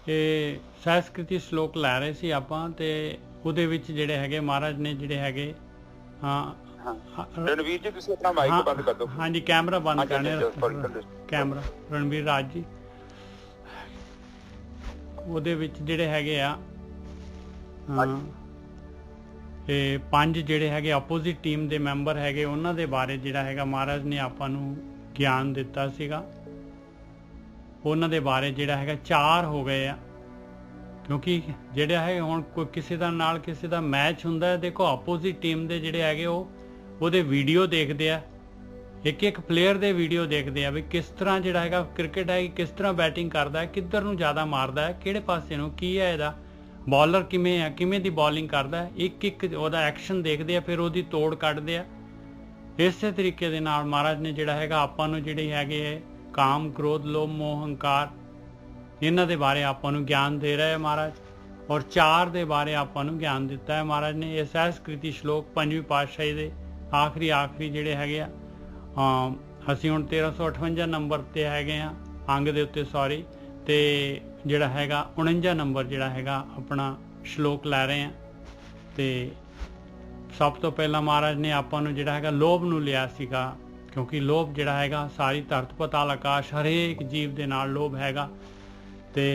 ਇਹ ਸਹਿਸਕ੍ਰਿਤੀ ਸ਼ਲੋਕ ਲੈ ਰਹੇ ਸੀ ਆਪਾਂ, ਤੇ ਉਹਦੇ ਵਿੱਚ ਜਿਹੜੇ ਹੈਗੇ ਮਹਾਰਾਜ ਨੇ ਜਿਹੜੇ ਹੈਗੇ ਰਣਵੀਰ ਜੀ ਤੁਸੀਂ ਆਪਣਾ ਮਾਈਕ ਬੰਦ ਕਰ ਦਿਓ। ਹਾਂਜੀ ਕੈਮਰਾ ਬੰਦ ਕਰਨੇ, ਕੈਮਰਾ ਰਣਵੀਰ ਰਾਜ ਜੀ। ਉਹਦੇ ਵਿੱਚ ਜਿਹੜੇ ਹੈਗੇ ਆ ਇਹ 5 ਜਿਹੜੇ ਹੈਗੇ ਆਪੋਜ਼ਿਟ ਟੀਮ ਦੇ ਮੈਂਬਰ ਹੈਗੇ, ਉਹਨਾਂ ਦੇ ਬਾਰੇ ਜਿਹੜਾ ਹੈਗਾ ਮਹਾਰਾਜ ਨੇ ਆਪਾਂ ਨੂੰ ਗਿਆਨ ਦਿੱਤਾ ਸੀਗਾ। ਉਹਨਾਂ ਦੇ ਬਾਰੇ ਜਿਹੜਾ ਹੈਗਾ 4 ਹੋ ਗਏ ਆ, ਕਿਉਂਕਿ ਜਿਹੜਾ ਹੈ ਹੁਣ ਕੋਈ ਕਿਸੇ ਦਾ ਨਾਲ ਕਿਸੇ ਦਾ ਮੈਚ ਹੁੰਦਾ ਹੈ, ਦੇਖੋ ਆਪੋਜ਼ਿਟ ਟੀਮ ਦੇ ਜਿਹੜੇ ਹੈਗੇ ਉਹਦੇ ਵੀਡੀਓ ਦੇਖਦੇ ਆ, ਇੱਕ ਇੱਕ ਪਲੇਅਰ ਦੇ ਵੀਡੀਓ ਦੇਖਦੇ ਆ ਵੀ ਕਿਸ ਤਰ੍ਹਾਂ ਜਿਹੜਾ ਹੈਗਾ ਕ੍ਰਿਕਟ ਹੈ, ਕਿਸ ਤਰ੍ਹਾਂ ਬੈਟਿੰਗ ਕਰਦਾ ਹੈ, ਕਿੱਧਰ ਨੂੰ ਜ਼ਿਆਦਾ ਮਾਰਦਾ ਹੈ, ਕਿਹੜੇ ਪਾਸੇ ਨੂੰ, ਕੀ ਹੈ ਇਹਦਾ ਬॉलर ਕਿਵੇਂ ਆ, ਕਿਵੇਂ ਦੀ ਬॉलिंग ਕਰਦਾ ਹੈ, ਇੱਕ ਇੱਕ ਉਹਦਾ ਐਕਸ਼ਨ ਦੇਖਦੇ ਆ, ਫਿਰ ਉਹਦੀ ਤੋੜ ਕੱਢਦੇ ਆ। ਇਸੇ ਤਰੀਕੇ ਦੇ ਨਾਲ ਮਹਾਰਾਜ ਨੇ ਜਿਹੜਾ ਹੈਗਾ ਆਪਾਂ ਨੂੰ ਜਿਹੜੇ ਹੈਗੇ ਕਾਮ ਕ੍ਰੋਧ ਲੋਭ ਮੋਹ ਹੰਕਾਰ, ਇਹਨਾਂ ਦੇ ਬਾਰੇ ਆਪਾਂ ਨੂੰ ਗਿਆਨ ਦੇ ਰਿਹਾ ਹੈ ਮਹਾਰਾਜ, ਔਰ 4 ਦੇ ਬਾਰੇ ਆਪਾਂ ਨੂੰ ਗਿਆਨ ਦਿੱਤਾ ਹੈ ਮਹਾਰਾਜ ਨੇ। ਇਹ ਸਹਿਸਕ੍ਰਿਤੀ ਸ਼ਲੋਕ 5ਵੀਂ ਪਾਤਸ਼ਾਹੀ ਦੇ ਆਖਰੀ ਜਿਹੜੇ ਹੈਗੇ ਆ, ਅਸੀਂ ਹੁਣ 1358 ਨੰਬਰ ਤੇ ਹੈਗੇ ਆ ਅੰਗ ਦੇ ਉੱਤੇ, ਸੌਰੀ, ਤੇ ਜਿਹੜਾ ਹੈਗਾ 49 ਨੰਬਰ ਜਿਹੜਾ ਹੈਗਾ ਆਪਣਾ ਸ਼ਲੋਕ ਲੈ ਰਹੇ ਆ। ਤੇ ਸਭ ਤੋਂ ਪਹਿਲਾਂ ਮਹਾਰਾਜ ਨੇ ਆਪਾਂ ਨੂੰ ਜਿਹੜਾ ਹੈਗਾ ਲੋਭ ਨੂੰ ਲਿਆ ਸੀਗਾ, ਕਿਉਂਕਿ ਲੋਭ ਜਿਹੜਾ ਹੈਗਾ ਸਾਰੀ ਧਰਤ ਪਤਾਲ ਆਕਾਸ਼ ਹਰੇਕ ਜੀਵ ਦੇ ਨਾਲ ਲੋਭ ਹੈਗਾ। ਤੇ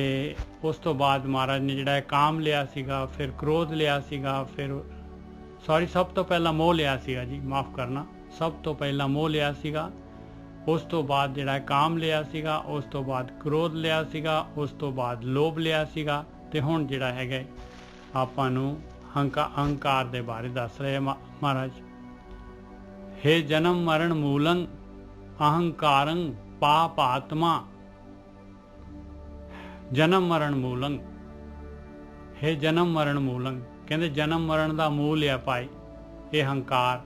ਉਸ ਤੋਂ ਬਾਅਦ ਮਹਾਰਾਜ ਨੇ ਜਿਹੜਾ ਕਾਮ ਲਿਆ ਸੀਗਾ, ਫਿਰ ਕ੍ਰੋਧ ਲਿਆ ਸੀਗਾ, ਫਿਰ ਸਭ ਤੋਂ ਪਹਿਲਾਂ ਮੋਹ ਲਿਆ ਸੀਗਾ ਜੀ, ਮਾਫ ਕਰਨਾ, ਸਭ ਤੋਂ ਪਹਿਲਾਂ ਮੋਹ ਲਿਆ ਸੀਗਾ, ਉਸ ਤੋਂ ਬਾਅਦ ਜਿਹੜਾ ਕਾਮ ਲਿਆ ਸੀਗਾ, ਉਸ ਤੋਂ ਬਾਅਦ ਕ੍ਰੋਧ ਲਿਆ ਸੀਗਾ, ਉਸ ਤੋਂ ਬਾਅਦ ਲੋਭ ਲਿਆ ਸੀਗਾ, ਤੇ ਹੁਣ ਜਿਹੜਾ ਹੈਗਾ ਆਪਾਂ ਨੂੰ ਅਹੰਕਾਰ ਦੇ ਬਾਰੇ ਦੱਸ ਰਹੇ ਮਹਾਰਾਜ। हे जन्म मरण मूलं अहंकारं पाप आत्मा, जन्म मरण मूलं, हे जन्म मरण मूलं, कहते जन्म मरण का मूल है भाई ये हंकार,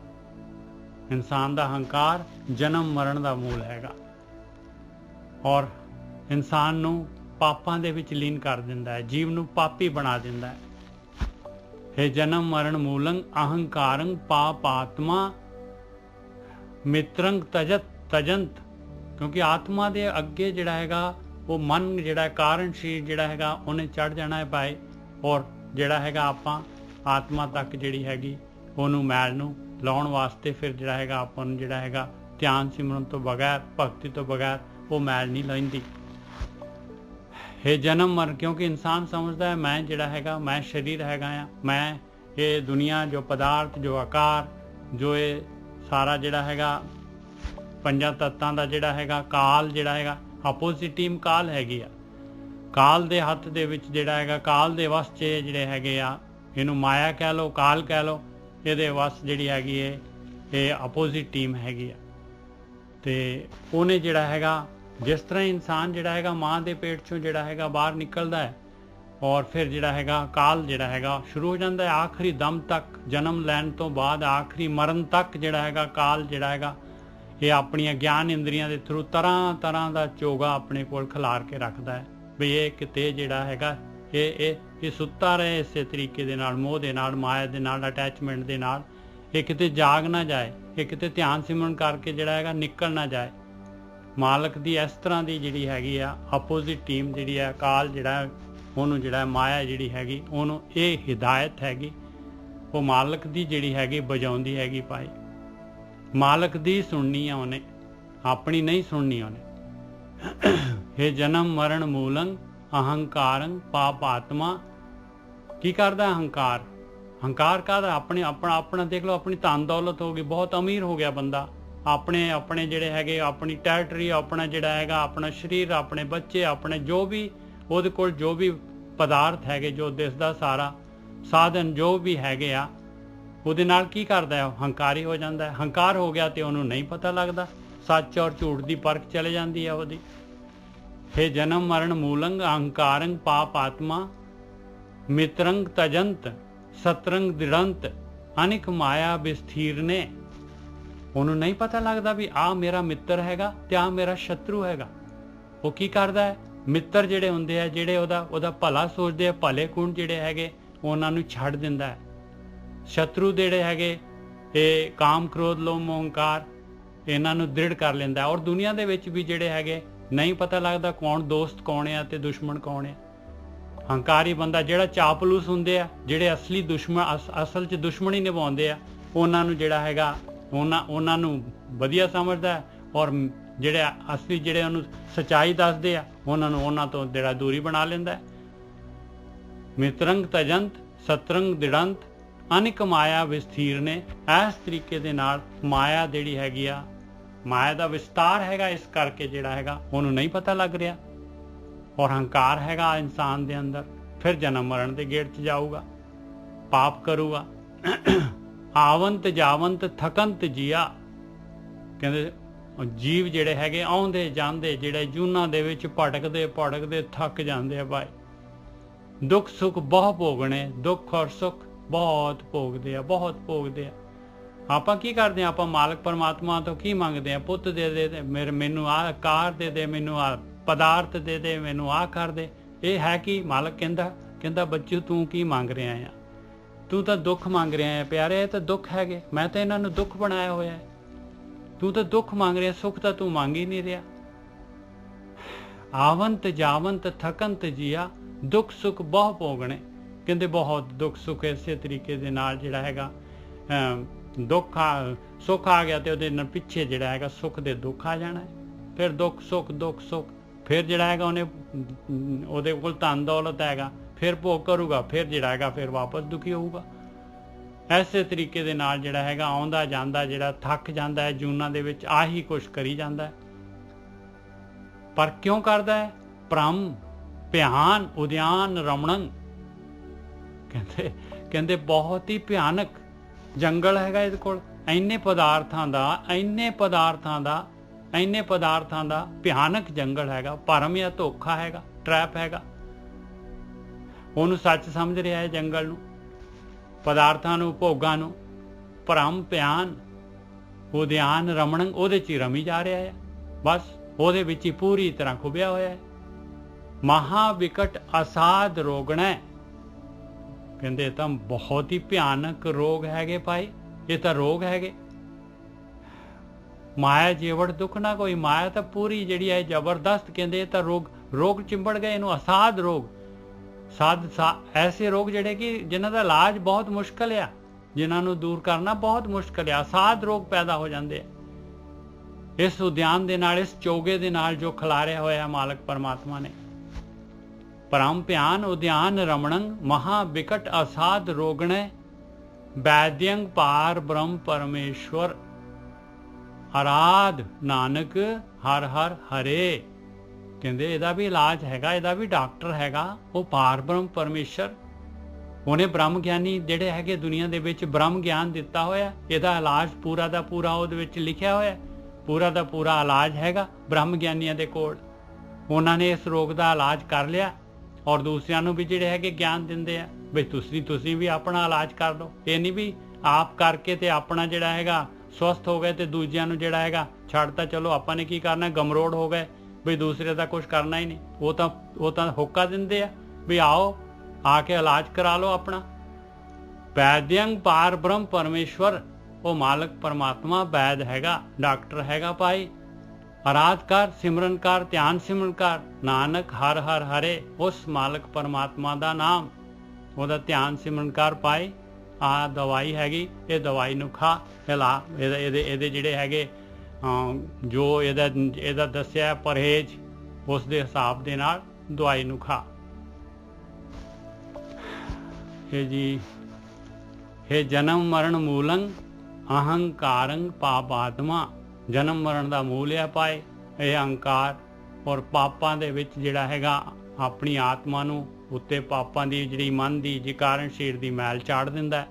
इंसान का हंकार जन्म मरण का मूल हैगा, और इंसान नू पापां दे विच लीन कर दिंदा है, जीव नू पापी बना दिंदा है। हे जन्म मरण मूलं अहंकारं पाप आत्मा मित्रंग तजंत, क्योंकि आत्मा दे अगे जिहड़ा हैगा वो मन जिहड़ा कारण शरीर जिहड़ा हैगा उन्हें चढ़ जाना है पाए, और जिहड़ा हैगा आपां आत्मा तक जिहड़ी हैगी उहनूं मैल नूं लाउण वास्ते फिर जिहड़ा हैगा आपां नूं जिहड़ा हैगा ध्यान सिमरन तो बगैर, भगती तो बगैर वो मैल नहीं लैंदी। हे जन्म मर, क्योंकि इंसान समझदा है मैं जिहड़ा हैगा मैं शरीर हैगा आ, मैं ये दुनिया जो पदार्थ जो आकार जो ये सारा जिहड़ा हैगा पंजां तत्तां दा जिहड़ा हैगा काल जिहड़ा हैगा अपोजिट टीम काल हैगी आ, काल दे हत्थ दे विच जिहड़ा हैगा काल दे वस च जिहड़े हैगे आ, इहनूं माया कह लो काल कह लो, इहदे वस जिहड़ी हैगी है ये अपोजिट टीम हैगी आ। ते उहने जिहड़ा हैगा जिस तरह इंसान जिहड़ा हैगा माँ दे पेट चों जिहड़ा हैगा बाहर निकलदा है, और फिर जिहड़ा हैगा काल जिहड़ा हैगा शुरू हो जाता है आखिरी दम तक, जन्म लैण तो बाद आखिरी मरण तक जिहड़ा हैगा काल जिहड़ा हैगा ये अपनियां ज्ञान इंद्रियां दे थ्रू तरह तरह का चोगा अपने कोल खिलार के रखता है भी ये किते जिहड़ा हैगा ये सुत्ता रहे इस तरीके दे नाल, मोह दे नाल, माया दे नाल, अटैचमेंट दे नाल, ये किते जाग ना जाए, ये किते ध्यान सिमरन करके जिहड़ा हैगा निकल ना जाए। मालक दी इस तरह की जिहड़ी हैगी आ अपोजिट टीम जिहड़ी है काल जिहड़ा ਉਹਨੂੰ ਜਿਹੜਾ ਮਾਇਆ ਜਿਹੜੀ ਹੈਗੀ ਉਹਨੂੰ ਇਹ ਹਿਦਾਇਤ ਹੈਗੀ ਉਹ ਮਾਲਕ ਦੀ ਜਿਹੜੀ ਹੈਗੀ ਬਜਾਉਂਦੀ ਹੈਗੀ ਭਾਈ, ਮਾਲਕ ਦੀ ਸੁਣਨੀ ਆ ਉਹਨੇ, ਆਪਣੀ ਨਹੀਂ ਸੁਣਨੀ ਉਹਨੇ। हे जन्म मरण मूलं अहंकारं पाप आत्मा, की करदा अहंकार, हंकार काहदा अपने अपना देख लो, अपनी धन दौलत हो गई, बहुत अमीर हो गया बंदा, अपने जिहड़े हैगे अपनी टैरिटरी, अपना जिहड़ा हैगा अपना शरीर, अपने बच्चे, अपने जो भी ਉਹਦੇ ਕੋਲ जो भी पदार्थ हैगे जो दिसदा सारा साधन जो भी हैगे आ ਉਹਦੇ ਨਾਲ ਕੀ ਕਰਦਾ ਹੈ ਹੰਕਾਰੀ ਹੋ ਜਾਂਦਾ ਹੈ। ਹੰਕਾਰ ਹੋ ਗਿਆ ਤੇ ਉਹਨੂੰ ਨਹੀਂ ਪਤਾ ਲੱਗਦਾ, ਸੱਚ ਔਰ ਝੂਠ ਦੀ ਪਰਖ ਚਲੇ ਜਾਂਦੀ ਹੈ ਉਹਦੀ। हे जन्म मरण मूलंग अहंकारंग पाप आत्मा मित्रंग तजंत सतरंग दृढ़ंत अनिक माया विस्थिर ने, ਉਹਨੂੰ ਨਹੀਂ ਪਤਾ ਲੱਗਦਾ ਵੀ ਆ ਮੇਰਾ ਮਿੱਤਰ ਹੈਗਾ ਤੇ ਆ ਮੇਰਾ ਸ਼ਤਰੂ ਹੈਗਾ। ਉਹ ਕੀ ਕਰਦਾ ਹੈ, ਮਿੱਤਰ ਜਿਹੜੇ ਹੁੰਦੇ ਆ ਜਿਹੜੇ ਉਹਦਾ ਭਲਾ ਸੋਚਦੇ ਆ, ਭਲੇ ਗੁਣ ਜਿਹੜੇ ਹੈਗੇ ਉਹਨਾਂ ਨੂੰ ਛੱਡ ਦਿੰਦਾ ਹੈ। ਸ਼ਤਰੂ ਜਿਹੜੇ ਹੈਗੇ ਇਹ ਕਾਮ ਕ੍ਰੋਧ ਲੋਭ ਮੋਹ ਹੰਕਾਰ ਇਹਨਾਂ ਨੂੰ ਦ੍ਰਿੜ ਕਰ ਲੈਂਦਾ। ਔਰ ਦੁਨੀਆ ਦੇ ਵਿੱਚ ਵੀ ਜਿਹੜੇ ਹੈਗੇ ਨਹੀਂ ਪਤਾ ਲੱਗਦਾ ਕੌਣ ਦੋਸਤ ਕੌਣ ਆ ਤੇ ਦੁਸ਼ਮਣ ਕੌਣ ਆ। ਹੰਕਾਰੀ ਬੰਦਾ ਜਿਹੜਾ ਚਾਪਲੂਸ ਹੁੰਦੇ ਆ, ਜਿਹੜੇ ਅਸਲੀ ਦੁਸ਼ਮਣ ਅਸਲ 'ਚ ਦੁਸ਼ਮਣੀ ਨਿਭਾਉਂਦੇ ਆ, ਉਹਨਾਂ ਨੂੰ ਜਿਹੜਾ ਹੈਗਾ ਉਹਨਾਂ ਨੂੰ ਵਧੀਆ ਸਮਝਦਾ ਹੈ, ਔਰ ਜਿਹੜੇ ਅਸਲੀ ਜਿਹੜੇ ਉਹਨੂੰ ਸੱਚਾਈ ਦੱਸਦੇ ਆ ਉਹਨਾਂ ਤੋਂ ਜਿਹੜਾ ਦੂਰੀ ਬਣਾ ਲੈਂਦਾ। ਮਿਤਰੰਗ ਤਜੰਤ ਸਤਰੰਗ ਦਿੜੰਤ ਅਨਿਕ ਮਾਇਆ ਵਿਸਥੀਰ ਨੇ। ਇਸ ਤਰੀਕੇ ਦੇ ਨਾਲ ਮਾਇਆ ਜਿਹੜੀ ਹੈਗੀ ਆ, ਮਾਇਆ ਦਾ ਵਿਸਤਾਰ ਹੈਗਾ, ਇਸ ਕਰਕੇ ਜਿਹੜਾ ਹੈਗਾ ਉਹਨੂੰ ਨਹੀਂ ਪਤਾ ਲੱਗ ਰਿਹਾ, ਔਰ ਹੰਕਾਰ ਹੈਗਾ ਇਨਸਾਨ ਦੇ ਅੰਦਰ। ਫਿਰ ਜਨਮ ਮਰਨ ਦੇ ਗੇੜ 'ਚ ਜਾਊਗਾ, ਪਾਪ ਕਰੂਗਾ। ਆਵੰਤ ਜਾਵੰਤ ਥਕੰਤ ਜੀਆ, ਕਹਿੰਦੇ ਜੀਵ ਜਿਹੜੇ ਹੈਗੇ ਆਉਂਦੇ ਜਾਂਦੇ ਜਿਹੜੇ ਜੂਨਾਂ ਦੇ ਵਿੱਚ ਭਟਕਦੇ ਥੱਕ ਜਾਂਦੇ ਆ ਭਾਈ। ਦੁੱਖ ਸੁੱਖ ਬਹੁਤ ਭੋਗਣੇ, ਦੁੱਖ ਔਰ ਸੁੱਖ ਬਹੁਤ ਭੋਗਦੇ ਆ। ਆਪਾਂ ਕੀ ਕਰਦੇ ਆ? ਆਪਾਂ ਮਾਲਕ ਪਰਮਾਤਮਾ ਤੋਂ ਕੀ ਮੰਗਦੇ ਆ? ਪੁੱਤ ਦੇ ਦੇ, ਮੈਨੂੰ ਆਹ ਕਾਰ ਦੇ ਦੇ, ਮੈਨੂੰ ਆਹ ਪਦਾਰਥ ਦੇ ਦੇ, ਮੈਨੂੰ ਆਹ ਕਰ ਦੇ। ਇਹ ਹੈ ਕਿ ਮਾਲਕ ਕਹਿੰਦਾ ਬੱਚੂ ਤੂੰ ਕੀ ਮੰਗ ਰਿਹਾ ਆ? ਤੂੰ ਤਾਂ ਦੁੱਖ ਮੰਗ ਰਿਹਾ ਆ ਪਿਆਰੇ, ਇਹ ਤਾਂ ਦੁੱਖ ਹੈਗੇ, ਮੈਂ ਤਾਂ ਇਹਨਾਂ ਨੂੰ ਦੁੱਖ ਬਣਾਇਆ ਹੋਇਆ ਹੈ। ਤੂੰ ਤਾਂ ਦੁੱਖ ਮੰਗ ਰਿਹਾ, ਸੁੱਖ ਤਾਂ ਤੂੰ ਮੰਗ ਹੀ ਨਹੀਂ ਰਿਹਾ। ਆਵੰਤ ਜਾਵੰਤ ਥਕੰਤ ਜੀਆ, ਦੁੱਖ ਸੁੱਖ ਬਹੁਤ ਭੋਗਣੇ, ਕਹਿੰਦੇ ਬਹੁਤ ਦੁੱਖ ਸੁੱਖ। ਇਸੇ ਤਰੀਕੇ ਦੇ ਨਾਲ ਜਿਹੜਾ ਹੈਗਾ ਸੁੱਖ ਆ ਗਿਆ ਤੇ ਉਹਦੇ ਨਾਲ ਪਿੱਛੇ ਜਿਹੜਾ ਹੈਗਾ ਸੁੱਖ ਦੇ ਦੁੱਖ ਆ ਜਾਣਾ। ਫਿਰ ਦੁੱਖ ਸੁੱਖ, ਫਿਰ ਜਿਹੜਾ ਹੈਗਾ ਉਹਦੇ ਕੋਲ ਧਨ ਦੌਲਤ ਹੈਗਾ, ਫਿਰ ਭੋਗ ਕਰੂਗਾ, ਫਿਰ ਜਿਹੜਾ ਹੈਗਾ ਫਿਰ ਵਾਪਸ ਦੁਖੀ ਹੋਊਗਾ। ਐਸੇ ਤਰੀਕੇ ਦੇ ਨਾਲ ਜਿਹੜਾ ਹੈਗਾ ਆਉਂਦਾ ਜਾਂਦਾ, ਜਿਹੜਾ ਥੱਕ ਜਾਂਦਾ ਹੈ ਜੂਨਾਂ ਦੇ ਵਿੱਚ, ਆਹੀ ਕੁਛ ਕਰੀ ਜਾਂਦਾ ਹੈ। ਪਰ ਕਿਉਂ ਕਰਦਾ ਹੈ? ਭ੍ਰਮ ਭਿਆਨ ਉਦਿਆਨ ਰਮਣੰ, ਕਹਿੰਦੇ ਬਹੁਤ ਹੀ ਭਿਆਨਕ ਜੰਗਲ ਹੈਗਾ ਇਹਦੇ ਕੋਲ। ਇੰਨੇ ਪਦਾਰਥਾਂ ਦਾ ਭਿਆਨਕ ਜੰਗਲ ਹੈਗਾ। ਭਰਮ ਜਾਂ ਧੋਖਾ ਹੈਗਾ, ਟਰੈਪ ਹੈਗਾ। ਉਹਨੂੰ ਸੱਚ ਸਮਝ ਰਿਹਾ ਹੈ ਜੰਗਲ ਨੂੰ, ਪਦਾਰਥਾਂ ਨੂੰ, ਭੋਗਾਂ ਨੂੰ। ਭਰਮ ਭਿਆਨ ਉਦਿਆਨ ਰਮਣੰ, ਉਹਦੇ 'ਚ ਹੀ ਰਮੀ ਜਾ ਰਿਹਾ ਹੈ, ਬਸ ਉਹਦੇ ਵਿੱਚ ਹੀ ਪੂਰੀ ਤਰ੍ਹਾਂ ਖੁੱਭਿਆ ਹੋਇਆ ਹੈ। ਮਹਾ ਵਿਕਟ ਅਸਾਧ ਰੋਗਣਾ, ਕਹਿੰਦੇ ਤਾਂ ਬਹੁਤ ਹੀ ਭਿਆਨਕ ਰੋਗ ਹੈਗੇ ਭਾਈ, ਇਹ ਤਾਂ ਰੋਗ ਹੈਗੇ। ਮਾਇਆ ਜੀਵੜ ਦੁੱਖ ਨਾ ਕੋਈ, ਮਾਇਆ ਤਾਂ ਪੂਰੀ ਜਿਹੜੀ ਹੈ ਜ਼ਬਰਦਸਤ, ਕਹਿੰਦੇ ਇਹ ਤਾਂ ਰੋਗ ਚਿੰਬੜ ਗਏ ਇਹਨੂੰ। ਅਸਾਧ ਰੋਗ, ਐਸੇ ਰੋਗ ਜਿਹੜੇ ਕਿ ਜਿਨ੍ਹਾਂ ਦਾ ਇਲਾਜ ਬਹੁਤ ਮੁਸ਼ਕਲ ਆ, ਜਿਨ੍ਹਾਂ ਨੂੰ ਦੂਰ ਕਰਨਾ ਬਹੁਤ ਮੁਸ਼ਕਲ ਆ। ਅਸਾਧ ਰੋਗ ਪੈਦਾ ਹੋ ਜਾਂਦੇ ਆ ਇਸ ਉਦਿਆਨ ਦੇ ਨਾਲ, ਇਸ ਚੋਗੇ ਦੇ ਨਾਲ ਜੋ ਖਿਲਾਰਿਆ ਹੋਇਆ ਮਾਲਕ ਪਰਮਾਤਮਾ ਨੇ। ਭਰਮ ਭਿਆਨ ਉਦਿਆਨ ਰਮਣੰ ਮਹਾ ਵਿਕਟ ਅਸਾਧ ਰੋਗਣੇ, ਵੈਦਯੰਗ ਪਾਰ ਬ੍ਰਹਮ ਪਰਮੇਸ਼ਵਰ, ਅਰਾਧ ਨਾਨਕ ਹਰ ਹਰ ਹਰੇ। ਕਹਿੰਦੇ ਇਹਦਾ ਵੀ ਇਲਾਜ ਹੈਗਾ, ਇਹਦਾ ਵੀ ਡਾਕਟਰ ਹੈਗਾ, ਉਹ ਪਾਰ ਬ੍ਰਹਮ ਪਰਮੇਸ਼ਰ। ਉਹਨੇ ਬ੍ਰਹਮ ਗਿਆਨੀ ਜਿਹੜੇ ਹੈਗੇ ਦੁਨੀਆ ਦੇ ਵਿੱਚ ਬ੍ਰਹਮ ਗਿਆਨ ਦਿੱਤਾ ਹੋਇਆ, ਇਹਦਾ ਇਲਾਜ ਪੂਰਾ ਦਾ ਪੂਰਾ ਉਹਦੇ ਵਿੱਚ ਲਿਖਿਆ ਹੋਇਆ, ਪੂਰਾ ਦਾ ਪੂਰਾ ਇਲਾਜ ਹੈਗਾ ਬ੍ਰਹਮ ਗਿਆਨੀਆਂ ਦੇ ਕੋਲ। ਉਹਨਾਂ ਨੇ ਇਸ ਰੋਗ ਦਾ ਇਲਾਜ ਕਰ ਲਿਆ, ਔਰ ਦੂਸਰਿਆਂ ਨੂੰ ਵੀ ਜਿਹੜੇ ਹੈਗੇ ਗਿਆਨ ਦਿੰਦੇ ਆ ਬਈ ਤੁਸੀਂ ਵੀ ਆਪਣਾ ਇਲਾਜ ਕਰ ਲਓ। ਇਹ ਨਹੀਂ ਵੀ ਆਪ ਕਰਕੇ ਤੇ ਆਪਣਾ ਜਿਹੜਾ ਹੈਗਾ ਸਵਸਥ ਹੋ ਗਏ ਤੇ ਦੂਜਿਆਂ ਨੂੰ ਜਿਹੜਾ ਹੈਗਾ ਛੱਡਤਾ, ਚਲੋ ਆਪਾਂ ਨੇ ਕੀ ਕਰਨਾ, ਗਮਰੋੜ ਹੋ ਗਏ ਬਈ ਦੂਸਰੇ ਦਾ ਕੁਝ ਕਰਨਾ ਹੀ ਨਹੀਂ। ਉਹ ਤਾਂ ਹੋਕਾ ਦਿੰਦੇ ਆ ਵੀ ਆਓ ਆ ਕੇ ਇਲਾਜ ਕਰਾ ਲਓ ਆਪਣਾ। ਵੈਦਯੰਗ ਪਾਰ ਬ੍ਰਹਮ ਪਰਮੇਸ਼ਵਰ, ਉਹ ਮਾਲਕ ਪਰਮਾਤਮਾ ਵੈਦ ਹੈਗਾ, ਡਾਕਟਰ ਹੈਗਾ ਭਾਈ। ਅਰਾਧ ਕਰ, ਸਿਮਰਨ ਕਰ, ਧਿਆਨ ਸਿਮਰਨ ਕਰ, ਨਾਨਕ ਹਰ ਹਰ ਹਰੇ। ਉਸ ਮਾਲਕ ਪਰਮਾਤਮਾ ਦਾ ਨਾਮ, ਉਹਦਾ ਧਿਆਨ ਸਿਮਰਨ ਕਰ ਭਾਈ। ਆਹ ਦਵਾਈ ਹੈਗੀ, ਇਹ ਦਵਾਈ ਨੂੰ ਖਾ, ਇਹਦੇ ਜਿਹੜੇ ਹੈਗੇ ਜੋ ਇਹਦਾ ਦੱਸਿਆ ਪਰਹੇਜ, ਉਸ ਦੇ ਹਿਸਾਬ ਦੇ ਨਾਲ ਦਵਾਈ ਨੂੰ ਖਾ। ਇਹ ਜੀ ਇਹ ਜਨਮ ਮਰਨ ਮੂਲੰ ਅਹੰਕਾਰੰ ਪਾਪਾਤਮਾ, ਜਨਮ ਮਰਨ ਦਾ ਮੂਲ ਆ ਪਾਏ ਇਹ ਅਹੰਕਾਰ ਔਰ ਪਾਪਾਂ ਦੇ ਵਿੱਚ ਜਿਹੜਾ ਹੈਗਾ ਆਪਣੀ ਆਤਮਾ ਨੂੰ ਉੱਤੇ ਪਾਪਾਂ ਦੀ ਜਿਹੜੀ ਮਨ ਦੀ ਜੀ ਕਾਰਨ ਸ਼ਰੀਰ ਦੀ ਮੈਲ ਚਾੜ ਦਿੰਦਾ ਹੈ।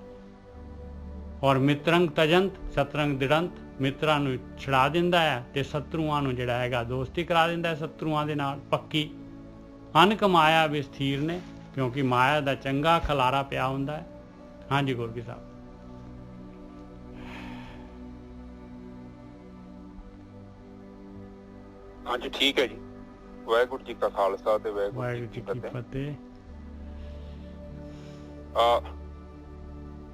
ਔਰ ਮਿਤਰੰਗ ਤਜੰਤ ਸਤਰੰਗ ਦਿੜੰਤ, ਮਿੱਤਰਾਂ ਨੂੰ ਛੜਾ ਦਿੰਦਾ ਹੈ ਤੇ ਸ਼ਤਰੂਆਂ ਨੂੰ ਜਿਹੜਾ ਹੈਗਾ ਦੋਸਤੀ ਕਰਾ ਦਿੰਦਾ ਹੈ ਸ਼ਤਰੂਆਂ ਦੇ ਨਾਲ ਪੱਕੀ। ਅਨਕ ਮਾਇਆ ਵਿਸਥੀਰ ਨੇ, ਕਿਉਂਕਿ ਮਾਇਆ ਦਾ ਚੰਗਾ ਖਲਾਰਾ ਪਿਆ ਹੁੰਦਾ ਹੈ। ਹਾਂਜੀ ਗੁਰਗੀ ਸਾਹਿਬ। ਹਾਂਜੀ ਠੀਕ ਹੈ ਜੀ। ਵਾਹਿਗੁਰੂ ਜੀ ਕਾ ਖਾਲਸਾ ਤੇ ਵਾਹਿਗੁਰੂ ਜੀ ਕੀ ਫਤਿਹ।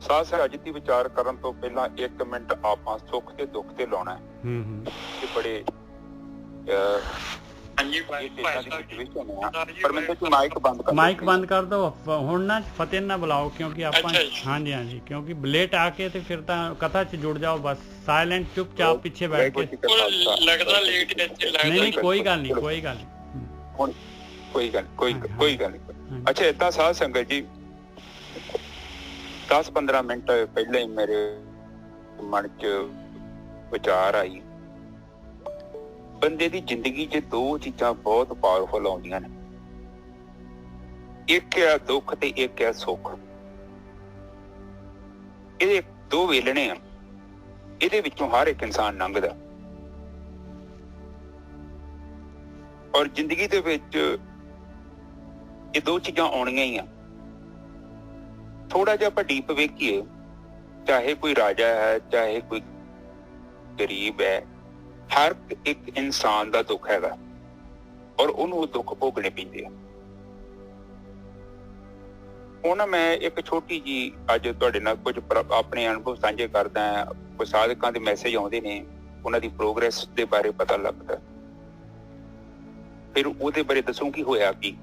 ਸਾਸ ਅੱਜ ਦੀ ਵਿਚਾਰ ਕਰਨ ਤੋਂ ਪਹਿਲਾਂ 1 ਮਿੰਟ ਆਪਾਂ ਸੁੱਖ ਤੇ ਦੁੱਖ ਤੇ ਲਾਉਣਾ ਹੈ। ਇਹ ਬੜੇ ਪਰ ਮੈਨੂੰ ਤੁਸੀਂ ਮਾਈਕ ਬੰਦ ਕਰ ਮਾਈਕ ਬੰਦ ਕਰ ਦਿਓ ਹੁਣ ਨਾ ਫਤਿਹ ਨਾ ਬੁਲਾਓ ਕਿਉਂਕਿ ਆਪਾਂ ਹਾਂਜੀ ਹਾਂਜੀ ਕਿਉਂਕਿ ਲੇਟ ਆ ਕੇ ਤੇ ਫਿਰ ਤਾਂ ਕਥਾ 'ਚ ਜੁੜ ਜਾਓ ਬਸ ਸਾਇਲੈਂਟ ਚੁੱਪਚਾਪ ਪਿੱਛੇ ਬੈਠ ਕੇ ਲੱਗਦਾ ਲੇਟ ਨਹੀਂ ਕੋਈ ਗੱਲ ਨਹੀਂ ਕੋਈ ਗੱਲ ਨਹੀਂ ਹੁਣ ਕੋਈ ਗੱਲ ਨਹੀਂ ਅੱਛਾ ਏਦਾਂ ਸਾਧ ਸੰਗਤ ਜੀ 10-15 ਮਿੰਟ ਪਹਿਲਾਂ ਹੀ ਮੇਰੇ ਮਨ 'ਚ ਵਿਚਾਰ ਆਈ ਬੰਦੇ ਦੀ ਜ਼ਿੰਦਗੀ 'ਚ ਦੋ ਚੀਜ਼ਾਂ ਬਹੁਤ ਪਾਵਰਫੁਲ ਆਉਂਦੀਆਂ ਨੇ ਇੱਕ ਹੈ ਦੁੱਖ ਤੇ ਇੱਕ ਹੈ ਸੁੱਖ ਇਹ ਦੋ ਵੇਲਣੇ ਆ ਇਹਦੇ ਵਿੱਚੋਂ ਹਰ ਇੱਕ ਇਨਸਾਨ ਲੰਘਦਾ ਔਰ ਜ਼ਿੰਦਗੀ ਦੇ ਵਿੱਚ ਇਹ ਦੋ ਚੀਜ਼ਾਂ ਆਉਣੀਆਂ ਹੀ ਆ ਥੋੜਾ ਜਿਹਾ ਆਪਾਂ ਡੀਪ ਵੇਖੀਏ ਚਾਹੇ ਕੋਈ ਰਾਜਾ ਹੈ ਚਾਹੇ ਕੋਈ ਗਰੀਬ ਹੈ ਹਰ ਇੱਕ ਇਨਸਾਨ ਦਾ ਦੁੱਖ ਹੈਗਾ ਔਰ ਉਹਨੂੰ ਦੁੱਖ ਭੋਗਣੇ ਪੈਂਦੇ ਆ ਹੁਣ ਮੈਂ ਇੱਕ ਛੋਟੀ ਜੀ ਅੱਜ ਤੁਹਾਡੇ ਨਾਲ ਕੁਝ ਆਪਣੇ ਅਨੁਭਵ ਸਾਂਝੇ ਕਰਦਾ ਹਾਂ ਕੋਈ ਸਾਧਕਾਂ ਦੇ ਮੈਸੇਜ ਆਉਂਦੇ ਨੇ ਉਹਨਾਂ ਦੀ ਪ੍ਰੋਗਰੈਸ ਦੇ ਬਾਰੇ ਪਤਾ ਲੱਗਦਾ ਫਿਰ ਉਹਦੇ ਬਾਰੇ ਦੱਸੋ ਕੀ ਹੋਇਆ ਕੀ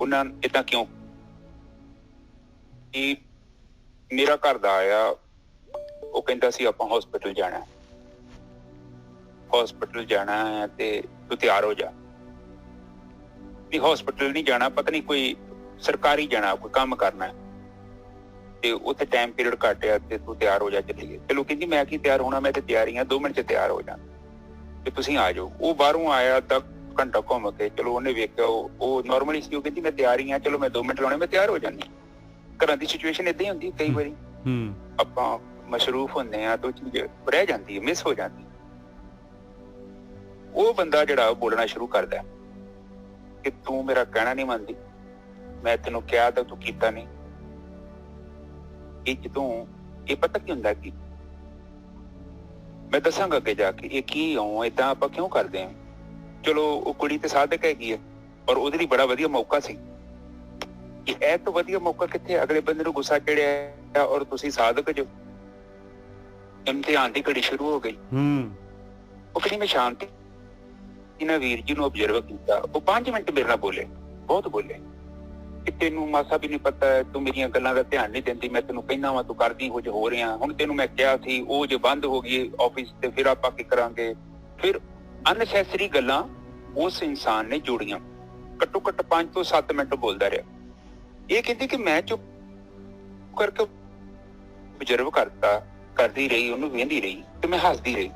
ਉਹਨਾਂ ਏਦਾਂ ਕਿਉਂ ਇਹ ਮੇਰਾ ਘਰ ਦਾ ਆਇਆ ਉਹ ਕਹਿੰਦਾ ਸੀ ਆਪਾਂ ਹਸਪੀਟਲ ਜਾਣਾ ਹੈ ਤੇ ਤੂੰ ਤਿਆਰ ਹੋ ਜਾ ਵੀ ਹਸਪੀਟਲ ਨਹੀਂ ਜਾਣਾ ਪਤਾ ਨਹੀਂ ਕੋਈ ਸਰਕਾਰੀ ਜਾਣਾ ਕੋਈ ਕੰਮ ਕਰਨਾ ਤੇ ਉੱਥੇ ਟਾਈਮ ਪੀਰੀਅਡ ਘੱਟ ਆ ਤੇ ਤੂੰ ਤਿਆਰ ਹੋ ਜਾ ਚੱਲੀਏ ਚਲੋ ਕਹਿੰਦੀ ਮੈਂ ਕੀ ਤਿਆਰ ਹੋਣਾ ਮੈਂ ਤੇ ਤਿਆਰੀ ਆ 2 ਮਿੰਟ 'ਚ ਤਿਆਰ ਹੋ ਜਾ ਤੇ ਤੁਸੀਂ ਆ ਜਾਓ ਉਹ ਬਾਹਰੋਂ ਆਇਆ ਤਾਂ ਘੰਟਾ ਘੁੰਮ ਕੇ ਚਲੋ ਉਹਨੇ ਵੇਖਿਆ ਉਹ ਨਾਰਮਲੀ ਸੀ ਉਹ ਕਹਿੰਦੀ ਮੈਂ ਤਿਆਰੀ ਆ ਚਲੋ ਮੈਂ 2 ਮਿੰਟ ਲਾਉਣੇ ਮੈਂ ਤਿਆਰ ਹੋ ਜਾਂਦੀ ਘਰਾਂ ਦੀ ਸਿਚੁਏਸ਼ਨ ਏਦਾਂ ਹੀ ਹੁੰਦੀ ਕਈ ਵਾਰੀ ਆਪਾਂ ਮਸ਼ਰੂਫ ਹੁੰਦੇ ਆ ਤਾਂ ਚੀਜ਼ ਰਹਿ ਜਾਂਦੀ ਹੈ ਮਿਸ ਹੋ ਜਾਂਦੀ ਉਹ ਬੰਦਾ ਜਿਹੜਾ ਬੋਲਣਾ ਸ਼ੁਰੂ ਕਰਦਾ ਕਿ ਤੂੰ ਮੇਰਾ ਕਹਿਣਾ ਨਹੀਂ ਮੰਨਦੀ ਮੈਂ ਤੈਨੂੰ ਕਿਹਾ ਤਾਂ ਤੂੰ ਕੀਤਾ ਨਹੀਂ ਇਹ ਜਦੋਂ ਇਹ ਪਤਾ ਕੀ ਹੁੰਦਾ ਕਿ ਮੈਂ ਦੱਸਾਂਗਾ ਅੱਗੇ ਜਾ ਕੇ ਇਹ ਕੀ ਹੋ ਏਦਾਂ ਆਪਾਂ ਕਿਉਂ ਕਰਦੇ ਹਾਂ ਚਲੋ ਉਹ ਕੁੜੀ ਤੇ ਸਾਧਕ ਹੈਗੀ ਹੈ ਔਰ ਉਹਦੇ ਲਈ ਬੜਾ ਵਧੀਆ ਮੌਕਾ ਸੀ ਇਹ ਤੋਂ ਵਧੀਆ ਮੌਕਾ ਕਿੱਥੇ ਅਗਲੇ ਬੰਦੇ ਨੂੰ ਗੁੱਸਾ ਚੜਿਆ ਔਰ ਤੁਸੀਂ ਸਾਧਕ ਜੋ ਇਮਤਿਹਾਨ ਦੀ ਘੜੀ ਸ਼ੁਰੂ ਹੋ ਗਈ ਉਹ ਕਹਿੰਦੀ ਮੈਂ ਸ਼ਾਂਤੀ ਇਹਨਾਂ ਵੀਰ ਜੀ ਨੂੰ ਆਬਜ਼ਰਵ ਕੀਤਾ ਉਹ 5 ਮਿੰਟ ਮੇਰੇ ਨਾਲ ਬੋਲੇ ਬਹੁਤ ਬੋਲੇ ਕਿ ਤੈਨੂੰ ਮਾਸਾ ਵੀ ਨਹੀਂ ਪਤਾ ਤੂੰ ਮੇਰੀਆਂ ਗੱਲਾਂ ਦਾ ਧਿਆਨ ਨਹੀਂ ਦਿੰਦੀ ਮੈਂ ਤੈਨੂੰ ਕਹਿੰਦਾ ਵਾ ਤੂੰ ਕਰਦੀ ਕੁਝ ਹੋ ਰਿਹਾ ਹੁਣ ਤੈਨੂੰ ਮੈਂ ਕਿਹਾ ਸੀ ਉਹ ਜੇ ਬੰਦ ਹੋ ਗਈ ਆਫਿਸ ਤੇ ਫਿਰ ਆਪਾਂ ਕੀ ਕਰਾਂਗੇ ਫਿਰ ਅਨਨੈਸੈਸਰੀ ਗੱਲਾਂ ਉਸ ਇਨਸਾਨ ਨੇ ਜੋੜੀਆਂ ਘੱਟੋ ਘੱਟ 5 ਤੋਂ 7 ਮਿੰਟ ਬੋਲਦਾ ਰਿਹਾ ਇਹ ਕਹਿੰਦੀ ਕਿ ਮੈਂ ਚੁੱਪ ਕਰਕੇ ਆਬਜ਼ਰਵ ਕਰਦੀ ਰਹੀ ਉਹਨੂੰ ਵੇਂਦੀ ਰਹੀ ਤੇ ਮੈਂ ਹੱਸਦੀ ਰਹੀ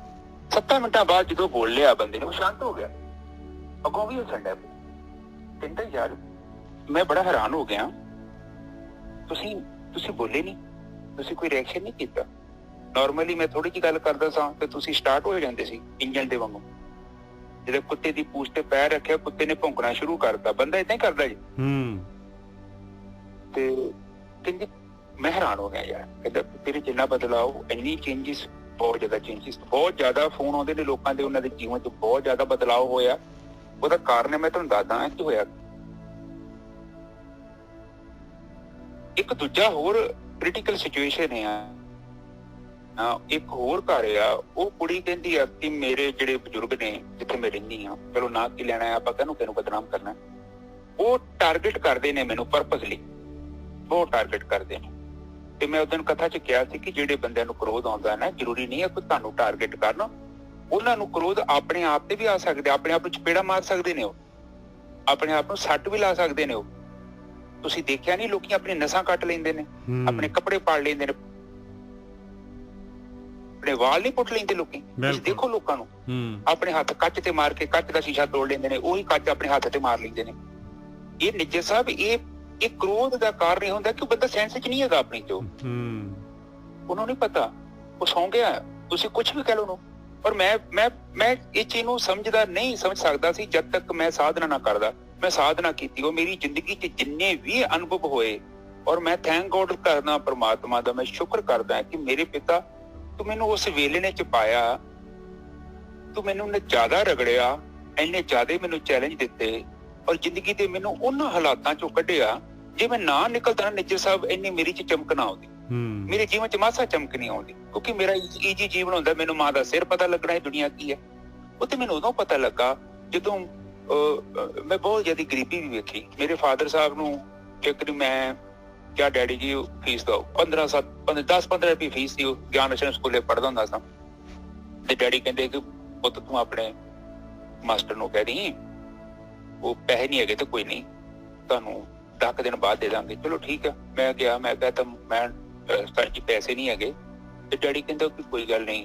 7 ਮਿੰਟਾਂ ਬਾਅਦ ਜਦੋਂ ਬੋਲ ਲਿਆ ਬੰਦੇ ਨੇ ਉਹ ਸ਼ਾਂਤ ਹੋ ਗਿਆ ਅੱਗੋਂ ਵੀ ਹੱਸਣ ਡਿਆ ਕਹਿੰਦਾ ਯਾਰ ਮੈਂ ਬੜਾ ਹੈਰਾਨ ਹੋ ਗਿਆ ਤੁਸੀਂ ਬੋਲੇ ਨਹੀਂ ਤੁਸੀਂ ਕੋਈ ਰਿਐਕਸ਼ਨ ਨਹੀਂ ਕੀਤਾ ਨਾਰਮਲੀ ਮੈਂ ਥੋੜੀ ਜਿਹੀ ਗੱਲ ਕਰਦਾ ਸਾਂ ਤੇ ਤੁਸੀਂ ਸਟਾਰਟ ਹੋ ਜਾਂਦੇ ਸੀ ਇੰਜਣ ਦੇ ਵਾਂਗੂ ਜਦੋਂ ਕੁੱਤੇ ਦੀ ਪੂਛ ਤੇ ਪੈਰ ਰੱਖਿਆ ਕੁੱਤੇ ਨੇ ਭੌਂਕਣਾ ਸ਼ੁਰੂ ਕਰਤਾ ਬੰਦਾ ਏਦਾਂ ਹੀ ਕਰਦਾ ਜੀ ਤੇ ਕਹਿੰਦੀ ਮੈਂ ਹੈਰਾਨ ਹੋ ਗਿਆ ਯਾਰ ਕਹਿੰਦਾ ਤੇਰੇ ਜਿੰਨਾ ਬਦਲਾਓ ਇੰਨੀ ਚੇਂਜਿਸ ਬਹੁਤ ਜ਼ਿਆਦਾ ਚੇਂਜਿਸ ਬਹੁਤ ਜ਼ਿਆਦਾ ਫੋਨ ਆਉਂਦੇ ਨੇ ਲੋਕਾਂ ਦੇ ਉਹਨਾਂ ਦੇ ਜੀਵਨ 'ਚ ਬਹੁਤ ਜ਼ਿਆਦਾ ਬਦਲਾਅ ਹੋਇਆ ਉਹਦਾ ਕਾਰਨ ਮੈਂ ਤੁਹਾਨੂੰ ਦੱਸਦਾ ਕੀ ਹੋਇਆ ਇੱਕ ਦੂਜਾ ਹੋਰ ਕ੍ਰਿਟੀਕਲ ਸਿਚੁਏਸ਼ਨ ਆ ਇੱਕ ਹੋਰ ਘਰ ਆ ਉਹ ਕੁੜੀ ਕਹਿੰਦੀ ਆ ਕਿ ਮੇਰੇ ਜਿਹੜੇ ਬਜ਼ੁਰਗ ਨੇ ਜਿੱਥੇ ਮੈਂ ਰਹਿੰਦੀ ਆ ਚਲੋ ਨਾ ਕੀ ਲੈਣਾ ਆਪਾਂ ਕਿਹਨੂੰ ਬਦਨਾਮ ਕਰਨਾ ਉਹ ਟਾਰਗੇਟ ਕਰਦੇ ਨੇ ਮੈਨੂੰ ਪਰਪਸਲੀ ਬਹੁਤ ਟਾਰਗੇਟ ਕਰਦੇ ਨੇ ਤੇ ਮੈਂ ਉਦੋਂ ਕਥਾ 'ਚ ਕਿਹਾ ਸੀ ਕਿ ਜਿਹੜੇ ਬੰਦਿਆਂ ਨੂੰ ਕ੍ਰੋਧ ਆਉਂਦਾ ਨਾ ਜ਼ਰੂਰੀ ਨਹੀਂ ਹੈ ਕੋਈ ਤੁਹਾਨੂੰ ਟਾਰਗੇਟ ਕਰਨ ਉਹਨਾਂ ਨੂੰ ਕ੍ਰੋਧ ਆਪਣੇ ਆਪ ਤੇ ਵੀ ਆ ਸਕਦੇ ਆਪਣੇ ਆਪ ਨੂੰ ਚਪੇੜਾ ਮਾਰ ਸਕਦੇ ਨੇ ਉਹ ਆਪਣੇ ਆਪ ਨੂੰ ਸੱਟ ਵੀ ਲਾ ਸਕਦੇ ਨੇ ਉਹ ਤੁਸੀਂ ਦੇਖਿਆ ਨਹੀਂ ਲੋਕੀ ਆਪਣੀ ਨਸਾਂ ਕੱਟ ਲੈਂਦੇ ਨੇ ਆਪਣੇ ਕੱਪੜੇ ਪਾੜ ਲੈਂਦੇ ਨੇ ਆਪਣੇ ਵਾਲ ਨਹੀਂ ਪੁੱਟ ਲੈਂਦੇ ਲੋਕੀ ਤੁਸੀਂ ਦੇਖੋ ਲੋਕਾਂ ਨੂੰ ਆਪਣੇ ਹੱਥ ਕੱਚ ਤੇ ਮਾਰ ਕੇ ਕੱਚ ਦਾ ਸ਼ੀਸ਼ਾ ਤੋੜ ਲੈਂਦੇ ਨੇ ਉਹੀ ਕੱਚ ਆਪਣੇ ਹੱਥ ਤੇ ਮਾਰ ਲੈਂਦੇ ਨੇ ਇਹ ਨਿੱਜਰ ਸਾਹਿਬ ਇਹ ਕ੍ਰੋਧ ਦਾ ਕਾਰਨ ਇਹ ਹੁੰਦਾ ਕਿ ਉਹ ਬੰਦਾ ਸੈਂਸ 'ਚ ਨਹੀਂ ਹੈਗਾ ਆਪਣੀ ਚੋਂ ਉਹਨੂੰ ਨਹੀਂ ਪਤਾ ਉਹ ਸੌਂ ਗਿਆ ਤੁਸੀਂ ਕੁਛ ਵੀ ਕਹਿ ਲਓ ਉਹਨੂੰ ਪਰ ਮੈਂ ਇਹ ਚੀਜ਼ ਨੂੰ ਸਮਝ ਸਕਦਾ ਸੀ ਜਦ ਤੱਕ ਮੈਂ ਸਾਧਨਾ ਨਾ ਕਰਦਾ ਮੈਂ ਸਾਧਨਾ ਕੀਤੀ ਉਹ ਮੇਰੀ ਜ਼ਿੰਦਗੀ 'ਚ ਜਿੰਨੇ ਵੀ ਅਨੁਭਵ ਹੋਏ ਔਰ ਮੈਂ ਥੈਂਕ ਗੋਡ ਕਰਦਾ ਪਰਮਾਤਮਾ ਦਾ ਮੈਂ ਸ਼ੁਕਰ ਕਰਦਾ ਕਿ ਮੇਰੇ ਪਿਤਾ ਤੂੰ ਮੈਨੂੰ ਉਸ ਵੇਲੇ ਨੇ ਚ ਪਾਇਆ ਤੂੰ ਮੈਨੂੰ ਜ਼ਿਆਦਾ ਰਗੜਿਆ ਇੰਨੇ ਜ਼ਿਆਦਾ ਮੈਨੂੰ ਚੈਲੰਜ ਦਿੱਤੇ ਔਰ ਜ਼ਿੰਦਗੀ ਦੇ ਮੈਨੂੰ ਉਹਨਾਂ ਹਾਲਾਤਾਂ ਚੋਂ ਕੱਢਿਆ ਜੇ ਮੈਂ ਨਾ ਨਿਕਲਦਾ ਨਿੱਜਰ ਸਾਹਿਬ ਇੰਨੀ ਮੇਰੀ 'ਚ ਚਮਕ ਨਾ ਆਉਂਦੀ ਮੇਰੇ ਜੀਵਨ 'ਚ ਮਾਸਾ ਚਮਕ ਨਹੀਂ ਆਉਂਦੀ ਕਿਉਂਕਿ ਮੇਰਾ ਈਜੀ ਜੀਵਨ ਹੁੰਦਾ ਮੈਨੂੰ ਮਾਂ ਦਾ ਸਿਰ ਪਤਾ ਲੱਗਣਾ ਇਹ ਦੁਨੀਆ ਕੀ ਹੈ ਉਹ ਤੇ ਮੈਨੂੰ ਉਦੋਂ ਪਤਾ ਲੱਗਾ ਜਦੋਂ मैं बहुत ज्यादा गरीबी भी वेखी। मेरे फादर साहब नूं एक दिन मैं क्या डैडी जी फीस दो 10-15 रुपये फीस सी ज्ञान रचन स्कूले पढ़दा हुंदा सा ते डैडी कहंदे कि पुੱਤ तू अपने मास्टर नूं कह दी वो पैसे नहीं है तो कोई नहीं तुहानूं 10 दिन बाद दे दांगे। चलो ठीक है, मैं गया, मैं कहता मैं सर जी पैसे नहीं है ते डैडी कहंदा कि कोई गल नहीं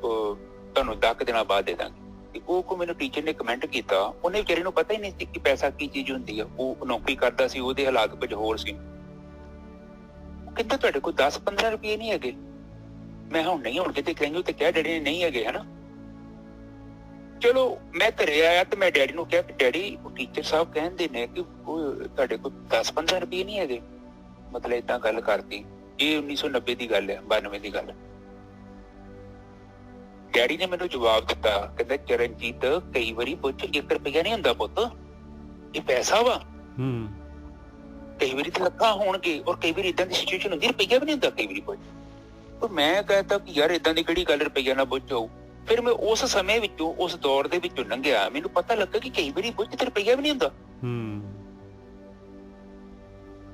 तुहानूं 10 दिन बाद दे दांगे। ਉਹ ਕੋ ਮੈਨੂੰ ਟੀਚਰ ਨੇ ਕਮੈਂਟ ਕੀਤਾ, ਉਹਨੇ ਵਿਚਾਰੇ ਨੂੰ ਪਤਾ ਹੀ ਨਹੀਂ ਸੀ ਕਿ ਪੈਸਾ ਕੀ ਚੀਜ਼ ਹੁੰਦੀ ਆ। ਉਹ ਨੌਕਰੀ ਕਰਦਾ ਸੀ, ਉਹਦੇ ਹਾਲਾਤ ਕੁਝ ਹੋਰ ਸੀ। ਕਹਿੰਦਾ ਤੁਹਾਡੇ ਕੋਲ 10-15 ਰੁਪਏ ਨਹੀਂ ਹੈਗੇ। ਮੈਂ ਹੁਣ ਨਹੀਂ, ਹੁਣ ਕਿਤੇ ਕਹਿੰਦੇ ਤੇ ਕਿਹਾ ਡੈਡੀ ਨੇ ਨਹੀਂ ਹੈਗੇ ਹਨਾ। ਚਲੋ ਮੈਂ ਘਰੇ ਆਇਆ ਤੇ ਮੈਂ ਡੈਡੀ ਨੂੰ ਕਿਹਾ ਕਿ ਡੈਡੀ ਉਹ ਟੀਚਰ ਸਾਹਿਬ ਕਹਿੰਦੇ ਨੇ ਕਿ ਉਹ ਤੁਹਾਡੇ ਕੋਲ 10-15 ਰੁਪਏ ਨਹੀਂ ਹੈਗੇ। ਮਤਲਬ ਏਦਾਂ ਗੱਲ ਕਰਤੀ। ਇਹ 1990 ਦੀ ਗੱਲ ਹੈ, 92 ਦੀ ਗੱਲ। ਡੈਡੀ ਨੇ ਮੈਨੂੰ ਜਵਾਬ ਦਿੱਤਾ, ਕਹਿੰਦਾ ਚਰਨਜੀਤ ਕਈ ਵਾਰੀ ਪੁੱਛ 1 ਰੁਪਇਆ ਨਹੀਂ ਹੁੰਦਾ ਪੁੱਤ, ਇਹ ਪੈਸਾ ਵਾ। ਕਈ ਵਾਰੀ ਤੇ ਲੱਖਾਂ ਹੋਣਗੇ ਔਰ ਕਈ ਵਾਰੀ ਏਦਾਂ ਦੀ ਸਿਚੁਏਸ਼ਨ ਹੁੰਦੀ ਰੁਪਇਆ ਵੀ ਨਹੀਂ ਹੁੰਦਾ ਕਈ ਵਾਰੀ ਪੁੱਛ। ਪਰ ਮੈਂ कहता ਕਿ ਯਾਰ ਏਦਾਂ ਦੀ ਕਿਹੜੀ ਗੱਲ ਰੁਪਇਆ ਨਾ ਪੁੱਛ ਹੋਊ। ਫਿਰ ਮੈਂ ਉਸ ਸਮੇਂ ਵਿੱਚੋਂ ਉਸ ਦੌਰ ਦੇ ਵਿੱਚੋਂ ਲੰਘਿਆ, ਮੈਨੂੰ ਪਤਾ ਲੱਗਾ ਕਿ ਕਈ ਵਾਰੀ ਪੁੱਛ ਤੇ ਰੁਪਇਆ ਵੀ ਨਹੀਂ ਹੁੰਦਾ।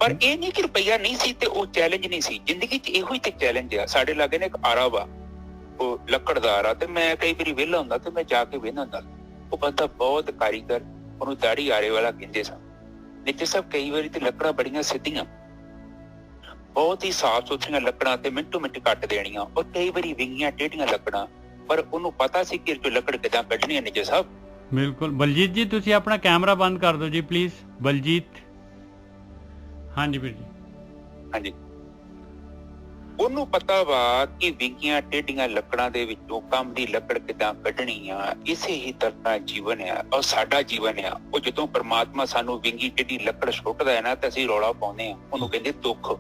ਪਰ ਇਹ ਨਹੀਂ ਕਿ ਰੁਪਇਆ ਨਹੀਂ ਸੀ ਤੇ ਉਹ ਚੈਲੰਜ ਨਹੀਂ ਸੀ। ਜ਼ਿੰਦਗੀ 'ਚ ਇਹੋ ਹੀ ਤੇ ਚੈਲੰਜ ਆ। ਸਾਡੇ ਲਾਗੇ ਨੇ ਇੱਕ ਆਰਾ ਵਾ, ਉਹ ਲੱਕੜਦਾਰ ਆ, ਤੇ ਮੈਂ ਕਈ ਵਾਰੀ ਵਿਹਲਾ ਹੁੰਦਾ ਤੇ ਮੈਂ ਜਾ ਕੇ ਵੇਖਦਾ ਹੁੰਦਾ। ਉਹ ਬੰਦਾ ਬਹੁਤ ਕਾਰੀਗਰ, ਉਹਨੂੰ ਦਾੜੀ ਆਰੇ ਵਾਲਾ ਕਹਿੰਦੇ ਸਨ। ਨੀਚੇ ਸਭ ਕਈ ਵਾਰੀ ਤੇ ਲੱਕੜਾਂ ਬੜੀਆਂ ਸਿੱਧੀਆਂ, ਬਹੁਤ ਹੀ ਸਾਫ਼ ਸੁਥਰੀਆਂ ਲੱਕੜਾਂ ਤੇ ਮਿੰਟੋ ਮਿੰਟ ਕੱਟ ਦੇਣੀਆਂ, ਔਰ ਕਈ ਵਾਰੀ ਵਿੰਗੀਆਂ ਟੇਢੀਆਂ ਲੱਕੜਾਂ। ਪਰ ਉਹਨੂੰ ਪਤਾ ਸੀ ਕਿ ਲੱਕੜ ਕਿੱਦਾਂ ਕੱਢਣੀ ਹੈ ਨੀਚੇ ਸਾਹਿਬ। ਬਿਲਕੁਲ। ਬਲਜੀਤ ਜੀ ਤੁਸੀਂ ਆਪਣਾ ਕੈਮਰਾ ਬੰਦ ਕਰ ਦਿਓ ਜੀ ਪਲੀਜ਼। ਬਲਜੀਤ। ਹਾਂਜੀ ਵੀਰ ਜੀ। ਹਾਂਜੀ, ਉਹਨੂੰ ਪਤਾ ਵਾ ਕਿ ਵਿੰਗੀਆਂ ਟੇਢੀਆਂ ਲੱਕੜਾਂ ਦੇ ਵਿੱਚੋਂ ਕੰਮ ਦੀ ਲੱਕੜ ਕਿੱਦਾਂ ਕੱਢਣੀ ਆ। ਇਸੇ ਹੀ ਤਰ੍ਹਾਂ ਜੀਵਨ ਆ ਔਰ ਸਾਡਾ ਜੀਵਨ ਆ। ਉਹ ਜਦੋਂ ਪਰਮਾਤਮਾ ਸਾਨੂੰ ਵਿੰਗੀ ਟੇਢੀ ਲੱਕੜ ਸੁੱਟਦਾ ਹੈ ਨਾ ਤਾਂ ਅਸੀਂ ਰੌਲਾ ਪਾਉਂਦੇ ਆ, ਉਹਨੂੰ ਕਹਿੰਦੇ ਦੁੱਖ।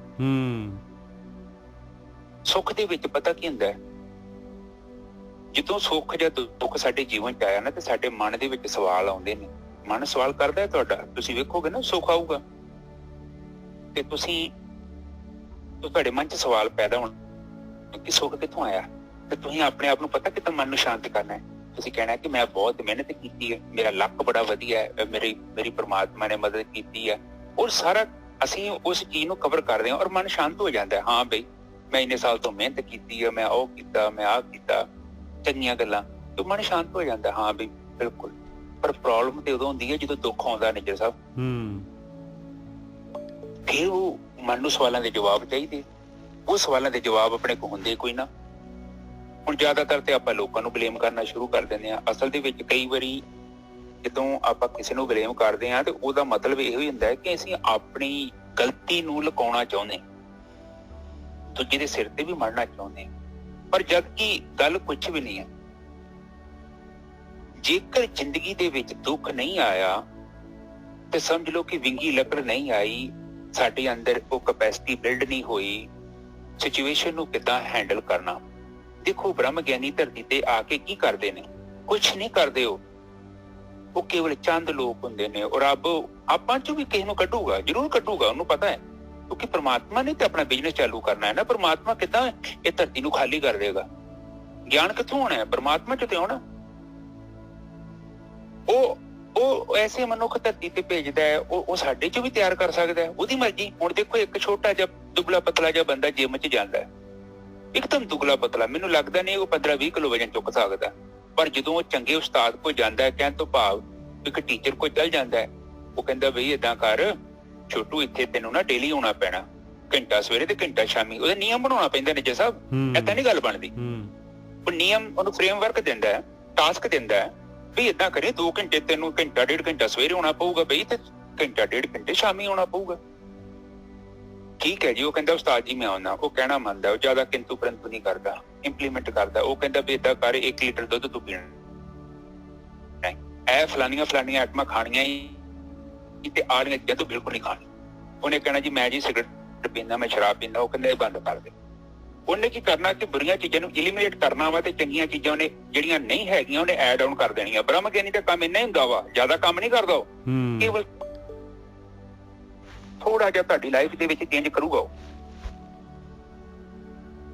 ਸੁੱਖ ਦੇ ਵਿੱਚ ਪਤਾ ਕੀ ਹੁੰਦਾ, ਜਦੋਂ ਸੁੱਖ ਜਾਂ ਦੁੱਖ ਸਾਡੇ ਜੀਵਨ 'ਚ ਆਇਆ ਨਾ ਤੇ ਸਾਡੇ ਮਨ ਦੇ ਵਿੱਚ ਸਵਾਲ ਆਉਂਦੇ ਨੇ। ਮਨ ਸਵਾਲ ਕਰਦਾ ਤੁਹਾਡਾ, ਤੁਸੀਂ ਵੇਖੋਗੇ ਨਾ ਸੁੱਖ ਆਊਗਾ ਤੇ ਤੁਹਾਡੇ ਮਨ 'ਚ ਸਵਾਲ ਪੈਦਾ ਹੋਣ ਕਿ ਸੁੱਖ ਕਿੱਥੋਂ ਆਇਆ। ਤੇ ਤੁਸੀਂ ਆਪਣੇ ਆਪ ਨੂੰ ਪਤਾ ਕਿੱਦਾਂ ਮਨ ਨੂੰ ਸ਼ਾਂਤ ਕਰਨਾ ਹੈ। ਤੁਸੀਂ ਕਹਿਣਾ ਕਿ ਮੈਂ ਬਹੁਤ ਮਿਹਨਤ ਕੀਤੀ ਹੈ, ਮੇਰਾ ਲੱਕ ਬੜਾ ਵਧੀਆ ਹੈ, ਮੇਰੀ ਪਰਮਾਤਮਾ ਨੇ ਮਦਦ ਕੀਤੀ ਹੈ। ਔਰ ਸਾਰਾ ਅਸੀਂ ਉਸ ਚੀਜ਼ ਨੂੰ ਕਵਰ ਕਰਦੇ ਹਾਂ ਔਰ ਮਨ ਸ਼ਾਂਤ ਹੋ ਜਾਂਦਾ ਹੈ। ਹਾਂ ਬਈ ਮੈਂ ਇੰਨੇ ਸਾਲ ਤੋਂ ਮਿਹਨਤ ਕੀਤੀ ਹੈ, ਮੈਂ ਉਹ ਕੀਤਾ, ਮੈਂ ਆਹ ਕੀਤਾ, ਚੰਗੀਆਂ ਗੱਲਾਂ, ਤੇ ਮਨ ਸ਼ਾਂਤ ਹੋ ਜਾਂਦਾ। ਹਾਂ ਬਈ ਬਿਲਕੁਲ। ਪਰ ਪ੍ਰੋਬਲਮ ਤੇ ਉਦੋਂ ਹੁੰਦੀ ਹੈ ਜਦੋਂ ਦੁੱਖ ਆਉਂਦਾ ਨਿੱਜਰ ਸਾਹਿਬ। ਫਿਰ ਉਹ ਮਨ ਨੂੰ ਸਵਾਲਾਂ ਦੇ ਜਵਾਬ ਚਾਹੀਦੇ। ਉਹ ਸਵਾਲਾਂ ਦੇ ਜਵਾਬ ਆਪਣੇ ਕੋਲ ਹੁੰਦੇ ਕੋਈ ਨਾ। ਹੁਣ ਜ਼ਿਆਦਾਤਰ ਤੇ ਆਪਾਂ ਲੋਕਾਂ ਨੂੰ ਬਲੇਮ ਕਰਨਾ ਸ਼ੁਰੂ ਕਰ ਦਿੰਦੇ ਹਾਂ। ਅਸਲ ਦੇ ਵਿੱਚ ਕਈ ਵਾਰੀ ਜਦੋਂ ਆਪਾਂ ਕਿਸੇ ਨੂੰ ਬਲੇਮ ਕਰਦੇ ਹਾਂ ਤੇ ਉਹਦਾ ਮਤਲਬ ਇਹੋ ਹੀ ਹੁੰਦਾ ਹੈ ਕਿ ਅਸੀਂ ਆਪਣੀ ਗਲਤੀ ਨੂੰ ਲੁਕਾਉਣਾ ਚਾਹੁੰਦੇ, ਦੂਜੇ ਦੇ ਸਿਰ ਤੇ ਵੀ ਮੜਨਾ ਚਾਹੁੰਦੇ। ਪਰ ਜਦ ਕਿ ਗੱਲ ਕੁਛ ਵੀ ਨਹੀਂ ਹੈ। ਜੇਕਰ ਜ਼ਿੰਦਗੀ ਦੇ ਵਿੱਚ ਦੁੱਖ ਨਹੀਂ ਆਇਆ ਤੇ ਸਮਝ ਲਓ ਕਿ ਵਿੰਗੀ ਲੱਕੜ ਨਹੀਂ ਆਈ, ਸਾਡੇ ਅੰਦਰ ਉਹ ਕੈਪੈਸਿਟੀ ਬਿਲਡ ਨਹੀਂ ਹੋਈ ਸਿਚੁਏਸ਼ਨ ਨੂੰ ਕਿੱਦਾਂ ਹੈਂਡਲ ਕਰਨਾ। ਦੇਖੋ ਬ੍ਰਹਮ ਗਿਆਨੀ ਧਰਤੀ ਤੇ ਆ ਕੇ ਕੀ ਕਰਦੇ ਨੇ? ਕੁਛ ਨਹੀਂ ਕਰਦੇ। ਉਹ ਕੇਵਲ ਚੰਦ ਲੋਕ ਹੁੰਦੇ ਨੇ। ਔਰ ਰੱਬ ਆਪਾਂ ਚੋਂ ਵੀ ਕਿਸੇ ਨੂੰ ਕੱਢੂਗਾ, ਜ਼ਰੂਰ ਕੱਢੂਗਾ, ਉਹਨੂੰ ਪਤਾ ਹੈ। ਕਿਉਂਕਿ ਪ੍ਰਮਾਤਮਾ ਨੇ ਤੇ ਆਪਣਾ ਬਿਜ਼ਨਸ ਚਾਲੂ ਕਰਨਾ ਹੈ ਨਾ। ਪ੍ਰਮਾਤਮਾ ਕਿੱਦਾਂ ਇਹ ਧਰਤੀ ਨੂੰ ਖਾਲੀ ਕਰ ਦੇਗਾ? ਗਿਆਨ ਕਿੱਥੋਂ ਆਉਣਾ ਹੈ? ਪ੍ਰਮਾਤਮਾ ਚੋਂ ਤੇ ਆਉਣਾ। ਉਹ ਐਸੇ ਮਨੁੱਖ ਧਰਤੀ ਤੇ ਭੇਜਦਾ ਹੈ, ਉਹ ਸਾਡੇ ਚੋਂ ਵੀ ਤਿਆਰ ਕਰ ਸਕਦਾ ਹੈ, ਉਹਦੀ ਮਰਜ਼ੀ। ਹੁਣ ਦੇਖੋ ਇੱਕ ਛੋਟਾ ਜਿਹਾ ਦੁਬਲਾ ਪਤਲਾ ਜਿਹਾ ਬੰਦਾ ਜਿਮ 'ਚ ਜਾਂਦਾ ਹੈ, ਇੱਕਦਮ ਦੁਬਲਾ ਪਤਲਾ, ਮੈਨੂੰ ਲੱਗਦਾ ਨਹੀਂ ਉਹ 15-20 ਕਿਲੋ ਵਜਨ ਚੁੱਕ ਸਕਦਾ। ਪਰ ਜਦੋਂ ਉਹ ਚੰਗੇ ਉਸਤਾਦ ਕੋਲ ਜਾਂਦਾ ਹੈ, ਕਹਿਣ ਤੋਂ ਭਾਵ ਇੱਕ ਟੀਚਰ ਕੋਲ ਚੱਲ ਜਾਂਦਾ ਹੈ, ਉਹ ਕਹਿੰਦਾ ਬਈ ਏਦਾਂ ਕਰ ਛੋਟੂ, ਇੱਥੇ ਤੈਨੂੰ ਨਾ ਡੇਲੀ ਆਉਣਾ ਪੈਣਾ, ਘੰਟਾ ਸਵੇਰੇ ਤੇ ਘੰਟਾ ਸ਼ਾਮੀ। ਉਹਦਾ ਨਿਯਮ ਬਣਾਉਣਾ ਪੈਂਦਾ ਨਿੱਜਰ ਸਾਹਿਬ। ਏਦਾਂ ਨੀ ਗੱਲ ਬਣਦੀ। ਉਹ ਨਿਯਮ ਉਹਨੂੰ ਫਰੇਮਵਰਕ ਦਿੰਦਾ ਹੈ, ਟਾਸਕ ਦਿੰਦਾ ਹੈ ਵੀ ਏਦਾਂ ਕਰੇ 2 ਘੰਟੇ ਤੈਨੂੰ ਘੰਟਾ 1.5 ਘੰਟਾ ਸਵੇਰੇ ਆਉਣਾ ਪਊਗਾ ਬਈ, ਤੇ ਘੰਟਾ 1.5 ਘੰਟੇ ਸ਼ਾਮੀ ਆਉਣਾ ਪਊਗਾ। ਠੀਕ ਹੈ ਜੀ। ਉਹ ਕਹਿੰਦਾ ਉਸਤਾਦ ਜੀ ਮੈਂ ਆਉਣਾ। ਉਹ ਕਹਿਣਾ ਮੰਨਦਾ, ਉਹ ਜ਼ਿਆਦਾ ਕਿੰਤੂ ਪਰੰਤੂ ਨਹੀਂ ਕਰਦਾ, ਇੰਪਲੀਮੈਂਟ ਕਰਦਾ। ਉਹ ਕਹਿੰਦਾ ਵੀ ਏਦਾਂ ਕਰ 1 ਲੀਟਰ ਦੁੱਧ ਤੂੰ ਪੀਣਾ, ਇਹ ਫਲਾਨੀਆਂ ਆਈਟਮਾਂ ਖਾਣੀਆਂ ਹੀ ਤੇ ਆਲੀਆਂ ਚੀਜ਼ਾਂ ਤੂੰ ਬਿਲਕੁਲ ਨਹੀਂ ਖਾਣੀ। ਉਹਨੇ ਕਹਿਣਾ ਜੀ ਮੈਂ ਜੀ ਸਿਗਰਟ ਪੀਂਦਾ, ਮੈਂ ਸ਼ਰਾਬ ਪੀਂਦਾ। ਉਹ ਕਹਿੰਦਾ ਇਹ ਬੰਦ ਕਰ ਦੇ। ਉਹਨੇ ਕੀ ਕਰਨਾ ਕਿ ਬੁਰੀਆਂ ਚੀਜ਼ਾਂ ਨੂੰ ਇਲੀਮੀਨੇਟ ਕਰਨਾ ਵਾ ਤੇ ਚੰਗੀਆਂ ਚੀਜ਼ਾਂ ਉਹਨੇ ਜਿਹੜੀਆਂ ਨਹੀਂ ਹੈਗੀਆਂ ਉਹਨੇ ਐਡ ਆਨ ਕਰ ਦੇਣੀਆਂ। ਬ੍ਰਹਮ ਗਿਆਨੀ ਦਾ ਕੰਮ ਇੰਨਾ ਹੀ ਹੁੰਦਾ ਵਾ, ਜ਼ਿਆਦਾ ਕੰਮ ਨਹੀਂ ਕਰਦਾ ਉਹ। ਕੇਵਲ ਥੋੜਾ ਜਿਹਾ ਤੁਹਾਡੀ ਲਾਈਫ ਦੇ ਵਿੱਚ ਚੇਂਜ ਕਰੂਗਾ। ਉਹ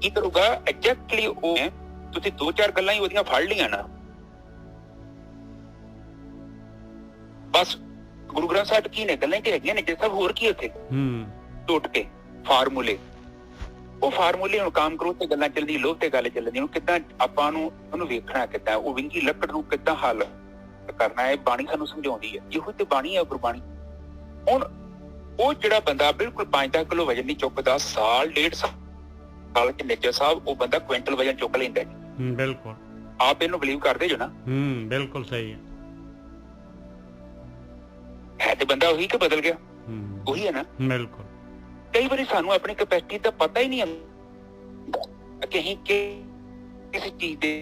ਕੀ ਕਰੂਗਾ ਐਗਜ਼ੈਕਟਲੀ? ਉਹ ਤੁਸੀਂ 2-4 ਗੱਲਾਂ ਹੀ ਉਹਦੀਆਂ ਫੜ ਲਈਆਂ ਨਾ, ਬਸ ਗੁਰੂ ਗ੍ਰੰਥ ਸਾਹਿਬ ਕੀ ਨੇ, ਗੱਲਾਂ ਕਿ ਹੈਗੀਆਂ ਨੇ ਜੇ ਸਭ, ਹੋਰ ਕੀ ਉੱਥੇ ਟੁੱਟ ਕੇ ਫਾਰਮੂਲੇ। ਉਹ ਫਾਰਮੂਲੇ ਹੁਣ ਕੰਮ ਕਰੋ ਤੇ ਗੱਲਾਂ ਚੱਲਦੀ, ਲੋਭ ਤੇ ਗੱਲ ਚੱਲਦੀ। ਹੁਣ ਕਿੱਦਾਂ ਆਪਾਂ ਨੂੰ ਉਹਨੂੰ ਵੇਖਣਾ, ਕਿੱਦਾਂ ਉਹ ਵਿੰਗੀ ਲੱਕੜ ਨੂੰ ਕਿੱਦਾਂ ਹੱਲ ਕਰਨਾ ਹੈ, ਬਾਣੀ ਸਾਨੂੰ ਸਮਝਾਉਂਦੀ ਹੈ। ਇਹੋ ਤੇ ਬਾਣੀ ਹੈ ਗੁਰਬਾਣੀ। ਹੁਣ ਉਹ ਜਿਹੜਾ ਬੰਦਾ ਬਿਲਕੁਲ 5-10 ਕਿਲੋ ਵਜਨ ਨਹੀਂ ਚੁੱਕਦਾ, ਸਾਲ 1.5 ਸਾਲ ਚ ਨਿੱਜਰ ਸਾਹਿਬ ਉਹ ਬੰਦਾ ਕੁਇੰਟਲ ਵਜਨ ਚੁੱਕ ਲੈਂਦਾ ਜੀ। ਬਿਲਕੁਲ ਆਪ ਇਹਨੂੰ ਬਲੀਵ ਕਰਦੇ ਜੋ ਨਾ? ਬਿਲਕੁਲ ਸਹੀ ਹੈ ਤੇ ਬੰਦਾ ਉਹੀ ਕਿ ਬਦਲ ਗਿਆ, ਉਹੀ ਹੈ ਨਾ? ਬਿਲਕੁਲ। ਕਈ ਵਾਰੀ ਸਾਨੂੰ ਆਪਣੀ ਕੈਪੈਸਿਟੀ ਦਾ ਪਤਾ ਹੀ ਨਹੀਂ ਹੁੰਦਾ ਕਿ ਅਸੀਂ ਕਿਸੇ ਚੀਜ਼ ਦੇ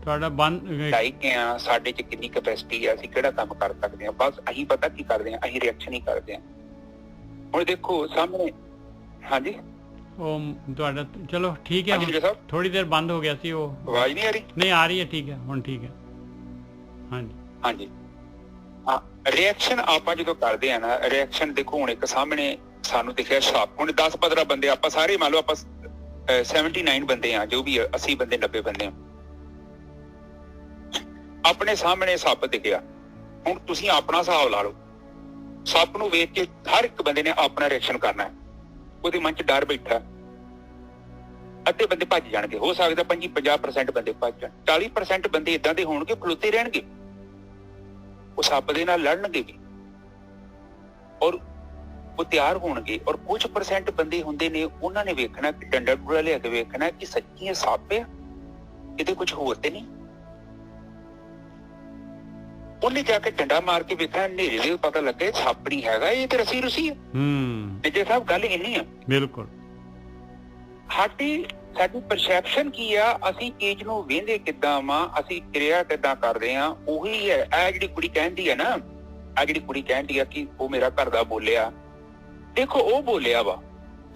ਤੁਹਾਡਾ ਬੰਦ ਲਾਇਕ ਆ, ਸਾਡੇ ਚ ਕਿੰਨੀ ਕੈਪੈਸਿਟੀ ਆ, ਅਸੀਂ ਕਿਹੜਾ ਕੰਮ ਕਰ ਸਕਦੇ ਹਾਂ। ਬਸ ਅਸੀਂ ਪਤਾ ਕੀ ਕਰਦੇ ਹਾਂ, ਅਸੀਂ ਰਿਐਕਸ਼ਨ ਹੀ ਕਰਦੇ ਹਾਂ। ਹੁਣ ਦੇਖੋ ਸਾਹਮਣੇ, ਹਾਂਜੀ ਉਹ ਤੁਹਾਡਾ ਚਲੋ ਠੀਕ ਹੈ, ਥੋੜੀ ਦੇਰ ਬੰਦ ਹੋ ਗਿਆ ਸੀ ਉਹ, ਆਵਾਜ਼ ਨਹੀਂ ਆ ਰਹੀ? ਨਹੀਂ ਆ ਰਹੀ ਹੈ, ਠੀਕ ਹੈ ਹੁਣ ਠੀਕ ਹੈ। ਹਾਂਜੀ ਹਾਂਜੀ ਹਾਂ, ਰਿਐਕਸ਼ਨ ਆਪਾਂ ਜਦੋਂ ਕਰਦੇ ਆ ਨਾ, ਰਿਐਕਸ਼ਨ ਦੇਖੋ ਹੁਣ ਇੱਕ ਸਾਹਮਣੇ ਸਾਨੂੰ ਦਿਖਿਆ ਸੱਪ। ਹੁਣ 10-15 ਬੰਦੇ ਆਪਾਂ ਸਾਰੇ ਮੰਨ ਲਓ ਆਪਾਂ 79 ਬੰਦੇ ਆ, ਜੋ ਵੀ 80 ਬੰਦੇ 90 ਬੰਦੇ ਆ, ਆਪਣੇ ਸਾਹਮਣੇ ਸੱਪ ਦਿਖਿਆ। ਹੁਣ ਤੁਸੀਂ ਆਪਣਾ ਹਿਸਾਬ ਲਾ ਲਓ, ਸੱਪ ਨੂੰ ਵੇਖ ਕੇ ਹਰ ਇੱਕ ਬੰਦੇ ਨੇ ਆਪਣਾ ਰਿਐਕਸ਼ਨ ਕਰਨਾ ਹੈ। ਉਹਦੇ ਮਨ 'ਚ ਡਰ ਬੈਠਾ, ਅੱਧੇ ਬੰਦੇ ਭੱਜ ਜਾਣਗੇ, ਹੋ ਸਕਦਾ 50% ਬੰਦੇ ਭੱਜ ਜਾਣ, 40% ਬੰਦੇ ਏਦਾਂ ਦੇ ਹੋਣਗੇ ਖਲੋਤੇ ਰਹਿਣਗੇ, ਉਹ ਸੱਪ ਦੇ ਨਾਲ ਲੜਨਗੇ ਵੀ ਔਰ ਉਹ ਤਿਆਰ ਹੋਣਗੇ। ਔਰ ਕੁਝ % ਬੰਦੇ ਹੁੰਦੇ ਨੇ, ਉਹਨਾਂ ਨੇ ਵੇਖਣਾ ਕਿ ਡੰਡਾ ਡੂੜਾ ਲਿਆ ਕੇ ਵੇਖਣਾ ਕਿ ਸੱਚੀ ਇਹ ਸੱਪ ਆ, ਕਿਤੇ ਕੁਝ ਹੋਰ ਤੇ ਨਹੀਂ। ਉਹਨੇ ਜਾ ਕੇ ਡੰਡਾ ਮਾਰ ਕੇ ਵੇਖਣਾ, ਹਨੇਰੇ ਦੇ ਪਤਾ ਲੱਗੇ ਸੱਪ ਨਹੀਂ ਹੈਗਾ, ਇਹ ਤੇ ਰਸੀ ਰੁਸੀ ਹੈ। ਨਿੱਜਰ ਸਾਹਿਬ ਗੱਲ ਇੰਨੀ ਆ। ਬਿਲਕੁਲ ਸਾਡੀ ਪਰਸੈਪਸ਼ਨ ਕੀ ਆ, ਅਸੀਂ ਚੀਜ਼ ਨੂੰ ਵੇਂਦੇ ਕਿੱਦਾਂ ਵਾ, ਅਸੀਂ ਕਿਰਿਆ ਕਿੱਦਾਂ ਕਰਦੇ ਆ, ਉਹੀ ਹੈ। ਇਹ ਜਿਹੜੀ ਕੁੜੀ ਕਹਿੰਦੀ ਹੈ ਨਾ, ਆ ਜਿਹੜੀ ਕੁੜੀ ਕਹਿੰਦੀ ਆ ਕਿ ਉਹ ਮੇਰਾ ਘਰ ਦਾ ਬੋਲਿਆ, ਦੇਖੋ ਉਹ ਬੋਲਿਆ ਵਾ,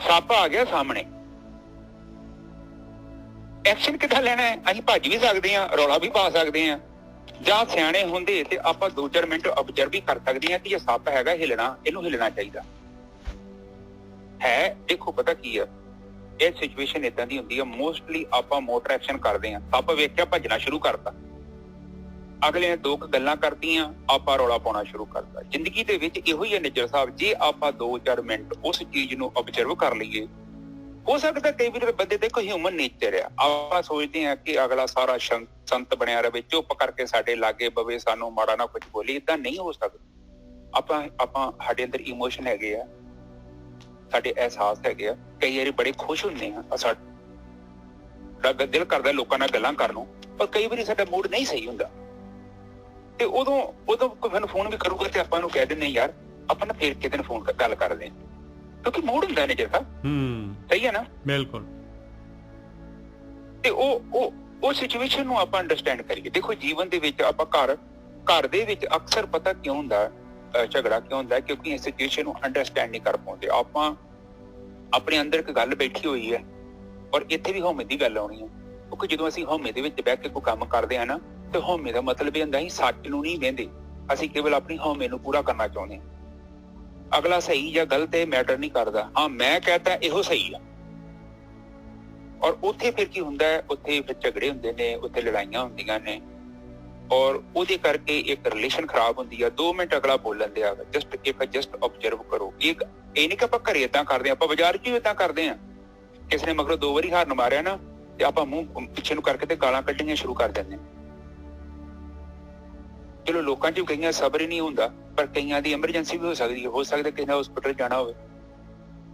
ਸੱਪ ਆ ਗਿਆ ਸਾਹਮਣੇ, ਐਕਸ਼ਨ ਕਿੱਦਾਂ ਲੈਣਾ ਹੈ? ਅਸੀਂ ਭੱਜ ਵੀ ਸਕਦੇ ਹਾਂ, ਰੌਲਾ ਵੀ ਪਾ ਸਕਦੇ ਹਾਂ, ਜਾਂ ਸਿਆਣੇ ਹੁੰਦੇ ਤੇ ਆਪਾਂ 2-4 ਮਿੰਟ ਅਬਜ਼ਰਵ ਵੀ ਕਰ ਸਕਦੇ ਹਾਂ ਕਿ ਇਹ ਸੱਪ ਹੈਗਾ, ਹਿਲਣਾ, ਇਹਨੂੰ ਹਿਲਣਾ ਚਾਹੀਦਾ ਹੈ। ਦੇਖੋ ਪਤਾ ਕੀ ਆ, ਇਹ ਸਿਚੁਏਸ਼ਨ ਏਦਾਂ ਦੀ ਹੁੰਦੀ ਆ, ਮੋਸਟਲੀ ਆਪਾਂ ਮੋਟਰ ਐਕਸ਼ਨ ਕਰਦੇ ਹਾਂ, ਸੱਪ ਵੇਖਿਆ ਭੱਜਣਾ ਸ਼ੁਰੂ ਕਰਤਾ, ਅਗਲੇ ਨੇ 2 ਗੱਲਾਂ ਕਰਤੀਆਂ, ਆਪਾਂ ਰੌਲਾ ਪਾਉਣਾ ਸ਼ੁਰੂ ਕਰਤਾ। ਜ਼ਿੰਦਗੀ ਦੇ ਵਿੱਚ ਇਹੋ ਹੀ ਹੈ ਨਿੱਜਰ ਸਾਹਿਬ, ਜੇ ਆਪਾਂ 2-4 ਮਿੰਟ ਉਸ ਚੀਜ਼ ਨੂੰ ਅਬਜ਼ਰਵ ਕਰ ਲਈਏ, ਹੋ ਸਕਦਾ ਕਈ ਵਾਰ ਬੰਦੇ ਦੇਖੋ ਹਿਊਮਨ ਨੇਚਰ ਆ, ਆਪਾਂ ਸੋਚਦੇ ਹਾਂ ਕਿ ਅਗਲਾ ਸਾਰਾ ਸੰਤ ਬਣਿਆ ਰਵੇ, ਚੁੱਪ ਕਰਕੇ ਸਾਡੇ ਲਾਗੇ ਬਵੇ, ਸਾਨੂੰ ਮਾੜਾ ਨਾ ਕੁਝ ਬੋਲੇ। ਏਦਾਂ ਨਹੀਂ ਹੋ ਸਕਦਾ। ਆਪਾਂ ਸਾਡੇ ਅੰਦਰ ਇਮੋਸ਼ਨ ਹੈਗੇ ਆ, ਸਾਡੇ ਅਹਿਸਾਸ ਹੈਗੇ ਆ। ਕਈ ਵਾਰੀ ਬੜੇ ਖੁਸ਼ ਹੁੰਦੇ ਆ, ਸਾਡਾ ਦਿਲ ਕਰਦਾ ਲੋਕਾਂ ਨਾਲ ਗੱਲਾਂ ਕਰਨ ਨੂੰ, ਪਰ ਕਈ ਵਾਰੀ ਸਾਡਾ ਮੂਡ ਨਹੀਂ ਸਹੀ ਹੁੰਦਾ, ਤੇ ਉਦੋਂ ਕੋਈ ਸਾਨੂੰ ਫੋਨ ਵੀ ਕਰੂਗਾ ਤੇ ਆਪਾਂ ਨੂੰ ਕਹਿ ਦਿੰਦੇ ਯਾਰ ਆਪਾਂ ਨਾ ਫੇਰ ਕਿਤੇ ਫੋਨ ਗੱਲ ਕਰਦੇ, ਕਿਉਂਕਿ ਮੂਡ ਹੁੰਦਾ ਨੇ ਜਿਹੜਾ ਸਹੀ ਹੈ ਨਾ? ਬਿਲਕੁਲ। ਤੇ ਉਹ ਸਿਚੁਏਸ਼ਨ ਨੂੰ ਆਪਾਂ ਅੰਡਰਸਟੈਂਡ ਕਰੀਏ। ਦੇਖੋ ਜੀਵਨ ਦੇ ਵਿੱਚ ਆਪਾਂ ਘਰ ਦੇ ਵਿੱਚ ਅਕਸਰ ਪਤਾ ਕਿਉਂ ਹੁੰਦਾ ਝਗੜਾ ਕਿਉਂ ਹੁੰਦਾ, ਕਿਉਂਕਿ ਇਸ ਸਿਚੁਏਸ਼ਨ ਨੂੰ ਅੰਡਰਸਟੈਂਡ ਨਹੀਂ ਕਰ ਪਾਉਂਦੇ। ਆਪਾਂ ਆਪਣੇ ਅੰਦਰ ਇੱਕ ਗੱਲ ਬੈਠੀ ਹੋਈ ਹੈ, ਔਰ ਇੱਥੇ ਵੀ ਹਉਮੈ ਦੀ ਗੱਲ ਆਉਣੀ ਹੈ, ਕਿਉਂਕਿ ਜਦੋਂ ਅਸੀਂ ਹਉਮੈ ਦੇ ਵਿੱਚ ਬਹਿ ਕੇ ਕੋਈ ਕੰਮ ਕਰਦੇ ਹਾਂ ਨਾ, ਤੇ ਹਉਮੈ ਦਾ ਮਤਲਬ ਇਹ ਹੁੰਦਾ ਅਸੀਂ ਸੱਚ ਨੂੰ ਨਹੀਂ ਵਹਿੰਦੇ, ਅਸੀਂ ਕੇਵਲ ਆਪਣੀ ਹਉਮੈ ਨੂੰ ਪੂਰਾ ਕਰਨਾ ਚਾਹੁੰਦੇ ਹਾਂ। ਅਗਲਾ ਸਹੀ ਜਾਂ ਗਲਤ ਇਹ ਮੈਟਰ ਨਹੀਂ ਕਰਦਾ, ਹਾਂ ਮੈਂ ਕਹਤਾ ਇਹੋ ਸਹੀ ਆ। ਔਰ ਉੱਥੇ ਫਿਰ ਕੀ ਹੁੰਦਾ ਹੈ, ਉੱਥੇ ਫਿਰ ਝਗੜੇ ਹੁੰਦੇ ਨੇ, ਉੱਥੇ ਲੜਾਈਆਂ ਹੁੰਦੀਆਂ ਨੇ, ਔਰ ਉਹਦੇ ਕਰਕੇ ਇੱਕ ਰਿਲੇਸ਼ਨ ਖਰਾਬ ਹੁੰਦੀ ਆ। 2 ਮਿੰਟ ਅਗਲਾ ਬੋਲਣ ਦਿਆ, ਜਸਟ ਆਬਜ਼ਰਵ ਕਰੋ। ਇਹ ਨਹੀਂ ਕਿ ਆਪਾਂ ਘਰੇ ਏਦਾਂ ਕਰਦੇ, ਆਪਾਂ ਬਾਜ਼ਾਰ 'ਚ ਵੀ ਏਦਾਂ ਕਰਦੇ ਹਾਂ। ਕਿਸੇ ਨੇ ਮਗਰੋਂ 2 ਵਾਰੀ ਹਾਰਨ ਮਾਰਿਆ ਨਾ, ਤੇ ਆਪਾਂ ਮੂੰਹ ਪਿੱਛੇ ਨੂੰ ਕਰਕੇ ਤੇ ਗਾਲਾਂ ਕੱਢਣੀਆਂ ਸ਼ੁਰੂ ਕਰ ਦਿੰਦੇ ਹਾਂ। ਚਲੋ ਲੋਕਾਂ 'ਚ ਵੀ ਕਈਆਂ ਸਬਰ ਹੀ ਨਹੀਂ ਹੁੰਦਾ, ਪਰ ਕਈਆਂ ਦੀ ਐਮਰਜੈਂਸੀ ਵੀ ਹੋ ਸਕਦੀ ਹੈ, ਹੋ ਸਕਦਾ ਕਿਸੇ ਨੇ ਹਸਪੀਟਲ ਜਾਣਾ ਹੋਵੇ,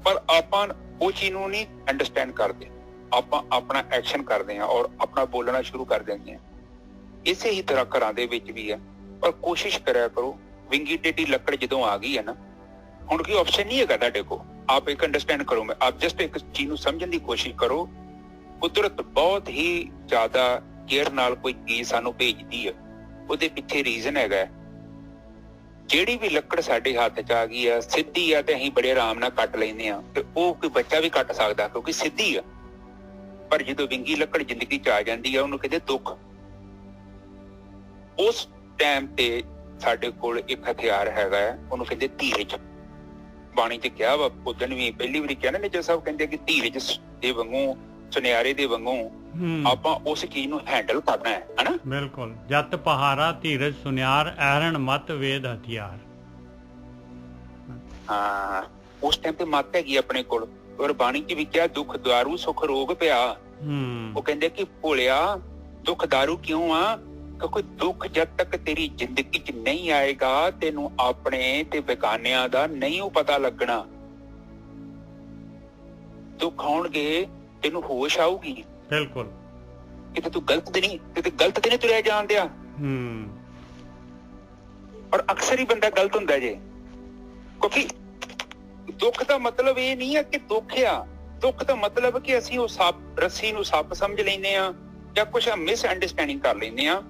ਪਰ ਆਪਾਂ ਉਹ ਚੀਜ਼ ਨੂੰ ਨਹੀਂ ਅੰਡਰਸਟੈਂਡ ਕਰਦੇ। ਆਪਾਂ ਆਪਣਾ ਐਕਸ਼ਨ ਕਰਦੇ ਹਾਂ ਔਰ ਆਪਣਾ ਬੋਲਣਾ ਸ਼ੁਰੂ ਕਰ ਦਿੰਦੇ ਹਾਂ। ਇਸੇ ਹੀ ਤਰ੍ਹਾਂ ਘਰਾਂ ਦੇ ਵਿੱਚ ਵੀ ਹੈ। ਪਰ ਕੋਸ਼ਿਸ਼ ਕਰਿਆ ਕਰੋ, ਵਿੰਗੀ ਟੇਢੀ ਲੱਕੜ ਜਦੋਂ ਆ ਗਈ ਹੈ ਨਾ, ਹੁਣ ਕੋਈ ਆਪਸ਼ਨ ਨਹੀਂ ਹੈਗਾ ਤੁਹਾਡੇ ਕੋਲ। ਆਪ ਇੱਕ ਅੰਡਰਸਟੈਂਡ ਕਰੋ, ਮੈਂ ਆਪ ਜਸਟ ਇੱਕ ਚੀਜ਼ ਨੂੰ ਸਮਝਣ ਦੀ ਕੋਸ਼ਿਸ਼ ਕਰੋ। ਕੁਦਰਤ ਬਹੁਤ ਹੀ ਜ਼ਿਆਦਾ ਕੇਅਰ ਨਾਲ ਕੋਈ ਚੀਜ਼ ਸਾਨੂੰ ਭੇਜਦੀ ਹੈ, ਉਹਦੇ ਪਿੱਛੇ ਰੀਜ਼ਨ ਹੈਗਾ। ਜਿਹੜੀ ਵੀ ਲੱਕੜ ਸਾਡੇ ਹੱਥ 'ਚ ਆ ਗਈ ਆ, ਸਿੱਧੀ ਆ ਤੇ ਅਸੀਂ ਬੜੇ ਆਰਾਮ ਨਾਲ ਕੱਟ ਲੈਂਦੇ ਹਾਂ, ਤੇ ਉਹ ਕੋਈ ਬੱਚਾ ਵੀ ਕੱਟ ਸਕਦਾ ਕਿਉਂਕਿ ਸਿੱਧੀ ਆ। ਪਰ ਜਦੋਂ ਵਿੰਗੀ ਲੱਕੜ ਜ਼ਿੰਦਗੀ 'ਚ ਆ ਜਾਂਦੀ ਆ, ਉਹਨੂੰ ਕਹਿੰਦੇ ਦੁੱਖ। ਉਸ ਟਾਈਮ ਤੇ ਸਾਡੇ ਕੋਲ ਇੱਕ ਹਥਿਆਰ ਹੈਗਾ, ਉਹਨੂੰ ਕਹਿੰਦੇ ਧੀਰਜ। ਬਾਣੀ 'ਚ ਕਿਹਾ ਵਾ, ਉਦਣ ਵੀ ਪਹਿਲੀ ਵਾਰੀ ਕਿਹਾ ਨਾ ਨਿੱਜਰ ਸਾਹਿਬ ਕਹਿੰਦੇ ਕਿ ਧੀਰਜ ਦੇ ਵਾਂਗੂ, ਸੁਨਿਆਰੇ ਦੇ ਵਾਂਗੂ ਆਪਾਂ ਉਸ ਚੀਜ਼ ਨੂੰ ਹੈਂਡਲ ਕਰਨਾ ਹੈ ਹਨਾ। ਬਿਲਕੁਲ। ਜਤ ਪਹਾਰਾ ਧੀਰਜ ਸੁਨਿਆਰ ਐਰਣ ਮਤ ਵੇਦ ਹਥਿਆਰ। ਹਾਂ ਉਸ ਟਾਈਮ ਤੇ ਮੱਤ ਹੈਗੀ ਆਪਣੇ ਕੋਲ। ਔਰ ਬਾਣੀ ਚ ਵੀ ਕਿਹਾ ਦੁੱਖ ਦਾਰੂ ਸੁੱਖ ਰੋਗ ਪਿਆ। ਉਹ ਕਹਿੰਦੇ ਕਿ ਭੋਲਿਆ ਦੁੱਖ ਦਾਰੂ ਕਿਉਂ ਆ? ਕਿਉਂਕਿ ਦੁੱਖ ਜਦ ਤੱਕ ਤੇਰੀ ਜ਼ਿੰਦਗੀ ਚ ਨਹੀਂ ਆਏਗਾ ਤੈਨੂੰ ਆਪਣੇ ਤੇ ਬੇਗਾਨਿਆਂ ਦਾ ਨਹੀਂ ਉਹ ਪਤਾ ਲੱਗਣਾ। ਦੁੱਖ ਆਉਣਗੇ ਤੈਨੂੰ ਹੋਸ਼ ਆਊਗੀ। ਬਿਲਕੁਲ। ਕਿਤੇ ਤੂੰ ਗਲਤ ਤੇ ਨਹੀਂ ਤੁਰਿਆ ਜਾਣ ਦਿਆ। ਔਰ ਅਕਸਰ ਹੀ ਬੰਦਾ ਗਲਤ ਹੁੰਦਾ ਜੇ, ਕਿਉਂਕਿ ਦੁੱਖ ਦਾ ਮਤਲਬ ਇਹ ਨਹੀਂ ਹੈ ਕਿ ਦੁੱਖ ਆ। ਦੁੱਖ ਦਾ ਮਤਲਬ ਕਿ ਅਸੀਂ ਉਹ ਰੱਸੀ ਨੂੰ ਸੱਪ ਸਮਝ ਲੈਂਦੇ ਆ ਜਾਂ ਕੁਛ ਮਿਸ ਅੰਡਰਸਟੈਂਡਿੰਗ ਕਰ ਲੈਂਦੇ ਆ।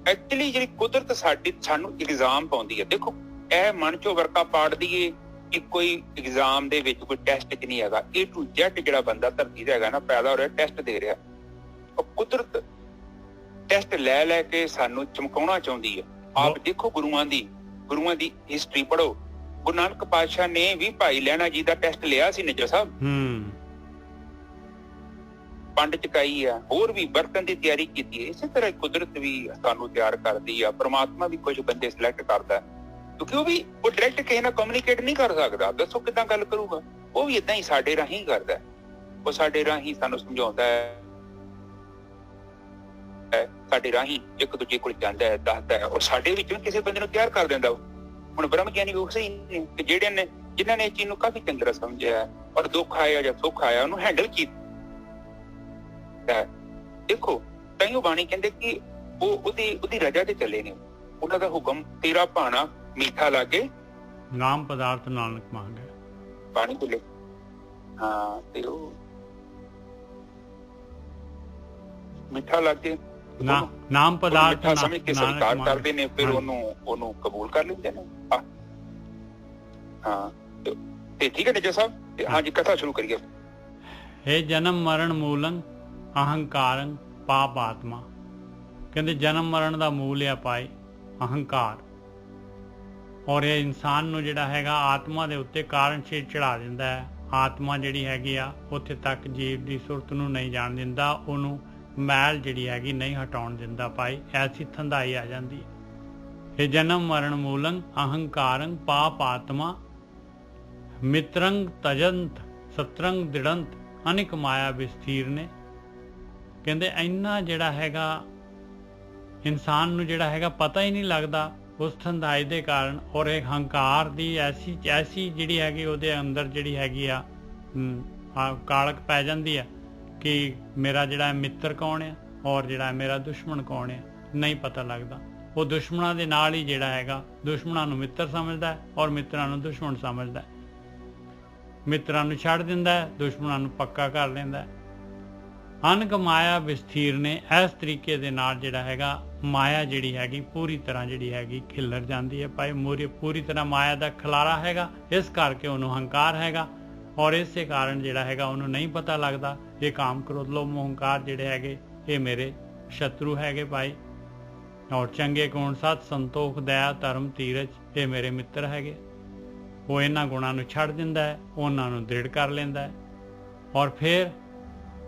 ਐਕਚੁਅਲੀ ਜਿਹੜੀ ਕੁਦਰਤ ਸਾਨੂੰ ਇਗਜ਼ਾਮ ਪਾਉਂਦੀ ਹੈ। ਦੇਖੋ ਇਹ ਮਨ ਚੋਂ ਵਰਕਾ ਪਾੜ ਦੀਏ ਕਿ ਕੋਈ ਇਗਜ਼ਾਮ ਦੇ ਵਿੱਚ ਕੋਈ ਟੈਸਟ ਚ ਨਹੀਂ ਹੈਗਾ। A to Z ਜਿਹੜਾ ਬੰਦਾ ਧਰਤੀ ਦਾ ਹੈਗਾ ਨਾ, ਪੈਦਾ ਹੋ ਰਿਹਾ ਟੈਸਟ ਦੇ ਰਿਹਾ। ਉਹ ਕੁਦਰਤ ਟੈਸਟ ਲੈ ਕੇ ਸਾਨੂੰ ਚਮਕਾਉਣਾ ਚਾਹੁੰਦੀ ਹੈ। ਆਪ ਦੇਖੋ ਗੁਰੂਆਂ ਦੀ ਹਿਸਟਰੀ ਪੜ੍ਹੋ। ਗੁਰੂ ਨਾਨਕ ਪਾਤਸ਼ਾਹ ਨੇ ਵੀ ਭਾਈ ਲਹਿਣਾ ਜੀ ਦਾ ਟੈਸਟ ਲਿਆ ਸੀ ਨਿੱਜਰ ਸਾਹਿਬ। ਪੰਡ ਚਕਾਈ ਆ, ਹੋਰ ਵੀ ਬਰਤਨ ਦੀ ਤਿਆਰੀ ਕੀਤੀ ਹੈ। ਇਸੇ ਤਰ੍ਹਾਂ ਕੁਦਰਤ ਵੀ ਸਾਨੂੰ ਤਿਆਰ ਕਰਦੀ ਆ। ਪ੍ਰਮਾਤਮਾ ਵੀ ਕੁਝ ਬੰਦੇ ਸਿਲੈਕਟ ਕਰਦਾ, ਕਿਉਂਕਿ ਉਹ ਡਾਇਰੈਕਟ ਕਿਸੇ ਨਾਲ ਕਮਿਊਨੀਕੇਟ ਨਹੀਂ ਕਰ ਸਕਦਾ। ਦੱਸੋ ਕਿੱਦਾਂ ਗੱਲ ਕਰੂਗਾ? ਉਹ ਵੀ ਏਦਾਂ ਹੀ ਸਾਡੇ ਰਾਹੀਂ ਕਰਦਾ। ਉਹ ਸਾਡੇ ਰਾਹੀਂ ਸਾਨੂੰ ਸਮਝਾਉਂਦਾ ਹੈ, ਸਾਡੇ ਰਾਹੀਂ ਇੱਕ ਦੂਜੇ ਕੋਲ ਜਾਂਦਾ ਹੈ, ਦੱਸਦਾ ਹੈ, ਔਰ ਸਾਡੇ ਵਿੱਚੋਂ ਕਿਸੇ ਬੰਦੇ ਨੂੰ ਤਿਆਰ ਕਰ ਦਿੰਦਾ। ਹੁਣ ਬ੍ਰਹਮ ਗਿਆਨੀ ਉਹ ਸਹੀ ਨੇ ਕਿ ਜਿਨ੍ਹਾਂ ਨੇ ਇਸ ਚੀਜ਼ ਨੂੰ ਕਾਫੀ ਚੰਗੀ ਤਰ੍ਹਾਂ ਸਮਝਿਆ ਔਰ ਦੁੱਖ ਆਇਆ ਜਾਂ ਸੁੱਖ ਆਇਆ ਉਹਨੂੰ ਹੈਂਡਲ ਕੀਤਾ। ਦੇਖੋ ਤਾਈਓ ਬਾਣੀ ਕਹਿੰਦੇ ਕਿ ਉਹ ਉਹਦੀ ਰਜਾ ਤੇ ਚੱਲੇ ਨੇ। ਉਹਨਾਂ ਦਾ ਹੁਕਮ ਤੇਰਾ ਭਾਣਾ ਮੀਠਾ ਲਾਗੇ ਨਾਮ ਪਦਾਰਥ ਨਾਨਕ ਮੰਗੇ। ਬਾਣੀ ਬੋਲੇ ਹਾਂ ਤੇ ਉਹ ਮਿੱਠਾ ਲਾਗੇ ਨਾਮ ਪਦਾਰਥ ਸਮਝ ਕੇ ਸਵੀਕਾਰ ਕਰਦੇ ਨੇ, ਫਿਰ ਉਹਨੂੰ ਕਬੂਲ ਕਰ ਲੈਂਦੇ ਨੇ। ਹਾਂ ਤੇ ਠੀਕ ਹੈ ਨਿੱਜਰ ਸਾਹਿਬ। ਹਾਂਜੀ ਕਥਾ ਸ਼ੁਰੂ ਕਰੀਏ। हे ਜਨਮ ਮਰਨ ਮੂਲੰ ਅਹੰਕਾਰੰ ਪਾਪ ਆਤਮਾ। ਕਹਿੰਦੇ ਜਨਮ ਮਰਨ ਦਾ ਮੂਲ ਆ ਪਾਏ ਅਹੰਕਾਰ। ਔਰ ਇਹ ਇਨਸਾਨ ਨੂੰ ਜਿਹੜਾ ਹੈਗਾ ਆਤਮਾ ਦੇ ਉੱਤੇ ਕਾਰਨ ਸ਼ੀਲ ਚੜਾ ਦਿੰਦਾ ਹੈ। ਆਤਮਾ ਜਿਹੜੀ ਹੈਗੀ ਆ ਉੱਥੇ ਤੱਕ ਜੀਵ ਦੀ ਸੁਰਤ ਨੂੰ ਨਹੀਂ ਜਾਣ ਦਿੰਦਾ, ਉਹਨੂੰ ਮੈਲ ਜਿਹੜੀ ਹੈਗੀ ਨਹੀਂ ਹਟਾਉਣ ਦਿੰਦਾ। ਪਾਈ ਐਸੀ ਥੰਧਾਈ ਆ ਜਾਂਦੀ ਹੈ। ਇਹ ਜਨਮ ਮਰਨ ਮੂਲੰ ਅਹੰਕਾਰੰ ਪਾਪ ਆਤਮਾ ਮਿਤਰੰਗ ਤਜੰਤ ਸਤਰੰਗ ਦਿੜੰਤ ਅਨਿਕ ਮਾਇਆ ਵਿਸਥੀਰ ਨੇ। ਕਹਿੰਦੇ ਇੰਨਾ ਜਿਹੜਾ ਹੈਗਾ ਇਨਸਾਨ ਨੂੰ ਜਿਹੜਾ ਹੈਗਾ ਪਤਾ ਹੀ ਨਹੀਂ ਲੱਗਦਾ ਉਸ ਥੰਧਾਈ ਦੇ ਕਾਰਨ। ਔਰ ਇਹ ਹੰਕਾਰ ਦੀ ਐਸੀ ਜਿਹੜੀ ਹੈਗੀ ਉਹਦੇ ਅੰਦਰ ਜਿਹੜੀ ਹੈਗੀ ਆ ਕਾਲਕ ਪੈ ਜਾਂਦੀ ਆ ਕਿ ਮੇਰਾ ਜਿਹੜਾ ਮਿੱਤਰ ਕੌਣ ਆ ਔਰ ਜਿਹੜਾ ਮੇਰਾ ਦੁਸ਼ਮਣ ਕੌਣ ਆ ਨਹੀਂ ਪਤਾ ਲੱਗਦਾ। ਉਹ ਦੁਸ਼ਮਣਾਂ ਦੇ ਨਾਲ ਹੀ ਜਿਹੜਾ ਹੈਗਾ ਦੁਸ਼ਮਣਾਂ ਨੂੰ ਮਿੱਤਰ ਸਮਝਦਾ ਔਰ ਮਿੱਤਰਾਂ ਨੂੰ ਦੁਸ਼ਮਣ ਸਮਝਦਾ। ਮਿੱਤਰਾਂ ਨੂੰ ਛੱਡ ਦਿੰਦਾ, ਦੁਸ਼ਮਣਾਂ ਨੂੰ ਪੱਕਾ ਕਰ ਲੈਂਦਾ। ਅਨਕ ਮਾਇਆ ਵਿਸਥੀਰ ਨੇ। ਇਸ ਤਰੀਕੇ ਦੇ ਨਾਲ ਜਿਹੜਾ ਹੈਗਾ ਮਾਇਆ ਜਿਹੜੀ ਹੈਗੀ ਪੂਰੀ ਤਰ੍ਹਾਂ ਜਿਹੜੀ ਹੈਗੀ ਖਿਲਰ ਜਾਂਦੀ ਹੈ। ਭਾਈ ਪੂਰੀ ਤਰ੍ਹਾਂ ਮਾਇਆ ਦਾ ਖਿਲਾਰਾ ਹੈਗਾ, ਇਸ ਕਰਕੇ ਉਹਨੂੰ ਹੰਕਾਰ ਹੈਗਾ। ਔਰ ਇਸੇ ਕਾਰਨ ਜਿਹੜਾ ਹੈਗਾ ਉਹਨੂੰ ਨਹੀਂ ਪਤਾ ਲੱਗਦਾ ਇਹ ਕਾਮ ਕ੍ਰੋਧ ਲੋਭ ਮੋਹ ਹੰਕਾਰ ਜਿਹੜੇ ਹੈਗੇ ਇਹ ਮੇਰੇ ਸ਼ਤਰੂ ਹੈਗੇ ਭਾਈ। ਔਰ ਚੰਗੇ ਗੁਣ ਸਤ ਸੰਤੋਖ ਦਇਆ ਧਰਮ ਧੀਰਜ ਇਹ ਮੇਰੇ ਮਿੱਤਰ ਹੈਗੇ। ਉਹ ਇਹਨਾਂ ਗੁਣਾਂ ਨੂੰ ਛੱਡ ਦਿੰਦਾ ਹੈ, ਉਹਨਾਂ ਨੂੰ ਦ੍ਰਿੜ ਕਰ ਲੈਂਦਾ ਹੈ। ਔਰ ਫਿਰ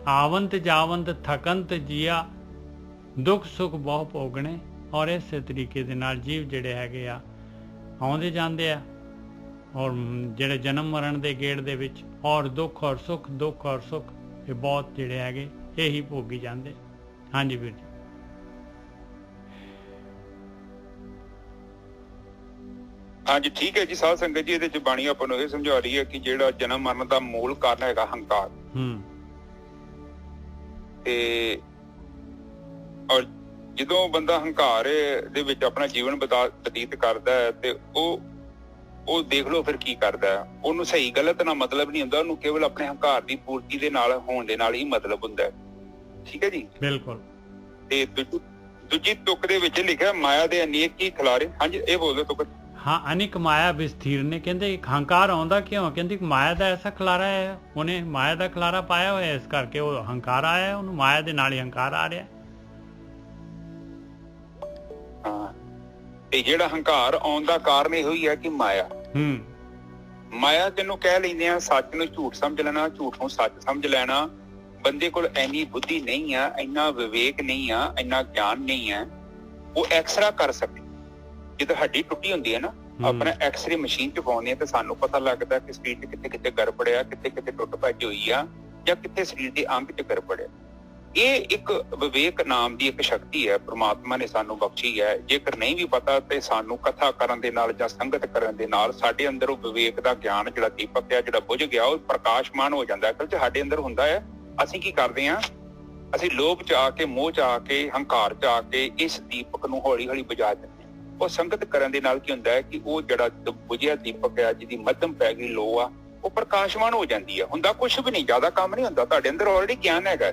ਆਵੰਤ ਜਾਵੰਤ ਥਕੰਤ ਜੀਆ ਦੁੱਖ ਸੁੱਖ ਬਹੁ ਭੋਗਣੇ। ਔਰ ਇਸੇ ਤਰੀਕੇ ਦੇ ਨਾਲ ਜੀਵ ਜਿਹੜੇ ਹੈਗੇ ਆ ਆਉਂਦੇ ਜਾਂਦੇ ਆ ਔਰ ਜਿਹੜੇ ਜਨਮ ਮਰਨ ਦੇ ਗੇੜ ਦੇ ਵਿੱਚ ਔਰ ਦੁੱਖ ਔਰ ਸੁੱਖ ਇਹ ਬਹੁਤ ਜਿਹੜੇ ਹੈਗੇ ਇਹੀ ਭੋਗੀ ਜਾਂਦੇ। ਹਾਂਜੀ ਵੀਰ ਜੀ। ਹਾਂਜੀ ਠੀਕ ਹੈ ਜੀ। ਸਾਧ ਸੰਗਤ ਜੀ ਇਹਦੇ ਚ ਬਾਣੀ ਆਪਾਂ ਨੂੰ ਇਹ ਸਮਝਾ ਰਹੀ ਹੈ ਕਿ ਜਿਹੜਾ ਜਨਮ ਮਰਨ ਦਾ ਮੂਲ ਕਾਰਨ ਹੈਗਾ ਹੰਕਾਰ। ਤੇ ਔਰ ਜਦੋਂ ਬੰਦਾ ਹੰਕਾਰ ਦੇ ਵਿੱਚ ਆਪਣਾ ਜੀਵਨ ਬਤੀਤ ਕਰਦਾ ਹੈ ਤੇ ਉਹ ਦੇਖ ਲਓ ਫਿਰ ਕੀ ਕਰਦਾ ਹੈ। ਉਹਨੂੰ ਸਹੀ ਗਲਤ ਨਾਲ ਮਤਲਬ ਨਹੀਂ ਹੁੰਦਾ, ਉਹਨੂੰ ਕੇਵਲ ਆਪਣੇ ਹੰਕਾਰ ਦੀ ਪੂਰਤੀ ਦੇ ਨਾਲ ਹੋਣ ਦੇ ਨਾਲ ਹੀ ਮਤਲਬ ਹੁੰਦਾ ਹੈ। ਠੀਕ ਹੈ ਜੀ ਬਿਲਕੁਲ। ਤੇ ਦੂਜੀ ਤੁਕ ਦੇ ਵਿੱਚ ਲਿਖਿਆ ਮਾਇਆ ਦੇ ਅਨੇਕ ਹੀ ਖਿਲਾਰੇ। ਹਾਂਜੀ ਇਹ ਬੋਲਦੇ ਤੁਕ। ਹਾਂ ਅਨਿਕ ਮਾਇਆ ਵਿਸਥੀਰ ਨੇ। ਕਹਿੰਦੇ ਹੰਕਾਰ ਆਉਂਦਾ ਕਿਉਂ? ਕਹਿੰਦੇ ਮਾਇਆ ਦਾ ਐਸਾ ਖਿਲਾਰਾ ਹੈ, ਉਹਨੇ ਮਾਇਆ ਦਾ ਖਿਲਾਰਾ ਪਾਇਆ ਹੋਇਆ, ਇਸ ਕਰਕੇ ਉਹ ਹੰਕਾਰ ਆਇਆ। ਉਹਨੂੰ ਮਾਇਆ ਦੇ ਨਾਲ ਹੀ ਹੰਕਾਰ ਆ ਰਿਹਾ। ਹਾਂ ਤੇ ਜਿਹੜਾ ਹੰਕਾਰ ਆਉਣ ਦਾ ਕਾਰਨ ਇਹੋ ਹੀ ਹੈ ਕਿ ਮਾਇਆ ਮਾਇਆ ਤੈਨੂੰ ਕਹਿ ਲੈਂਦੇ ਆ ਸੱਚ ਨੂੰ ਝੂਠ ਸਮਝ ਲੈਣਾ, ਝੂਠ ਨੂੰ ਸੱਚ ਸਮਝ ਲੈਣਾ, ਬੰਦੇ ਕੋਲ ਇੰਨੀ ਬੁੱਧੀ ਨਹੀਂ ਆ, ਇੰਨਾ ਵਿਵੇਕ ਨਹੀਂ ਆ, ਇੰਨਾ ਗਿਆਨ ਨਹੀਂ ਆ, ਉਹ ਐਕਸਰਾ ਕਰ ਸਕੇ। ਜਦੋਂ ਹੱਡੀ ਟੁੱਟੀ ਹੁੰਦੀ ਹੈ ਨਾ, ਆਪਣਾ ਐਕਸਰੇ ਮਸ਼ੀਨ ਚ ਪਾਉਂਦੇ ਆ ਤੇ ਸਾਨੂੰ ਪਤਾ ਲੱਗਦਾ ਕਿ ਸਰੀਰ ਚ ਕਿੱਥੇ ਕਿੱਥੇ ਗੜਬੜ ਆ, ਕਿੱਥੇ ਕਿੱਥੇ ਟੁੱਟ ਭੱਜ ਹੋਈ ਆ, ਜਾਂ ਕਿੱਥੇ ਸਰੀਰ ਦੇ ਅੰਗ ਚ ਗੜਬੜ ਆ। ਇਹ ਇੱਕ ਵਿਵੇਕ ਨਾਮ ਦੀ ਇੱਕ ਸ਼ਕਤੀ ਹੈ ਪ੍ਰਮਾਤਮਾ ਨੇ ਸਾਨੂੰ ਬਖਸ਼ੀ ਹੈ। ਜੇਕਰ ਨਹੀਂ ਵੀ ਪਤਾ ਤੇ ਸਾਨੂੰ ਕਥਾ ਕਰਨ ਦੇ ਨਾਲ ਜਾਂ ਸੰਗਤ ਕਰਨ ਦੇ ਨਾਲ ਸਾਡੇ ਅੰਦਰ ਉਹ ਵਿਵੇਕ ਦਾ ਗਿਆਨ ਜਿਹੜਾ ਦੀਪਕ ਹੈ, ਜਿਹੜਾ ਬੁਝ ਗਿਆ, ਉਹ ਪ੍ਰਕਾਸ਼ਮਾਨ ਹੋ ਜਾਂਦਾ। ਅਸਲ 'ਚ ਸਾਡੇ ਅੰਦਰ ਹੁੰਦਾ ਹੈ। ਅਸੀਂ ਕੀ ਕਰਦੇ ਹਾਂ? ਅਸੀਂ ਲੋਭ 'ਚ ਆ ਕੇ, ਮੋਹ 'ਚ ਆ ਕੇ, ਹੰਕਾਰ 'ਚ ਆ ਕੇ ਇਸ ਦੀਪਕ ਨੂੰ ਹੌਲੀ ਹੌਲੀ ਬੁਝਾ ਦਿੰਦੇ ਹਾਂ। ਉਹ ਸੰਗਤ ਕਰਨ ਦੇ ਨਾਲ ਕੀ ਹੁੰਦਾ ਹੈ ਕਿ ਉਹ ਜਿਹੜਾ ਬੁਝਿਆ ਦੀਪਕ ਹੈ, ਜਿਹਦੀ ਮੱਧਮ ਪੈ ਗਈ ਲੋ ਆ, ਉਹ ਪ੍ਰਕਾਸ਼ਮਾਨ ਹੋ ਜਾਂਦੀ ਹੈ। ਹੁੰਦਾ ਕੁਛ ਵੀ ਨਹੀਂ, ਜ਼ਿਆਦਾ ਕੰਮ ਨਹੀਂ ਹੁੰਦਾ। ਤੁਹਾਡੇ ਅੰਦਰ ਆਲਰੇਡੀ ਗਿਆਨ ਹੈਗਾ,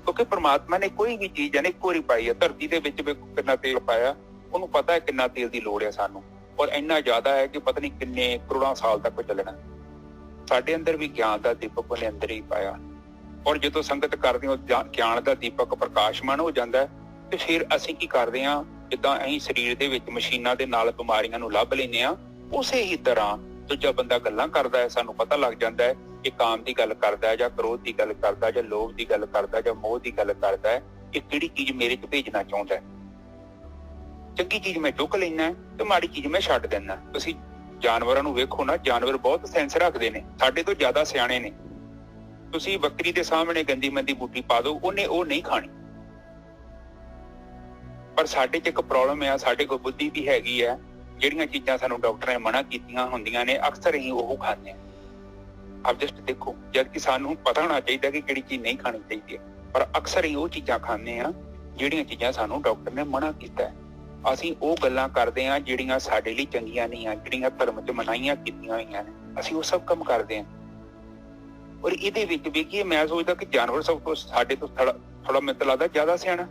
ਕਿਉਂਕਿ ਪ੍ਰਮਾਤਮਾ ਨੇ ਕੋਈ ਵੀ ਚੀਜ਼ ਜਾਨੇ ਇੱਕ ਵਾਰੀ ਪਾਈ ਹੈ। ਧਰਤੀ ਦੇ ਵਿੱਚ ਕਿੰਨਾ ਤੇਲ ਪਾਇਆ, ਉਹਨੂੰ ਪਤਾ ਹੈ ਕਿੰਨਾ ਤੇਲ ਦੀ ਲੋੜ ਹੈ ਸਾਨੂੰ, ਔਰ ਇੰਨਾ ਜ਼ਿਆਦਾ ਹੈ ਕਿ ਪਤਾ ਨਹੀਂ ਕਿੰਨੇ ਕਰੋੜਾਂ ਸਾਲ ਤੱਕ ਚੱਲਣਾ। ਸਾਡੇ ਅੰਦਰ ਵੀ ਗਿਆਨ ਦਾ ਦੀਪਕ ਉਹਨੇ ਅੰਦਰ ਹੀ ਪਾਇਆ, ਔਰ ਜਦੋਂ ਸੰਗਤ ਕਰਦੇ ਹੋ ਗਿਆਨ ਦਾ ਦੀਪਕ ਪ੍ਰਕਾਸ਼ਮਾਨ ਹੋ ਜਾਂਦਾ ਹੈ। ਤੇ ਫਿਰ ਅਸੀਂ ਕੀ ਕਰਦੇ ਹਾਂ? ਜਿੱਦਾਂ ਅਸੀਂ ਸਰੀਰ ਦੇ ਵਿੱਚ ਮਸ਼ੀਨਾਂ ਦੇ ਨਾਲ ਬਿਮਾਰੀਆਂ ਨੂੰ ਲੱਭ ਲੈਂਦੇ ਹਾਂ, ਉਸੇ ਹੀ ਤਰ੍ਹਾਂ ਦੂਜਾ ਬੰਦਾ ਗੱਲਾਂ ਕਰਦਾ ਹੈ, ਸਾਨੂੰ ਪਤਾ ਲੱਗ ਜਾਂਦਾ ਹੈ ਇਹ ਕਾਮ ਦੀ ਗੱਲ ਕਰਦਾ ਹੈ, ਜਾਂ ਕ੍ਰੋਧ ਦੀ ਗੱਲ ਕਰਦਾ, ਜਾਂ ਲੋਭ ਦੀ ਗੱਲ ਕਰਦਾ, ਜਾਂ ਮੋਹ ਦੀ ਗੱਲ ਕਰਦਾ ਹੈ। ਇਹ ਕਿਹੜੀ ਚੀਜ਼ ਮੇਰੇ 'ਚ ਭੇਜਣਾ ਚਾਹੁੰਦਾ ਹੈ। ਚੰਗੀ ਚੀਜ਼ ਮੈਂ ਚੁੱਕ ਲੈਣਾ ਤੇ ਮਾੜੀ ਚੀਜ਼ ਮੈਂ ਛੱਡ ਦਿੰਦਾ। ਤੁਸੀਂ ਜਾਨਵਰਾਂ ਨੂੰ ਵੇਖੋ ਨਾ, ਜਾਨਵਰ ਬਹੁਤ ਸੈਂਸ ਰੱਖਦੇ ਨੇ, ਸਾਡੇ ਤੋਂ ਜ਼ਿਆਦਾ ਸਿਆਣੇ ਨੇ। ਤੁਸੀਂ ਬੱਕਰੀ ਦੇ ਸਾਹਮਣੇ ਗੰਦੀ ਮੰਦੀ ਬੂਟੀ ਪਾ ਦਿਓ, ਉਹਨੇ ਉਹ ਨਹੀਂ ਖਾਣੀ। ਪਰ ਸਾਡੇ 'ਚ ਇੱਕ ਪ੍ਰੋਬਲਮ ਆ, ਸਾਡੇ ਕੋਲ ਬੁੱਧੀ ਵੀ ਹੈਗੀ ਆ। ਜਿਹੜੀਆਂ ਚੀਜ਼ਾਂ ਸਾਨੂੰ ਡਾਕਟਰਾਂ ਨੇ ਮਨਾ ਕੀਤੀਆਂ ਹੁੰਦੀਆਂ ਨੇ, ਅਕਸਰ ਹੀ ਉਹ ਖਾਂਦੇ ਆ। ਆਪ ਜਸਟ ਦੇਖੋ, ਜਦ ਕਿ ਸਾਨੂੰ ਪਤਾ ਹੋਣਾ ਚਾਹੀਦਾ ਕਿ ਕਿਹੜੀ ਚੀਜ਼ ਨਹੀਂ ਖਾਣੀ ਚਾਹੀਦੀ ਹੈ, ਪਰ ਅਕਸਰ ਹੀ ਉਹ ਚੀਜ਼ਾਂ ਖਾਂਦੇ ਆ ਜਿਹੜੀਆਂ ਚੀਜ਼ਾਂ ਸਾਨੂੰ ਡਾਕਟਰ ਨੇ ਮਨਾ ਕੀਤਾ ਹੈ। ਅਸੀਂ ਉਹ ਗੱਲਾਂ ਕਰਦੇ ਹਾਂ ਜਿਹੜੀਆਂ ਸਾਡੇ ਲਈ ਚੰਗੀਆਂ ਨਹੀਂ ਆ, ਜਿਹੜੀਆਂ ਧਰਮ 'ਚ ਮਨਾਹੀਆਂ ਕੀਤੀਆਂ ਹੋਈਆਂ ਨੇ, ਅਸੀਂ ਉਹ ਸਭ ਕੰਮ ਕਰਦੇ ਹਾਂ। ਔਰ ਇਹਦੇ ਵਿੱਚ ਵੀ ਕੀ, ਮੈਂ ਸੋਚਦਾ ਕਿ ਜਾਨਵਰ ਸਭ ਤੋਂ ਸਾਡੇ ਤੋਂ ਥੋੜਾ ਮੈਨੂੰ ਲੱਗਦਾ ਜ਼ਿਆਦਾ ਸਿਆਣਾ।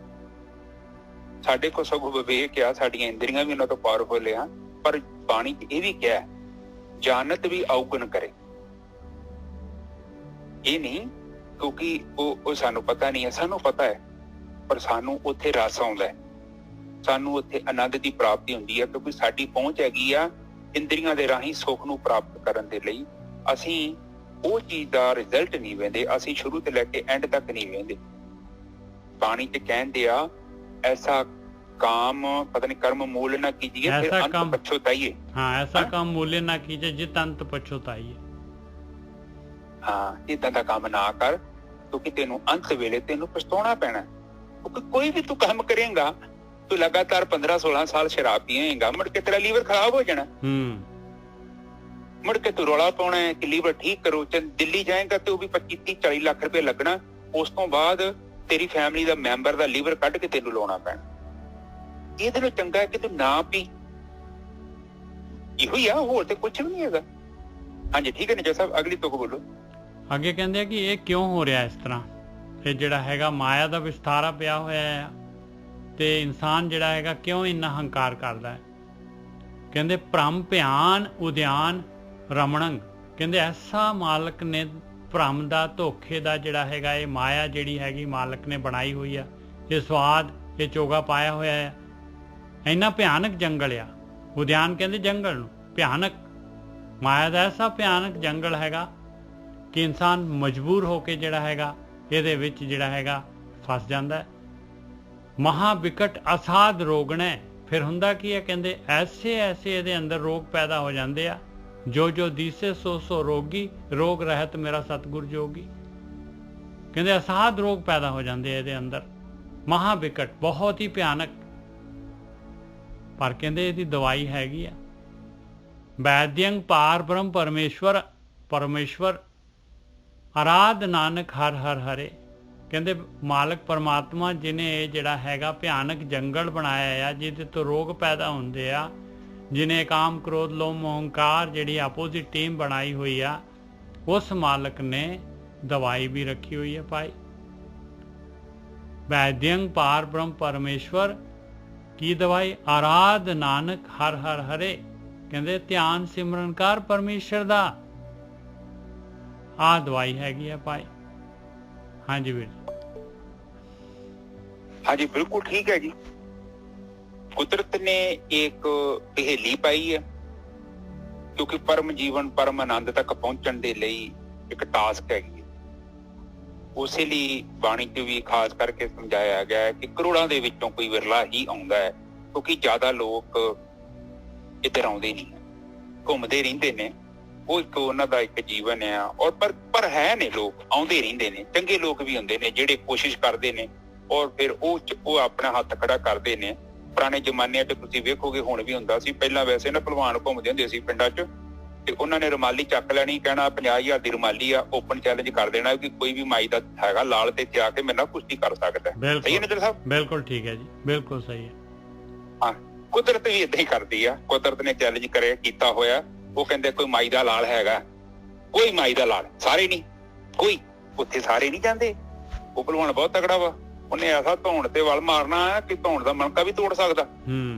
ਸਾਡੇ ਕੋਲ ਸਗੋਂ ਵਿਵੇਕ ਆ, ਸਾਡੀਆਂ ਇੰਦਰੀਆਂ ਵੀ ਉਹਨਾਂ ਤੋਂ ਪਾਵਰਫੁਲ ਆ। ਪਰ ਬਾਣੀ 'ਚ ਇਹ ਵੀ ਕਿਹਾ, ਜਾਨਤ ਵੀ ਔਗਣ ਕਰੇ। ਇਹ ਨਹੀਂ ਕਿਉਂਕਿ ਉਹ ਸਾਨੂੰ ਪਤਾ ਨਹੀਂ ਹੈ, ਸਾਨੂੰ ਪਤਾ ਹੈ, ਪਰ ਸਾਨੂੰ ਉੱਥੇ ਰਸ ਆਉਂਦਾ ਹੈ, ਸਾਨੂੰ ਉੱਥੇ ਆਨੰਦ ਦੀ ਪ੍ਰਾਪਤੀ ਹੁੰਦੀ ਹੈ, ਕਿਉਂਕਿ ਸਾਡੀ ਪਹੁੰਚ ਹੈਗੀ ਆ ਇੰਦਰੀਆਂ ਦੇ ਰਾਹੀਂ ਸੁੱਖ ਨੂੰ ਪ੍ਰਾਪਤ ਕਰਨ ਦੇ ਲਈ। ਅਸੀਂ ਉਹ ਚੀਜ਼ ਦਾ ਰਿਜ਼ਲਟ ਨਹੀਂ ਵੇਂਦੇ, ਅਸੀਂ ਸ਼ੁਰੂ ਤੋਂ ਲੈ ਕੇ ਐਂਡ ਤੱਕ ਨਹੀਂ ਵੇਂਦੇ। ਬਾਣੀ 'ਚ ਕਹਿੰਦੇ ਆ, ਐਸਾ काम पता नहीं कर्म मूल ना कीजिए फिर अंत पछताइए। हाँ, ऐसा काम मूल ना कीजिए जित अंत पछताइए। हाँ, इदां दा काम ना कर, क्योंकि तेनू अंत वेले तेनू पछताना पैना। क्योंकि कोई भी तू काम करेगा, तू लगातार 15-16 साल शराब पिएगा, मुड़ के तेरा लीवर खराब हो जाना। मुड़ के तू रौला पाउणा है कि लीवर ठीक करो। दिल्ली जाएगा तो भी 25-30-40 लाख रुपए लगना। उस तो बाद तेरी फैमिली दा मैंबर दा लीवर कढ के तेनू लाउणा पैना। ਇਹਦੇ ਨਾਲੋਂ ਚੰਗਾ ਹੈ ਕਿ ਤੂੰ ਨਾ ਪੀ। ਇਹੋ ਹੀ ਆ, ਹੋਰ ਤੇ ਕੁਝ ਵੀ ਨਹੀਂ ਹੈਗਾ। ਹਾਂਜੀ, ਠੀਕ ਹੈ ਨਿਜਾ ਸਾਹਿਬ, ਅਗਲੀ ਤੁਕ ਬੋਲੋ। ਅੱਗੇ ਕਹਿੰਦੇ ਆ ਕਿ ਇਹ ਕਿਉਂ ਹੋ ਰਿਹਾ ਇਸ ਤਰ੍ਹਾਂ? ਇਹ ਜਿਹੜਾ ਹੈਗਾ ਮਾਇਆ ਦਾ ਵਿਸਥਾਰਾ ਪਿਆ ਹੋਇਆ ਹੈ, ਤੇ ਇਨਸਾਨ ਜਿਹੜਾ ਹੈਗਾ ਕਿਉਂ ਇੰਨਾ ਹੰਕਾਰ ਕਰਦਾ ਹੈ? ਕਹਿੰਦੇ ਭ੍ਰਮ ਭਿਆਨ ਉਦਿਆਨ ਰਮਣੰਗ। ਕਹਿੰਦੇ ਐਸਾ ਮਾਲਕ ਨੇ ਭ੍ਰਮ ਦਾ, ਧੋਖੇ ਦਾ ਜਿਹੜਾ ਹੈਗਾ ਇਹ ਮਾਇਆ ਜਿਹੜੀ ਹੈਗੀ ਮਾਲਕ ਨੇ ਬਣਾਈ ਹੋਈ ਆ, ਇਹ ਸਵਾਦ, ਇਹ ਚੋਗਾ ਪਾਇਆ ਹੋਇਆ ਹੈ। ਇੰਨਾ ਭਿਆਨਕ ਜੰਗਲ ਆ। ਉਦਿਆਨ ਕਹਿੰਦੇ ਜੰਗਲ ਨੂੰ, ਭਿਆਨਕ ਮਾਇਆ ਦਾ ਐਸਾ ਭਿਆਨਕ ਜੰਗਲ ਹੈਗਾ ਕਿ ਇਨਸਾਨ ਮਜਬੂਰ ਹੋ ਕੇ ਜਿਹੜਾ ਹੈਗਾ ਇਹਦੇ ਵਿੱਚ ਜਿਹੜਾ ਹੈਗਾ ਫਸ ਜਾਂਦਾ ਹੈ। ਮਹਾ ਵਿਕਟ ਅਸਾਧ ਰੋਗਣੇ। ਫਿਰ ਹੁੰਦਾ ਕੀ ਹੈ? ਕਹਿੰਦੇ ਐਸੇ ਇਹਦੇ ਅੰਦਰ ਰੋਗ ਪੈਦਾ ਹੋ ਜਾਂਦੇ ਆ, ਜੋ ਦੀਸੇ ਸੋ ਰੋਗੀ, ਰੋਗ ਰਹਿਤ ਮੇਰਾ ਸਤਿਗੁਰ ਜੋਗੀ। ਕਹਿੰਦੇ ਅਸਾਧ ਰੋਗ ਪੈਦਾ ਹੋ ਜਾਂਦੇ ਆ ਇਹਦੇ ਅੰਦਰ, ਮਹਾ ਵਿਕਟ, ਬਹੁਤ ਹੀ ਭਿਆਨਕ। ਪਰ ਕਹਿੰਦੇ ਇਹਦੀ ਦਵਾਈ ਹੈਗੀ ਆ। ਵੈਦਿਅੰਗ ਪਾਰ ਬ੍ਰਹਮ ਪਰਮੇਸ਼ਵਰ ਆਰਾਧ ਨਾਨਕ ਹਰ ਹਰ ਹਰੇ। ਕਹਿੰਦੇ ਮਾਲਕ ਪਰਮਾਤਮਾ ਜਿਹਨੇ ਇਹ ਜਿਹੜਾ ਹੈਗਾ ਭਿਆਨਕ ਜੰਗਲ ਬਣਾਇਆ ਆ, ਜਿਹਦੇ ਤੋਂ ਰੋਗ ਪੈਦਾ ਹੁੰਦੇ ਆ, ਜਿਹਨੇ ਕਾਮ ਕ੍ਰੋਧ ਲੋਭ ਹੰਕਾਰ ਜਿਹੜੀ ਆਪੋਜ਼ਿਟ ਟੀਮ ਬਣਾਈ ਹੋਈ ਆ, ਉਸ ਮਾਲਕ ਨੇ ਦਵਾਈ ਵੀ ਰੱਖੀ ਹੋਈ ਹੈ ਭਾਈ। ਵੈਦਿਅੰਗ ਪਾਰ ਬ੍ਰਹਮ ਪਰਮੇਸ਼ਵਰ ਕੀ ਦਵਾਈ? ਆਰਾਧ ਨਾਨਕ ਹਰ ਹਰ ਹਰੇ। ਕਹਿੰਦੇ ਧਿਆਨ ਸਿਮਰਨ ਕਰ ਪਰਮੇਸ਼ਰ ਦਾ, ਆਹ ਦਵਾਈ ਹੈਗੀ ਆ ਭਾਈ। ਹਾਂਜੀ ਵੀਰ। ਹਾਂਜੀ, ਬਿਲਕੁਲ ਠੀਕ ਹੈ ਜੀ। ਕੁਦਰਤ ਨੇ ਇੱਕ ਪਹੇਲੀ ਪਾਈ ਹੈ, ਕਿਉਂਕਿ ਪਰਮ ਜੀਵਨ, ਪਰਮ ਆਨੰਦ ਤੱਕ ਪਹੁੰਚਣ ਦੇ ਲਈ ਇੱਕ ਟਾਸਕ ਹੈਗੀ ਹੈ। ਉਸੇ ਲਈ ਬਾਣੀ 'ਚ ਵੀ ਖਾਸ ਕਰਕੇ ਸਮਝਾਇਆ ਗਿਆ ਹੈ ਕਿ ਕਰੋੜਾਂ ਦੇ ਵਿੱਚੋਂ ਕੋਈ ਵਿਰਲਾ ਹੀ ਆਉਂਦਾ ਹੈ, ਕਿਉਂਕਿ ਜ਼ਿਆਦਾ ਲੋਕ ਇੱਧਰ ਆਉਂਦੇ ਨਹੀਂ, ਘੁੰਮਦੇ ਰਹਿੰਦੇ ਨੇ। ਉਹ ਇੱਕ ਉਹਨਾਂ ਦਾ ਇੱਕ ਜੀਵਨ ਆ। ਔਰ ਪਰ ਹੈ ਨੇ ਲੋਕ ਆਉਂਦੇ ਰਹਿੰਦੇ ਨੇ, ਚੰਗੇ ਲੋਕ ਵੀ ਹੁੰਦੇ ਨੇ ਜਿਹੜੇ ਕੋਸ਼ਿਸ਼ ਕਰਦੇ ਨੇ ਔਰ ਫਿਰ ਉਹ ਆਪਣਾ ਹੱਥ ਖੜਾ ਕਰਦੇ ਨੇ। ਪੁਰਾਣੇ ਜ਼ਮਾਨਿਆਂ 'ਚ ਤੁਸੀਂ ਵੇਖੋਗੇ ਹੁਣ ਵੀ ਹੁੰਦਾ ਸੀ। ਪਹਿਲਾਂ ਵੈਸੇ ਨਾ ਭਲਵਾਨ ਘੁੰਮਦੇ ਹੁੰਦੇ ਸੀ ਪਿੰਡਾਂ 'ਚ, ਤੇ ਉਹਨਾਂ ਨੇ ਰੁਮਾਲੀ ਚੱਕ ਲੈਣੀ, ਕਹਿਣਾ 50,000 ਦੀ ਰੁਮਾਲੀ ਆ, ਓਪਨ ਚੈਲੰਜ ਕਰ ਦੇਣਾ ਕਿ ਕੋਈ ਵੀ ਮਾਈ ਦਾ ਹੈਗਾ ਲਾਲ ਤੇ ਇੱਥੇ ਆ ਕੇ ਮੇਰੇ ਨਾਲ ਕੁਸ਼ਤੀ ਕਰ ਸਕਦਾ। ਸਹੀ ਹੈ ਨਜ਼ਰ ਸਾਹਿਬ? ਬਿਲਕੁਲ ਠੀਕ ਹੈ ਜੀ, ਬਿਲਕੁਲ ਸਹੀ ਹੈ। ਹਾਂ, ਕੁਦਰਤ ਵੀ ਏਦਾਂ ਹੀ ਕਰਦੀ ਆ। ਕੁਦਰਤ ਨੇ ਚੈਲੰਜ ਕੀਤਾ ਹੋਇਆ। ਉਹ ਕਹਿੰਦੇ ਕੋਈ ਮਾਈ ਦਾ ਲਾਲ ਹੈਗਾ, ਕੋਈ ਮਾਈ ਦਾ ਲਾਲ, ਸਾਰੇ ਨਹੀਂ, ਕੋਈ ਉੱਥੇ ਸਾਰੇ ਨਹੀਂ ਜਾਂਦੇ। ਉਹ ਭਲਵਾਨ ਬਹੁਤ ਤਕੜਾ ਵਾ, ਉਹਨੇ ਐਸਾ ਧੌਣ ਤੇ ਵੱਲ ਮਾਰਨਾ ਕਿ ਧੌਣ ਦਾ ਮਣਕਾ ਵੀ ਤੋੜ ਸਕਦਾ।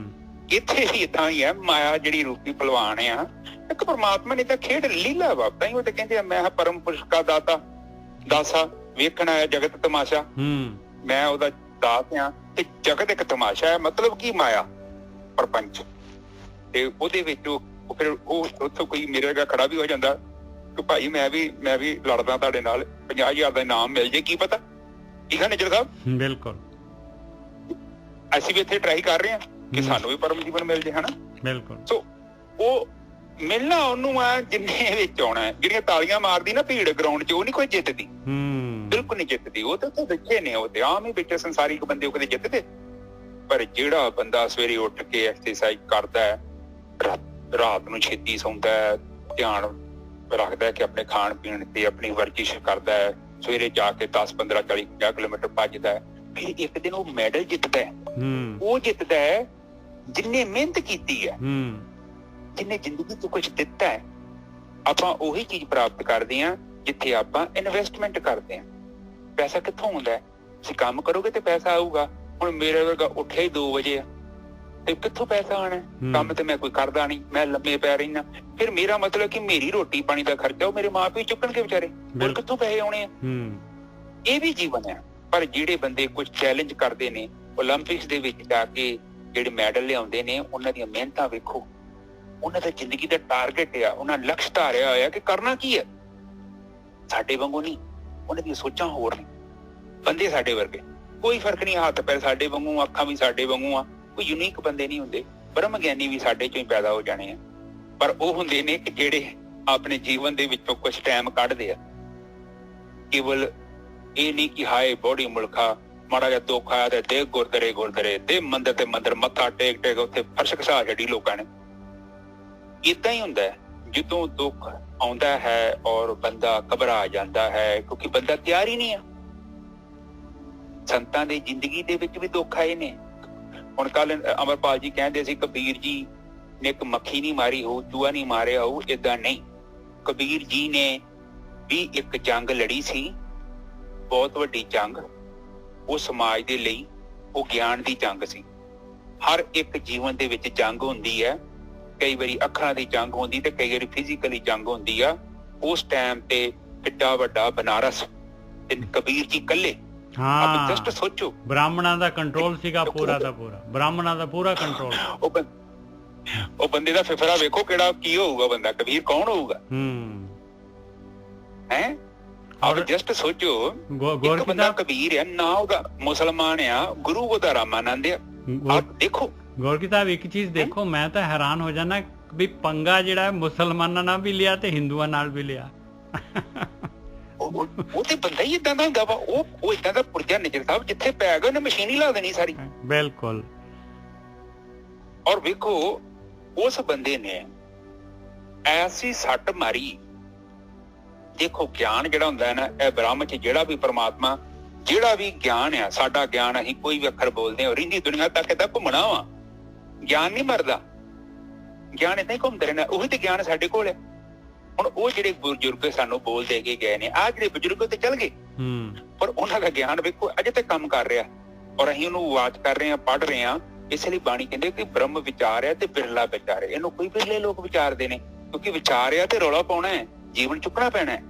ਇੱਥੇ ਵੀ ਏਦਾਂ ਹੀ ਹੈ। ਮਾਇਆ ਜਿਹੜੀ ਰੂਪੀ ਭਲਵਾਨ ਆ, ਇੱਕ ਪਰਮਾਤਮਾ ਨੇ ਤਾਂ ਖੇਡ ਲੀਲਾ ਵਾ। ਤਾਂ ਹੀ ਉਹ ਤੇ ਕਹਿੰਦੇ ਆ ਮੈਂ ਪਰਮ ਪੁਰਸ਼ ਕਾ ਦਾਸਾ, ਵੇਖਣ ਆਇਆ ਜਗਤ ਤਮਾਸ਼ਾ। ਮੈਂ ਉਹਦਾ ਦਾਸ ਆ ਤੇ ਜਗਤ ਇੱਕ ਤਮਾਸ਼ਾ ਹੈ। ਮਤਲਬ ਕੀ ਮਾਇਆ ਪ੍ਰਪੰਚ, ਤੇ ਉਹਦੇ ਵਿੱਚ ਫਿਰ ਉਹ ਉੱਥੋਂ ਕੋਈ ਮੇਰੇ ਵਰਗਾ ਖੜਾ ਵੀ ਹੋ ਜਾਂਦਾ ਕਿ ਭਾਈ ਮੈਂ ਵੀ ਲੜਦਾ ਤੁਹਾਡੇ ਨਾਲ, 50,000 ਦਾ ਇਨਾਮ ਮਿਲ ਜੇ, ਕੀ ਪਤਾ। ਠੀਕ ਹੈ ਨਜ਼ਰ ਸਾਹਿਬ? ਬਿਲਕੁਲ। ਅਸੀਂ ਵੀ ਇੱਥੇ ਟਰਾਈ ਕਰ ਰਹੇ ਹਾਂ ਕਿ ਸਾਨੂੰ ਵੀ ਪਰਮ ਜੀਵਨ ਮਿਲ ਜੇ, ਹਨਾ? ਬਿਲਕੁਲ। ਸੋ ਉਹ ਮਿਲਣਾ ਉਹਨੂੰ ਆ ਜਿੰਨੇ ਵਿੱਚ ਆਉਣਾ ਹੈ। ਜਿਹੜੀਆਂ ਤਾਲੀਆਂ ਮਾਰਦੀ ਨਾ ਭੀੜ ਗਰਾਊਂਡ 'ਚ, ਉਹ ਨੀ ਕੋਈ ਜਿੱਤਦੀ, ਬਿਲਕੁਲ ਨਹੀਂ ਜਿੱਤਦੀ। ਉਹ ਤਾਂ ਬੱਚੇ ਨੇ, ਉਹ ਤੇ ਆਮ ਹੀ ਬੱਚੇ ਸੰਸਾਰਿਕ ਬੰਦੇ ਉਹ ਕਦੇ ਜਿੱਤਦੇ। ਪਰ ਜਿਹੜਾ ਬੰਦਾ ਸਵੇਰੇ ਉੱਠ ਕੇ ਐਕਸਰਸਾਈਜ਼ ਕਰਦਾ ਹੈ, ਰਾਤ ਨੂੰ ਛੇਤੀ ਸੌਂਦਾ ਹੈ, ਧਿਆਨ ਰੱਖਦਾ ਹੈ ਕਿ ਆਪਣੇ ਖਾਣ ਪੀਣ ਤੇ ਆਪਣੀ ਵਰਜਿਸ਼ ਕਰਦਾ ਹੈ, ਸਵੇਰੇ ਜਾ ਕੇ 10, 15, 40, 50 ਕਿਲੋਮੀਟਰ ਭੱਜਦਾ ਹੈ, ਫਿਰ ਇੱਕ ਦਿਨ ਉਹ ਮੈਡਲ ਜਿੱਤਦਾ ਹੈ। ਉਹ ਜਿੱਤਦਾ ਹੈ ਜਿੰਨੇ ਮਿਹਨਤ ਕੀਤੀ ਹੈ, ਜਿੰਨੇ ਜ਼ਿੰਦਗੀ 'ਚ ਕੁਝ ਦਿੱਤਾ ਹੈ। ਆਪਾਂ ਉਹੀ ਚੀਜ਼ ਪ੍ਰਾਪਤ ਕਰਦੇ ਹਾਂ ਜਿੱਥੇ ਆਪਾਂ ਇਨਵੈਸਟਮੈਂਟ ਕਰਦੇ ਹਾਂ। ਪੈਸਾ ਕਿੱਥੋਂ ਆਉਂਦਾ ਹੈ? ਤੁਸੀਂ ਕੰਮ ਕਰੋਗੇ ਤੇ ਪੈਸਾ ਆਊਗਾ। ਹੁਣ ਮੇਰੇ ਵਰਗਾ ਉੱਠਿਆ ਹੀ 2 ਵਜੇ ਆ ਤੇ ਕਿੱਥੋਂ ਪੈਸਾ ਆਣਾ? ਕੰਮ ਤੇ ਮੈਂ ਕੋਈ ਕਰਦਾ ਨਹੀਂ, ਮੈਂ ਲੰਮੇ ਪੈ ਰਹਿਣਾ। ਫਿਰ ਮੇਰਾ ਮਤਲਬ ਕਿ ਮੇਰੀ ਰੋਟੀ ਪਾਣੀ ਦਾ ਖਰਚਾ ਉਹ ਮੇਰੇ ਮਾਂ ਪਿਓ ਚੁੱਕਣਗੇ ਵਿਚਾਰੇ, ਹੋਰ ਕਿੱਥੋਂ ਪੈਸੇ ਆਉਣੇ ਆ? ਇਹ ਵੀ ਜੀਵਨ ਹੈ। ਪਰ ਜਿਹੜੇ ਬੰਦੇ ਕੁਝ ਚੈਲੰਜ ਕਰਦੇ ਨੇ, ਓਲੰਪਿਕਸ ਦੇ ਵਿੱਚ ਜਾ ਕੇ ਜਿਹੜੇ ਮੈਡਲ ਲਿਆਉਂਦੇ ਨੇ, ਉਹਨਾਂ ਦੀਆਂ ਮਿਹਨਤਾਂ ਵੇਖੋ, ਉਹਨਾਂ ਦਾ ਜ਼ਿੰਦਗੀ ਦਾ ਟਾਰਗੇਟ ਆ, ਉਹਨਾਂ ਲਕਸ਼ ਧਾਰਿਆ ਹੋਇਆ ਕਿ ਕਰਨਾ ਕੀ ਹੈ। ਸਾਡੇ ਵਾਂਗੂ ਨਹੀਂ, ਉਹਨਾਂ ਦੀਆਂ ਸੋਚਾਂ ਹੋਰ ਨੇ। ਬੰਦੇ ਸਾਡੇ ਵਰਗੇ, ਕੋਈ ਫਰਕ ਨਹੀਂ, ਹੱਥ ਪੈਰ ਸਾਡੇ ਵਾਂਗੂ, ਅੱਖਾਂ ਵੀ ਸਾਡੇ ਵਾਂਗੂ ਆ, ਕੋਈ ਯੂਨੀਕ ਬੰਦੇ ਨਹੀਂ ਹੁੰਦੇ। ਬ੍ਰਹਮ ਗਿਆਨੀ ਵੀ ਸਾਡੇ ਚੋਂ ਹੀ ਪੈਦਾ ਹੋ ਜਾਣੇ ਆ। ਪਰ ਉਹ ਹੁੰਦੇ ਨੇ ਕਿ ਜਿਹੜੇ ਆਪਣੇ ਜੀਵਨ ਦੇ ਵਿੱਚੋਂ ਕੁਝ ਟਾਈਮ ਕੱਢਦੇ ਆ। ਕੇਵਲ ਇਹ ਨਹੀਂ ਕਿ ਹਾਏ ਬੋੜੀ ਮੁਲਖਾ, ਮਾੜਾ ਜਿਹਾ ਦੁੱਖ ਆਇਆ ਤੇ ਦੇ ਗੁਰਦੁਆਰੇ ਦੇ ਮੰਦਰ ਤੇ ਮੰਦਰ ਮੱਥਾ ਟੇਕ ਉੱਥੇ ਫਰਸ਼ ਘਸਾ ਛੱਡੀ ਲੋਕਾਂ ਨੇ। ਏਦਾਂ ਹੀ ਹੁੰਦਾ ਹੈ ਜਦੋਂ ਦੁੱਖ ਆਉਂਦਾ ਹੈ ਔਰ ਬੰਦਾ ਘਬਰਾ ਜਾਂਦਾ ਹੈ, ਕਿਉਂਕਿ ਬੰਦਾ ਤਿਆਰ ਹੀ ਨਹੀਂ ਆ। ਸੰਤਾਂ ਦੀ ਜ਼ਿੰਦਗੀ ਦੇ ਵਿੱਚ ਵੀ ਦੁੱਖ ਆਏ ਨੇ। ਹੁਣ ਕੱਲ ਅਮਰਪਾਲ ਜੀ ਕਹਿੰਦੇ ਸੀ ਕਬੀਰ ਜੀ ਨੇ ਇੱਕ ਮੱਖੀ ਨਹੀਂ ਮਾਰੀ ਹੋਊ, ਚੂਹਾ ਨਹੀਂ ਮਾਰਿਆ ਹੋਊ। ਏਦਾਂ ਨਹੀਂ, ਕਬੀਰ ਜੀ ਨੇ ਵੀ ਇੱਕ ਜੰਗ ਲੜੀ ਸੀ, ਬਹੁਤ ਵੱਡੀ ਜੰਗ। ਉਹ ਸਮਾਜ ਦੇ ਲਈ, ਉਹ ਗਿਆਨ ਦੀ ਜੰਗ ਸੀ। ਹਰ ਇੱਕ ਜੀਵਨ ਦੇ ਵਿੱਚ ਜੰਗ ਹੁੰਦੀ ਹੈ। ਕਈ ਵਾਰੀ ਅੱਖਰਾਂ ਦੀ ਜੰਗ ਹੁੰਦੀ ਤੇ ਕਈ ਵਾਰੀ ਫਿਜ਼ੀਕਲੀ ਜੰਗ ਹੁੰਦੀ ਆ। ਉਸ ਟਾਈਮ ਤੇ ਕਿੱਡਾ ਵੱਡਾ ਬਨਾਰਸ ਤੇ ਕਬੀਰ ਜੀ ਇਕੱਲੇ। ਆਪ ਜਸਟ ਸੋਚੋ, ਬ੍ਰਾਹਮਣਾਂ ਦਾ ਕੰਟਰੋਲ ਸੀਗਾ ਪੂਰਾ ਦਾ ਪੂਰਾ, ਬ੍ਰਾਹਮਣਾਂ ਦਾ ਪੂਰਾ ਕੰਟਰੋਲ। ਉਹ ਬੰਦੇ ਦਾ ਫਿਫਰਾ ਵੇਖੋ ਕਿਹੜਾ, ਕੀ ਹੋਊਗਾ ਬੰਦਾ, ਕਬੀਰ ਕੌਣ ਹੋਊਗਾ? ਹੈ ਆਪ ਜਸਟ ਸੋਚੋ, ਇੱਕ ਬੰਦਾ ਕਬੀਰ ਆ, ਨਾ ਉਹਦਾ ਮੁਸਲਮਾਨ ਆ, ਗੁਰੂ ਉਹਦਾ ਰਾਮਾਨੰਦ ਆ। ਆਪ ਦੇਖੋ ਗੋਰਕੀ ਸਾਹਿਬ, ਇੱਕ ਚੀਜ਼ ਦੇਖੋ, ਮੈਂ ਤਾਂ ਹੈਰਾਨ ਹੋ ਜਾਣਾ ਵੀ ਪੰਗਾ ਜਿਹੜਾ ਮੁਸਲਮਾਨਾਂ ਨਾਲ ਵੀ ਲਿਆ ਤੇ ਹਿੰਦੂਆਂ ਨਾਲ ਵੀ ਲਿਆ। ਉਹ ਤੇ ਬੰਦਾ ਹੀ ਏਦਾਂ ਦਾ ਹੁੰਦਾ ਵਾ। ਉਹ ਏਦਾਂ ਦਾ ਪੁਰਜਾ ਨਜ਼ਰ ਸਾਹਿਬ, ਜਿੱਥੇ ਪੈ ਗਿਆ ਉਹਨੇ ਮਸ਼ੀਨ ਹੀ ਲਾ ਦੇਣੀ ਸਾਰੀ। ਬਿਲਕੁਲ। ਔਰ ਵੇਖੋ ਉਸ ਬੰਦੇ ਨੇ ਐਸੀ ਸੱਟ ਮਾਰੀ। ਦੇਖੋ ਗਿਆਨ ਜਿਹੜਾ ਹੁੰਦਾ ਹੈ ਨਾ, ਇਹ ਬ੍ਰਹਮ ਚ ਜਿਹੜਾ ਵੀ ਪਰਮਾਤਮਾ, ਜਿਹੜਾ ਵੀ ਗਿਆਨ ਆ, ਸਾਡਾ ਗਿਆਨ, ਅਸੀਂ ਕੋਈ ਵੀ ਅੱਖਰ ਬੋਲਦੇ ਹਾਂ, ਰਹਿੰਦੀ ਦੁਨੀਆ ਤੱਕ ਏਦਾਂ ਘੁੰਮਣਾ ਵਾ। ਗਿਆਨ ਨਹੀਂ ਮਰਦਾ, ਗਿਆਨ ਏਦਾਂ ਹੀ ਘੁੰਮਦਾ ਰਹਿਣਾ। ਉਹੀ ਤੇ ਗਿਆਨ ਸਾਡੇ ਕੋਲ ਹੈ। ਹੁਣ ਉਹ ਜਿਹੜੇ ਬਜ਼ੁਰਗ ਸਾਨੂੰ ਬੋਲ ਦੇ ਕੇ ਗਏ ਨੇ, ਆਹ ਜਿਹੜੇ ਬਜ਼ੁਰਗ ਤੇ ਚਲ ਗਏ, ਪਰ ਉਹਨਾਂ ਦਾ ਗਿਆਨ ਵੇਖੋ ਅਜੇ ਤੱਕ ਕੰਮ ਕਰ ਰਿਹਾ। ਔਰ ਅਸੀਂ ਉਹਨੂੰ ਵਾਚ ਕਰ ਰਹੇ ਹਾਂ, ਪੜ੍ਹ ਰਹੇ ਹਾਂ। ਇਸ ਲਈ ਬਾਣੀ ਕਹਿੰਦੇ ਕਿ ਬ੍ਰਹਮ ਵਿਚਾਰ ਹੈ ਤੇ ਬਿਰਲਾ ਵਿਚਾਰ ਹੈ। ਇਹਨੂੰ ਕੋਈ ਬਿਰਲੇ ਲੋਕ ਵਿਚਾਰਦੇ ਨੇ, ਕਿਉਂਕਿ ਵਿਚਾਰ ਆ ਤੇ ਰੌਲਾ ਪਾਉਣਾ ਹੈ, ਜੀਵਨ ਚੁੱਕਣਾ ਪੈਣਾ ਹੈ,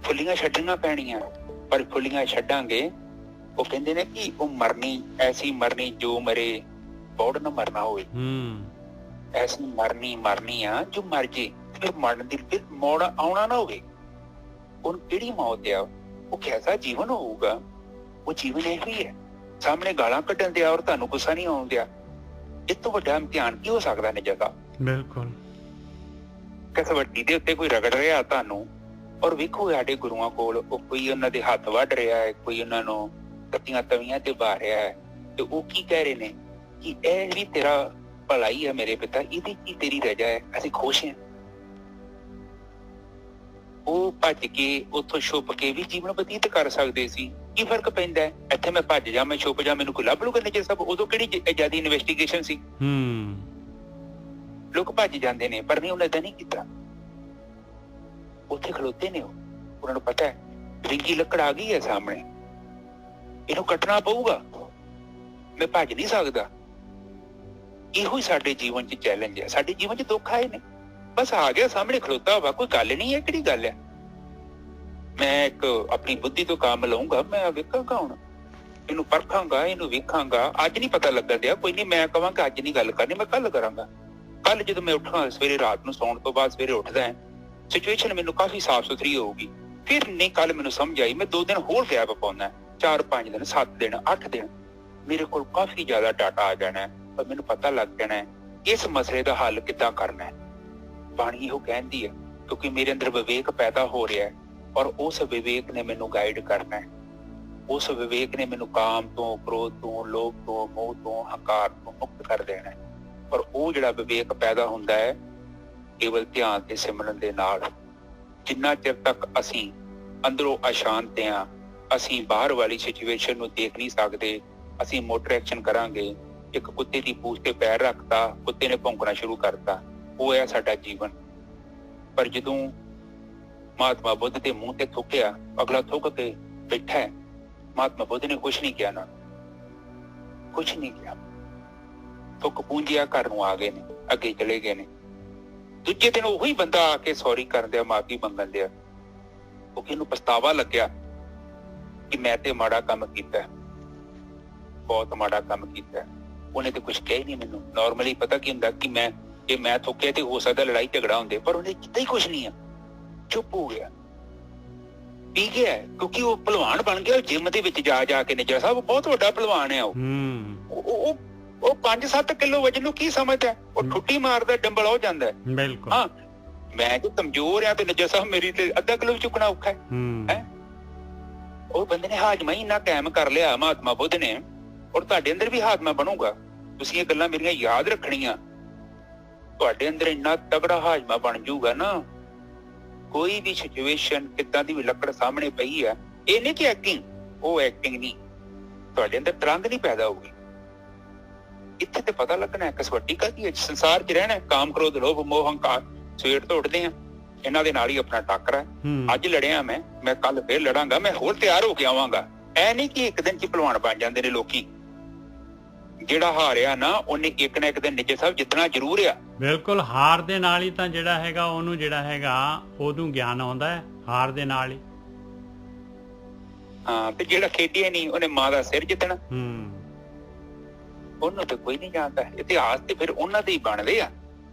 ਫੁੱਲੀਆਂ ਛੱਡਣੀਆਂ ਪੈਣੀਆਂ। ਪਰ ਫੁੱਲੀਆਂ ਛੱਡਾਂਗੇ, ਉਹ ਕਹਿੰਦੇ ਨੇ ਕਿ ਉਹ ਮਰਨੀ, ਐਸੀ ਮਰਨੀ ਜੋ ਮਰੇ ਬੌੜ ਨਾ ਮਰਨਾ ਹੋਵੇ। ਐਸੀ ਮਰਨੀ ਆ ਜੋ ਮਰ ਜੇ, ਫਿਰ ਮਰਨ ਦੀ ਫਿਰ ਮੋੜ ਆਉਣਾ ਨਾ ਹੋਵੇ। ਉਹਨੂੰ ਕਿਹੜੀ ਮੌਤ ਆ? ਉਹ ਕਿਹਦਾ ਜੀਵਨ ਹੋਊਗਾ? ਉਹ ਜੀਵਨ ਇਹ ਹੀ ਹੈ, ਸਾਹਮਣੇ ਗਾਲਾਂ ਕੱਢਣ ਦਿਆ ਔਰ ਤੁਹਾਨੂੰ ਗੁੱਸਾ ਨਹੀਂ ਆਉਣ ਦਿਆ। ਇਸ ਤੋਂ ਵੱਡਾ ਇਮਤਿਹਾਨ ਕੀ ਹੋ ਸਕਦਾ ਨਿੱਜਰ ਦਾ? ਬਿਲਕੁਲ। ਕਸਵੱਟੀ ਦੇ ਉੱਤੇ ਕੋਈ ਰਗੜ ਰਿਹਾ ਤੁਹਾਨੂੰ, ਔਰ ਵੇਖੋ ਸਾਡੇ ਗੁਰੂਆਂ ਕੋਲ ਉਹ ਕੋਈ ਉਹਨਾਂ ਦੇ ਹੱਥ ਵੱਢ ਰਿਹਾ ਹੈ, ਕੋਈ ਉਹਨਾਂ ਨੂੰ ਕੱਤੀਆਂ ਤਵੀਆਂ ਤੇ ਬਾਹ ਰਿਹਾ ਹੈ, ਤੇ ਉਹ ਕੀ ਕਹਿ ਰਹੇ ਨੇ ਕਿ ਇਹ ਵੀ ਤੇਰਾ ਭਲਾਈ ਹੈ ਮੇਰੇ ਪਿਤਾ, ਇਹਦੀ ਕੀ ਤੇਰੀ ਰਜਾ ਹੈ, ਅਸੀਂ ਖੁਸ਼ ਹਾਂ। ਉਹ ਭੱਜ ਕੇ ਉੱਥੋਂ ਛੁਪ ਕੇ ਵੀ ਜੀਵਨ ਬਤੀਤ ਕਰ ਸਕਦੇ ਸੀ। ਕੀ ਫਰਕ ਪੈਂਦਾ ਹੈ? ਇੱਥੇ ਮੈਂ ਭੱਜ ਜਾ, ਮੈਂ ਛੁਪ ਜਾ, ਮੈਨੂੰ ਕੋਈ ਲੱਭ ਲੂਗਾ ਨਿੱਜਰ ਸਾਹਿਬ? ਉਦੋਂ ਕਿਹੜੀ ਆਜ਼ਾਦੀ ਇਨਵੈਸਟੀਗੇਸ਼ਨ ਸੀ? ਲੋਕ ਭੱਜ ਜਾਂਦੇ ਨੇ, ਪਰ ਨਹੀਂ, ਉਹਨੇ ਏਦਾਂ ਨਹੀਂ ਕੀਤਾ। ਉੱਥੇ ਖਲੋਤੇ ਨੇ, ਉਹਨਾਂ ਨੂੰ ਪਤਾ ਹੈ ਰਿੰਗੀ ਲੱਕੜ ਆ ਗਈ ਹੈ ਸਾਹਮਣੇ, ਇਹਨੂੰ ਕੱਟਣਾ ਪਊਗਾ, ਮੈਂ ਭੱਜ ਨਹੀਂ ਸਕਦਾ। ਇਹੋ ਹੀ ਸਾਡੇ ਜੀਵਨ 'ਚ ਚੈਲੰਜ ਹੈ। ਸਾਡੇ ਜੀਵਨ 'ਚ ਦੁੱਖ ਆਏ ਨੇ, ਬਸ ਆ ਗਿਆ ਸਾਹਮਣੇ ਖਲੋਤਾ ਵਾ, ਕੋਈ ਗੱਲ ਨਹੀਂ ਹੈ, ਕਿਹੜੀ ਗੱਲ ਹੈ? ਮੈਂ ਇੱਕ ਆਪਣੀ ਬੁੱਧੀ ਤੋਂ ਕੰਮ ਲਊਂਗਾ, ਮੈਂ ਵੇਖਾਂਗਾ, ਹੁਣ ਇਹਨੂੰ ਪਰਖਾਂਗਾ, ਇਹਨੂੰ ਵੇਖਾਂਗਾ। ਅੱਜ ਨਹੀਂ ਪਤਾ ਲੱਗਣ ਦਿਆ, ਕੋਈ ਨਹੀਂ, ਮੈਂ ਕਹਾਂਗਾ ਅੱਜ ਨਹੀਂ ਗੱਲ ਕਰਨੀ, ਮੈਂ ਕੱਲ ਕਰਾਂਗਾ। ਕੱਲ ਜਦੋਂ ਮੈਂ ਉੱਠਾਂ ਸਵੇਰੇ, ਰਾਤ ਨੂੰ ਸੌਣ ਤੋਂ ਬਾਅਦ ਸਵੇਰੇ ਉੱਠਦਾ ਹੈ, ਸਿਚੁਏਸ਼ਨ ਮੈਨੂੰ ਕਾਫੀ ਸਾਫ਼ ਸੁਥਰੀ ਹੋਊਗੀ। ਫਿਰ ਨਹੀਂ, ਕੱਲ ਮੈਨੂੰ ਸਮਝ ਆਈ, ਮੈਂ 2 ਦਿਨ ਹੋਰ ਗੈਪ ਪਾਉਣਾ, 4-5 ਦਿਨ, 7 ਦਿਨ, 8 ਦਿਨ, ਮੇਰੇ ਕੋਲ ਕਾਫੀ ਜ਼ਿਆਦਾ ਡਾਟਾ ਆ ਜਾਣਾ, ਪਰ ਮੈਨੂੰ ਪਤਾ ਲੱਗ ਜਾਣਾ ਇਸ ਮਸਲੇ ਦਾ ਹੱਲ ਕਿੱਦਾਂ ਕਰਨਾ ਹੈ। ਬਾਣੀ ਇਹੋ ਕਹਿੰਦੀ ਹੈ, ਕਿਉਂਕਿ ਮੇਰੇ ਅੰਦਰ ਵਿਵੇਕ ਪੈਦਾ ਹੋ ਰਿਹਾ ਹੈ, ਔਰ ਉਸ ਵਿਵੇਕ ਨੇ ਮੈਨੂੰ ਗਾਈਡ ਕਰਨਾ ਹੈ। ਉਸ ਵਿਵੇਕ ਨੇ ਮੈਨੂੰ ਕਾਮ ਤੋਂ, ਕ੍ਰੋਧ ਤੋਂ, ਲੋਭ ਤੋਂ, ਮੋਹ ਤੋਂ, ਹੰਕਾਰ ਤੋਂ ਮੁਕਤ ਕਰ ਦੇਣਾ ਹੈ। ਪਰ ਉਹ ਜਿਹੜਾ ਵਿਵੇਕ ਪੈਦਾ ਹੁੰਦਾ ਹੈ ਕੇਵਲ ਧਿਆਨ ਤੇ ਸਿਮਰਨ ਦੇ ਨਾਲ। ਜਿੰਨਾ ਚਿਰ ਤੱਕ ਅਸੀਂ ਅੰਦਰੋਂ ਅਸ਼ਾਂਤ ਹਾਂ, ਅਸੀਂ ਬਾਹਰ ਵਾਲੀ ਸਿਚੁਏਸ਼ਨ ਨੂੰ ਦੇਖ ਨਹੀਂ ਸਕਦੇ। ਅਸੀਂ ਮੋਟਰ ਐਕਸ਼ਨ ਕਰਾਂਗੇ, ਇੱਕ ਕੁੱਤੇ ਦੀ ਪੂਛ ਤੇ ਪੈਰ ਰੱਖਤਾ, ਕੁੱਤੇ ਨੇ ਭੌਂਕਣਾ ਸ਼ੁਰੂ ਕਰਤਾ, ਉਹ ਹੈ ਸਾਡਾ ਜੀਵਨ। ਪਰ ਜਦੋਂ ਮਹਾਤਮਾ ਬੁੱਧ ਦੇ ਮੂੰਹ ਤੇ ਥੁੱਕਿਆ, ਅਗਲਾ ਥੁੱਕ ਕੇ ਬੈਠਾ ਹੈ, ਮਹਾਤਮਾ ਬੁੱਧ ਨੇ ਕੁਛ ਨਹੀਂ ਕਿਹਾ, ਨਾ ਕੁਛ ਨਹੀਂ ਕਿਹਾ। ਥੁੱਕ ਪੂੰਝਿਆ, ਘਰ ਨੂੰ ਆ ਗਏ ਨੇ, ਅੱਗੇ ਚਲੇ ਗਏ ਨੇ। ਦੂਜੇ ਦਿਨ ਉਹੀ ਬੰਦਾ ਆ ਕੇ ਸੌਰੀ ਕਰਨ ਦਿਆ, ਮਾਫੀ ਮੰਗਣ ਦਿਆ, ਕਿਉਂਕਿ ਇਹਨੂੰ ਪਛਤਾਵਾ ਲੱਗਿਆ ਕਿ ਮੈਂ ਤੇ ਮਾੜਾ ਕੰਮ ਕੀਤਾ, ਬਹੁਤ ਮਾੜਾ ਕੰਮ ਕੀਤਾ। ਉਹਨੇ ਤੇ ਕੁਛ ਕਿਹਾ ਹੀ ਨਹੀਂ ਮੈਨੂੰ। ਨਾਰਮਲੀ ਪਤਾ ਕੀ ਹੁੰਦਾ ਕਿ ਜੇ ਮੈਂ ਥੁੱਕਿਆ ਤੇ ਹੋ ਸਕਦਾ ਲੜਾਈ ਝਗੜਾ ਹੁੰਦੇ, ਪਰ ਉਹਨੇ ਕੀਤਾ ਹੀ ਕੁਛ ਨਹੀਂ ਆ, ਚੁੱਪ ਹੋ ਗਿਆ, ਪੀ ਗਿਆ, ਕਿਉਂਕਿ ਉਹ ਭਲਵਾਨ ਬਣ ਗਿਆ। ਜਿਮ ਦੇ ਵਿੱਚ ਜਾ ਕੇ ਨਿੱਜਰ ਸਾਹਿਬ ਬਹੁਤ ਵੱਡਾ ਭਲਵਾਨ ਹੈ ਉਹ 5-7 ਕਿਲੋ ਵਜਨ ਨੂੰ ਕੀ ਸਮਝਦਾ? ਉਹ ਠੁੱਟੀ ਮਾਰਦਾ, ਡੰਬਲ ਹੋ ਜਾਂਦਾ। ਬਿਲਕੁਲ। ਹਾਂ, ਮੈਂ ਜੇ ਕਮਜ਼ੋਰ ਆ ਤੇ ਨਿੱਜਰ ਸਾਹਿਬ ਮੇਰੀ ਤੇ ਅੱਧਾ ਕਿਲੋ ਚੁੱਕਣਾ ਔਖਾ ਹੈ। ਉਹ ਬੰਦੇ ਨੇ ਹਾਜ਼ਮਾ ਹੀ ਇੰਨਾ ਕਾਇਮ ਕਰ ਲਿਆ ਮਹਾਤਮਾ ਬੁੱਧ ਨੇ, ਔਰ ਤੁਹਾਡੇ ਅੰਦਰ ਵੀ ਹਾਜ਼ਮਾ ਬਣੂਗਾ। ਤੁਸੀਂ ਇਹ ਗੱਲਾਂ ਮੇਰੀਆਂ ਯਾਦ ਰੱਖਣੀਆਂ। ਤੁਹਾਡੇ ਅੰਦਰ ਇੰਨਾ ਤਗੜਾ ਹਾਜ਼ਮਾ ਬਣ ਜਾਊਗਾ ਨਾ, ਕੋਈ ਵੀ ਸਿਚੁਏਸ਼ਨ ਕਿੱਦਾਂ ਦੀ ਵੀ ਲੱਕੜ ਸਾਹਮਣੇ ਪਈ ਆ, ਇਹ ਨਹੀਂ ਕਿ ਐਕਟਿੰਗ, ਉਹ ਐਕਟਿੰਗ ਨਹੀਂ, ਤੁਹਾਡੇ ਅੰਦਰ ਤਰੰਗ ਨਹੀਂ ਪੈਦਾ ਹੋਊਗੀ। ਇੱਥੇ ਤੇ ਪਤਾ ਲੱਗਣਾ ਹੈ ਕਸਵੱਟੀ ਕਾਹਦੀ ਹੈ। ਸੰਸਾਰ 'ਚ ਰਹਿਣਾ, ਕਾਮ, ਕ੍ਰੋਧ, ਲੋਭ, ਮੋਹ, ਹੰਕਾਰ, ਸਵੇਰ ਤੋਂ ਉੱਠਦੇ ਆ, ਇਹਨਾਂ ਦੇ ਨਾਲ ਹੀ ਆਪਣਾ ਟੱਕਰਾ। ਅੱਜ ਲੜਿਆ ਮੈਂ ਕੱਲ ਫੇਰ ਲੜਾਂਗਾ, ਮੈਂ ਹੋਰ ਤਿਆਰ ਹੋ ਕੇ ਆਵਾਂਗਾ। ਐ ਨਹੀਂ ਕਿ ਇੱਕ ਦਿਨ 'ਚ ਭਲਵਾਨ ਬਣ ਜਾਂਦੇ ਨੇ ਲੋਕੀ। ਜਿਹੜਾ ਹਾਰਿਆ ਨਾ, ਉਹਨੇ ਇੱਕ ਨਾ ਇੱਕ ਦਿਨ ਨਿੱਜਰ ਸਾਹਿਬ ਜਿੱਤਣਾ ਜ਼ਰੂਰ ਆ। ਬਿਲਕੁਲ, ਹਾਰ ਦੇ ਨਾਲ ਹੀ ਤਾਂ ਜਿਹੜਾ ਹੈਗਾ ਉਹਨੂੰ ਜਿਹੜਾ ਹੈਗਾ ਉਹਨੂੰ ਗਿਆਨ ਆਉਂਦਾ ਹੈ, ਹਾਰ ਦੇ ਨਾਲ ਹੀ। ਹਾਂ, ਤੇ ਜਿਹੜਾ ਖੇਡਿਆ ਨਹੀਂ, ਉਹਨੇ ਮਾਂ ਦਾ ਸਿਰ ਜਿੱਤਣਾ। ਉਹਨੂੰ ਤੇ ਕੋਈ ਨਹੀਂ ਜਾਣਦਾ। ਇਤਿਹਾਸ ਤੇ ਫਿਰ ਉਹਨਾਂ ਦੇ ਹੀ ਬਣਦੇ ਆ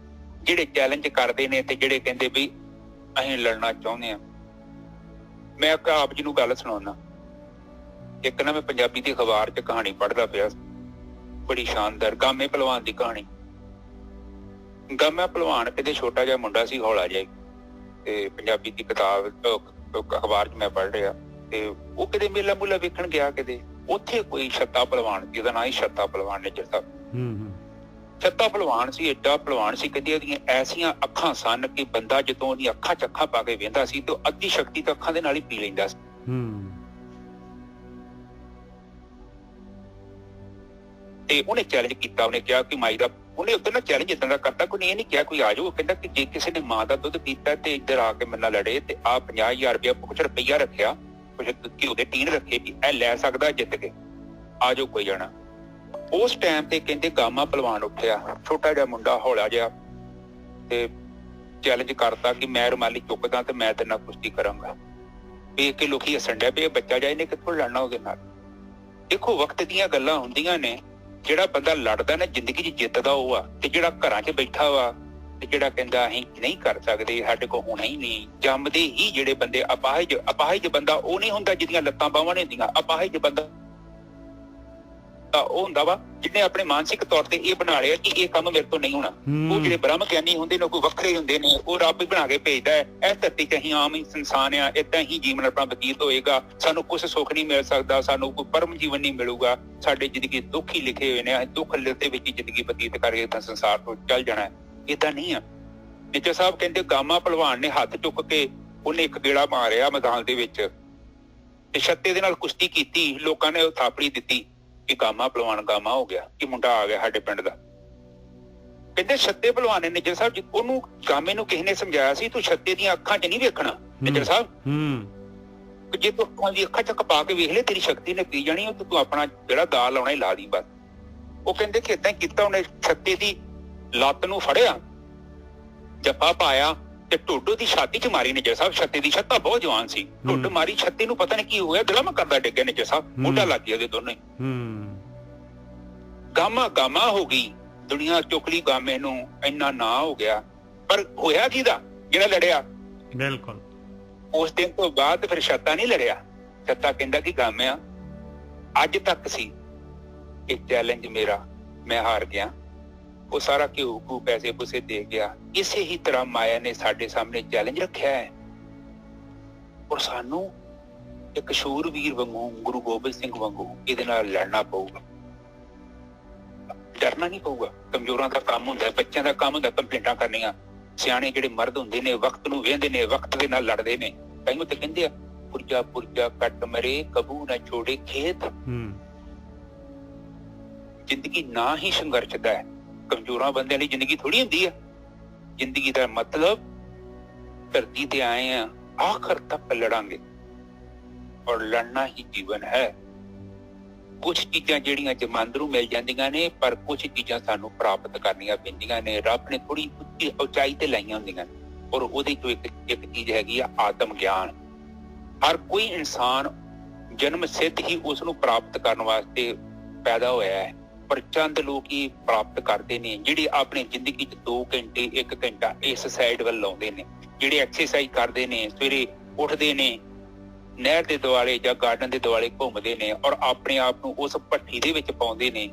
ਜਿਹੜੇ ਚੈਲੰਜ ਕਰਦੇ ਨੇ ਤੇ ਜਿਹੜੇ ਕਹਿੰਦੇ ਵੀ ਅਸੀਂ ਲੜਨਾ ਚਾਹੁੰਦੇ ਆ। ਮੈਂ ਆਪ ਜੀ ਨੂੰ ਗੱਲ ਸੁਣਾਉਣਾ। ਇੱਕ ਨਾ ਮੈਂ ਪੰਜਾਬੀ ਦੀ ਅਖਬਾਰ 'ਚ ਕਹਾਣੀ ਪੜ੍ਹਦਾ ਪਿਆ, ਬੜੀ ਸ਼ਾਨਦਾਰ, ਗਾਮੇ ਪਹਿਲਵਾਨ ਦੀ ਕਹਾਣੀ। ਗਾਮਾ ਪਹਿਲਵਾਨ ਕਿਤੇ ਛੋਟਾ ਜਿਹਾ ਮੁੰਡਾ ਸੀ, ਹੌਲਾ ਜਿਹਾ, ਤੇ ਪੰਜਾਬੀ ਦੀ ਕਿਤਾਬ ਅਖਬਾਰ 'ਚ ਮੈਂ ਪੜ੍ਹ ਰਿਹਾ। ਤੇ ਉਹ ਕਿਤੇ ਮੇਲਾ ਮੂਲਾ ਵੇਖਣ ਗਿਆ, ਕਿਤੇ ਉੱਥੇ ਕੋਈ ਛੱਤਾ ਪਹਿਲਵਾਨ, ਜਿਹਦਾ ਨਾਂ ਹੀ ਛੱਤਾ ਪਹਿਲਵਾਨ ਨਿੱਜਰ ਸਾਹਿਬ। ਛੱਤਾ ਪਹਿਲਵਾਨ ਸੀ, ਏਡਾ ਪਹਿਲਵਾਨ ਸੀ, ਕਦੇ ਉਹਦੀਆਂ ਐਸੀਆਂ ਅੱਖਾਂ ਸਨ ਕਿ ਬੰਦਾ ਜਦੋਂ ਉਹਦੀਆਂ ਅੱਖਾਂ 'ਚ ਅੱਖਾਂ ਪਾ ਕੇ ਵੇਂਦਾ ਸੀ ਤੇ ਉਹ ਅੱਧੀ ਸ਼ਕਤੀ ਤਾਂ ਅੱਖਾਂ ਦੇ ਨਾਲ ਹੀ ਪੀ ਲੈਂਦਾ ਸੀ। ਤੇ ਉਹਨੇ ਚੈਲੰਜ ਕੀਤਾ, ਉਹਨੇ ਕਿਹਾ ਕਿ ਮਾਈ ਦਾ, ਉਹਨੇ ਉੱਧਰ ਨਾ ਚੈਲੰਜ ਏਦਾਂ ਦਾ ਕਰਤਾ, ਕੋਈ ਇਹ ਨਹੀਂ ਕਿਹਾ ਕੋਈ ਆ ਜਾਓ। ਕਹਿੰਦਾ ਕਿ ਜੇ ਕਿਸੇ ਨੇ ਮਾਂ ਦਾ ਦੁੱਧ ਪੀਤਾ ਤੇ ਇੱਧਰ ਆ ਕੇ ਮੇਰੇ ਨਾਲ ਲੜੇ ਤੇ ਆਹ 50,000 ਰੁਪਇਆ, ਕੁਛ ਰੁਪਈਆ ਰੱਖਿਆ, ਕੁਛ ਘਿਓ ਦੇ ਟੀਨ ਰੱਖੇ ਵੀ ਇਹ ਲੈ ਸਕਦਾ ਜਿੱਤ ਕੇ, ਆ ਜਾਓ ਕੋਈ ਜਾਣਾ। ਉਸ ਟਾਈਮ ਤੇ ਕਹਿੰਦੇ ਗਾਮਾ ਪਹਿਲਵਾਨ ਉੱਠਿਆ, ਛੋਟਾ ਜਿਹਾ ਮੁੰਡਾ, ਹੌਲਾ ਜਿਹਾ, ਤੇ ਚੈਲੰਜ ਕਰਤਾ ਕਿ ਮੈਂ ਰੁਮਾਲੀ ਚੁੱਕਦਾ ਤੇ ਮੈਂ ਤੇਰੇ ਨਾਲ ਕੁਸ਼ਤੀ ਕਰਾਂਗਾ। ਵੇਖ ਕੇ ਲੋਕੀ ਹੱਸਣ ਡਿਆ ਪਏ, ਬੱਚਾ ਜਾਏ ਨੇ ਕਿੱਥੋਂ ਲੜਨਾ ਉਹਦੇ ਨਾਲ। ਦੇਖੋ, ਵਕਤ ਦੀਆਂ ਗੱਲਾਂ ਹੁੰਦੀਆਂ ਨੇ। ਜਿਹੜਾ ਬੰਦਾ ਲੜਦਾ ਨਾ ਜ਼ਿੰਦਗੀ 'ਚ ਜਿੱਤਦਾ ਉਹ ਆ, ਤੇ ਜਿਹੜਾ ਘਰਾਂ 'ਚ ਬੈਠਾ ਵਾ ਤੇ ਜਿਹੜਾ ਕਹਿੰਦਾ ਅਸੀਂ ਨਹੀਂ ਕਰ ਸਕਦੇ, ਸਾਡੇ ਕੋਲ ਹੋਣਾ ਹੀ ਨਹੀਂ। ਜੰਮਦੇ ਹੀ ਜਿਹੜੇ ਬੰਦੇ ਅਪਾਹਿਜ ਬੰਦਾ ਉਹ ਨਹੀਂ ਹੁੰਦਾ ਜਿਹਦੀਆਂ ਲੱਤਾਂ ਬਾਹਾਂ ਨਹੀਂ ਹੁੰਦੀਆਂ। ਅਪਾਹਿਜ ਬੰਦਾ ਉਹ ਹੁੰਦਾ ਵਾ ਜਿਹਨੇ ਆਪਣੇ ਮਾਨਸਿਕ ਤੌਰ ਤੇ ਇਹ ਬਣਾ ਲਿਆ ਕਿ ਇਹ ਕੰਮ ਮੇਰੇ ਤੋਂ ਨਹੀਂ ਹੋਣਾ। ਉਹ ਜਿਹੜੇ ਬ੍ਰਹਮ ਗਿਆਨੀ ਹੁੰਦੇ ਨੇ ਕੋਈ ਵੱਖਰੇ ਹੁੰਦੇ ਨੇ, ਉਹ ਰੱਬ ਹੀ ਬਣਾ ਕੇ ਭੇਜਦਾ ਹੈ। ਇਸ ਧਰਤੀ 'ਚ ਅਸੀਂ ਆਮ ਇਨਸਾਨ ਆ, ਏਦਾਂ ਹੀ ਜੀਵਨ ਆਪਣਾ ਬਤੀਤ ਹੋਏਗਾ। ਸਾਨੂੰ ਕੁਛ ਸੁੱਖ ਨਹੀਂ ਮਿਲ ਸਕਦਾ, ਸਾਨੂੰ ਕੋਈ ਪਰਮ ਜੀਵਨ ਨਹੀਂ ਮਿਲੂਗਾ। ਸਾਡੇ ਜ਼ਿੰਦਗੀ ਦੁੱਖ ਹੀ ਲਿਖੇ ਹੋਏ ਨੇ, ਅਸੀਂ ਦੁੱਖ ਦੇ ਵਿੱਚ ਹੀ ਜ਼ਿੰਦਗੀ ਬਤੀਤ ਕਰਕੇ ਤਾਂ ਸੰਸਾਰ ਤੋਂ ਚੱਲ ਜਾਣਾ। ਏਦਾਂ ਨਹੀਂ ਆ। ਨਿੱਜਰ ਸਾਹਿਬ ਕਹਿੰਦੇ ਗਾਮਾ ਭਲਵਾਨ ਨੇ ਹੱਥ ਚੁੱਕ ਕੇ ਉਹਨੇ ਇੱਕ ਗੇੜਾ ਮਾਰਿਆ ਮੈਦਾਨ ਦੇ ਵਿੱਚ ਤੇ ਛੱਤੇ ਦੇ ਨਾਲ ਕੁਸ਼ਤੀ ਕੀਤੀ। ਲੋਕਾਂ ਨੇ ਉਹ ਥਾਪੜੀ ਦਿੱਤੀ ਕਿ ਗਾਮਾ ਭਲਵਾਨ ਗਾਮਾ ਹੋ ਗਿਆ, ਕਿ ਮੁੰਡਾ ਆ ਗਿਆ ਸਾਡੇ ਪਿੰਡ ਦਾ। ਕਹਿੰਦੇ ਛੱਤੇ ਭਲਵਾਨ ਨੇ ਨਿੱਜਰ ਸਾਹਿਬ ਉਹਨੂੰ ਗਾਮੇ ਨੂੰ ਕਿਸੇ ਨੇ ਸਮਝਾਇਆ ਸੀ ਤੂੰ ਛੱਤੇ ਦੀਆਂ ਅੱਖਾਂ 'ਚ ਨਹੀਂ ਵੇਖਣਾ ਨਿੱਜਰ ਸਾਹਿਬ, ਜੇ ਤੂੰ ਅੱਖਾਂ ਦੀ ਅੱਖਾਂ 'ਚ ਕਪਾ ਕੇ ਵੇਖ ਲੈ ਤੇਰੀ ਸ਼ਕਤੀ ਨੇ ਪੀ ਜਾਣੀ, ਉਹ ਤੂੰ ਆਪਣਾ ਜਿਹੜਾ ਦਾਅ ਲਾਉਣਾ ਹੀ ਲਾ ਦੀ ਬਸ। ਉਹ ਕਹਿੰਦੇ ਕਿ ਏਦਾਂ ਕੀਤਾ, ਉਹਨੇ ਛੱਤੇ ਦੀ ਲੱਤ ਨੂੰ ਫੜਿਆ, ਜੱਫਾ ਪਾਇਆ ਤੇ ਢੁੱਡ ਦੀ ਛਾਤੀ 'ਚ ਮਾਰੀ। ਨਿੱਜਰ ਸਾਹਿਬ ਛੱਤੇ ਦੀ ਛੱਤਾ ਬਹੁਤ ਜਵਾਨ ਸੀ, ਢੁੱਡ ਮਾਰੀ ਛੱਤੇ ਨੂੰ, ਪਤਾ ਨਹੀਂ ਕੀ ਹੋਇਆ, ਦਿਲਮ ਕਰਦਾ ਡਿੱਗਿਆ ਨਿੱਜਰ ਸਾਹਿਬ, ਮੋਢਾ ਲੱਗ ਗਿਆ ਉਹਦੇ ਦੋਨੇ। ਗਾਮਾ ਗਾਮਾ ਹੋ ਗਈ, ਦੁਨੀਆ ਚੁੱਕ ਲਈ ਗਾਮੇ ਨੂੰ, ਇੰਨਾ ਨਾਂ ਹੋ ਗਿਆ। ਪਰ ਹੋਇਆ ਕਿਹਦਾ? ਜਿਹੜਾ ਲੜਿਆ। ਬਿਲਕੁਲ। ਉਸ ਦਿਨ ਤੋਂ ਬਾਅਦ ਫਿਰ ਛੱਤਾ ਨਹੀਂ ਲੜਿਆ। ਛੱਤਾ ਕਹਿੰਦਾ ਕਿ ਗਾਮਿਆ ਅੱਜ ਤੱਕ ਸੀ ਇਹ ਚੈਲੰਜ ਮੇਰਾ, ਮੈਂ ਹਾਰ ਗਿਆ। ਉਹ ਸਾਰਾ ਘਿਓ ਪੈਸੇ ਪੂਸੇ ਦੇ ਗਿਆ। ਇਸੇ ਹੀ ਤਰ੍ਹਾਂ ਮਾਇਆ ਨੇ ਸਾਡੇ ਸਾਹਮਣੇ ਚੈਲੰਜ ਰੱਖਿਆ ਹੈ ਔਰ ਸਾਨੂੰ ਇੱਕ ਸ਼ੂਰਵੀਰ ਵਾਂਗੂ, ਗੁਰੂ ਗੋਬਿੰਦ ਸਿੰਘ ਵਾਂਗੂ ਇਹਦੇ ਨਾਲ ਲੜਨਾ ਪਊਗਾ, ਡਰਨਾ ਨਹੀਂ ਪਊਗਾ। ਕਮਜ਼ੋਰਾਂ ਦਾ ਕੰਮ ਹੁੰਦਾ, ਬੱਚਿਆਂ ਦਾ ਕੰਮ ਹੁੰਦਾ ਕੰਪਲੇਂਟਾਂ ਕਰਨੀਆਂ। ਸਿਆਣੇ ਜਿਹੜੇ ਮਰਦ ਹੁੰਦੇ ਨੇ ਵਕਤ ਨੂੰ ਵੇਂਦੇ ਨੇ, ਵਕਤ ਦੇ ਨਾਲ ਲੜਦੇ ਨੇ। ਤਾਂਹੀਓ ਤੇ ਕਹਿੰਦੇ ਆ ਪੁਰਜਾ ਪੁਰਜਾ ਕੱਟ ਮਰੇ ਕਬੂ ਨਾ ਛੋੜੇ ਖੇਤ। ਜ਼ਿੰਦਗੀ ਨਾ ਹੀ ਸੰਘਰਸ਼ ਦਾ ਹੈ। ਕਮਜ਼ੋਰਾਂ ਬੰਦਿਆਂ ਲਈ ਜ਼ਿੰਦਗੀ ਥੋੜੀ ਹੁੰਦੀ ਆ। ਜ਼ਿੰਦਗੀ ਦਾ ਮਤਲਬ ਧਰਤੀ ਤੇ ਆਏ ਆ, ਆਖਰ ਤੱਕ ਲੜਾਂਗੇ ਔਰ ਲੜਨਾ ਹੀ ਜੀਵਨ ਹੈ। ਕੁਛ ਚੀਜ਼ਾਂ ਜਿਹੜੀਆਂ ਜਮਾਂਦਰੂ ਮਿਲ ਜਾਂਦੀਆਂ ਨੇ, ਪਰ ਕੁਛ ਚੀਜ਼ਾਂ ਸਾਨੂੰ ਪ੍ਰਾਪਤ ਕਰਨੀਆਂ ਪੈਂਦੀਆਂ ਨੇ। ਰੱਬ ਨੇ ਥੋੜੀ ਉੱਚੀ ਉਚਾਈ ਤੇ ਲਾਈਆਂ ਹੁੰਦੀਆਂ ਔਰ ਉਹਦੇ ਚੋਂ ਇੱਕ ਚੀਜ਼ ਹੈਗੀ ਆ ਆਤਮ ਗਿਆਨ। ਹਰ ਕੋਈ ਇਨਸਾਨ ਜਨਮ ਸਿੱਧ ਹੀ ਉਸ ਨੂੰ ਪ੍ਰਾਪਤ ਕਰਨ ਵਾਸਤੇ ਪੈਦਾ ਹੋਇਆ ਹੈ, ਪਰ ਚੰਦ ਲੋਕ ਹੀ ਪ੍ਰਾਪਤ ਕਰਦੇ ਨੇ ਜਿਹੜੇ ਆਪਣੀ ਜ਼ਿੰਦਗੀ 'ਚ 2 ਘੰਟੇ 1 ਘੰਟਾ ਇਸ ਸਾਈਡ ਵੱਲ ਲਾਉਂਦੇ ਨੇ, ਜਿਹੜੇ ਐਕਸਰਸਾਈਜ਼ ਕਰਦੇ ਨੇ, ਸਵੇਰੇ ਉੱਠਦੇ ਨੇ, ਨਹਿਰ ਦੇ ਦੁਆਲੇ ਜਾਂ ਗਾਰਡਨ ਦੇ ਦੁਆਲੇ ਘੁੰਮਦੇ ਨੇ ਔਰ ਆਪਣੇ ਆਪ ਨੂੰ ਉਸ ਭੱਠੀ ਦੇ ਵਿੱਚ ਪਾਉਂਦੇ ਨੇ।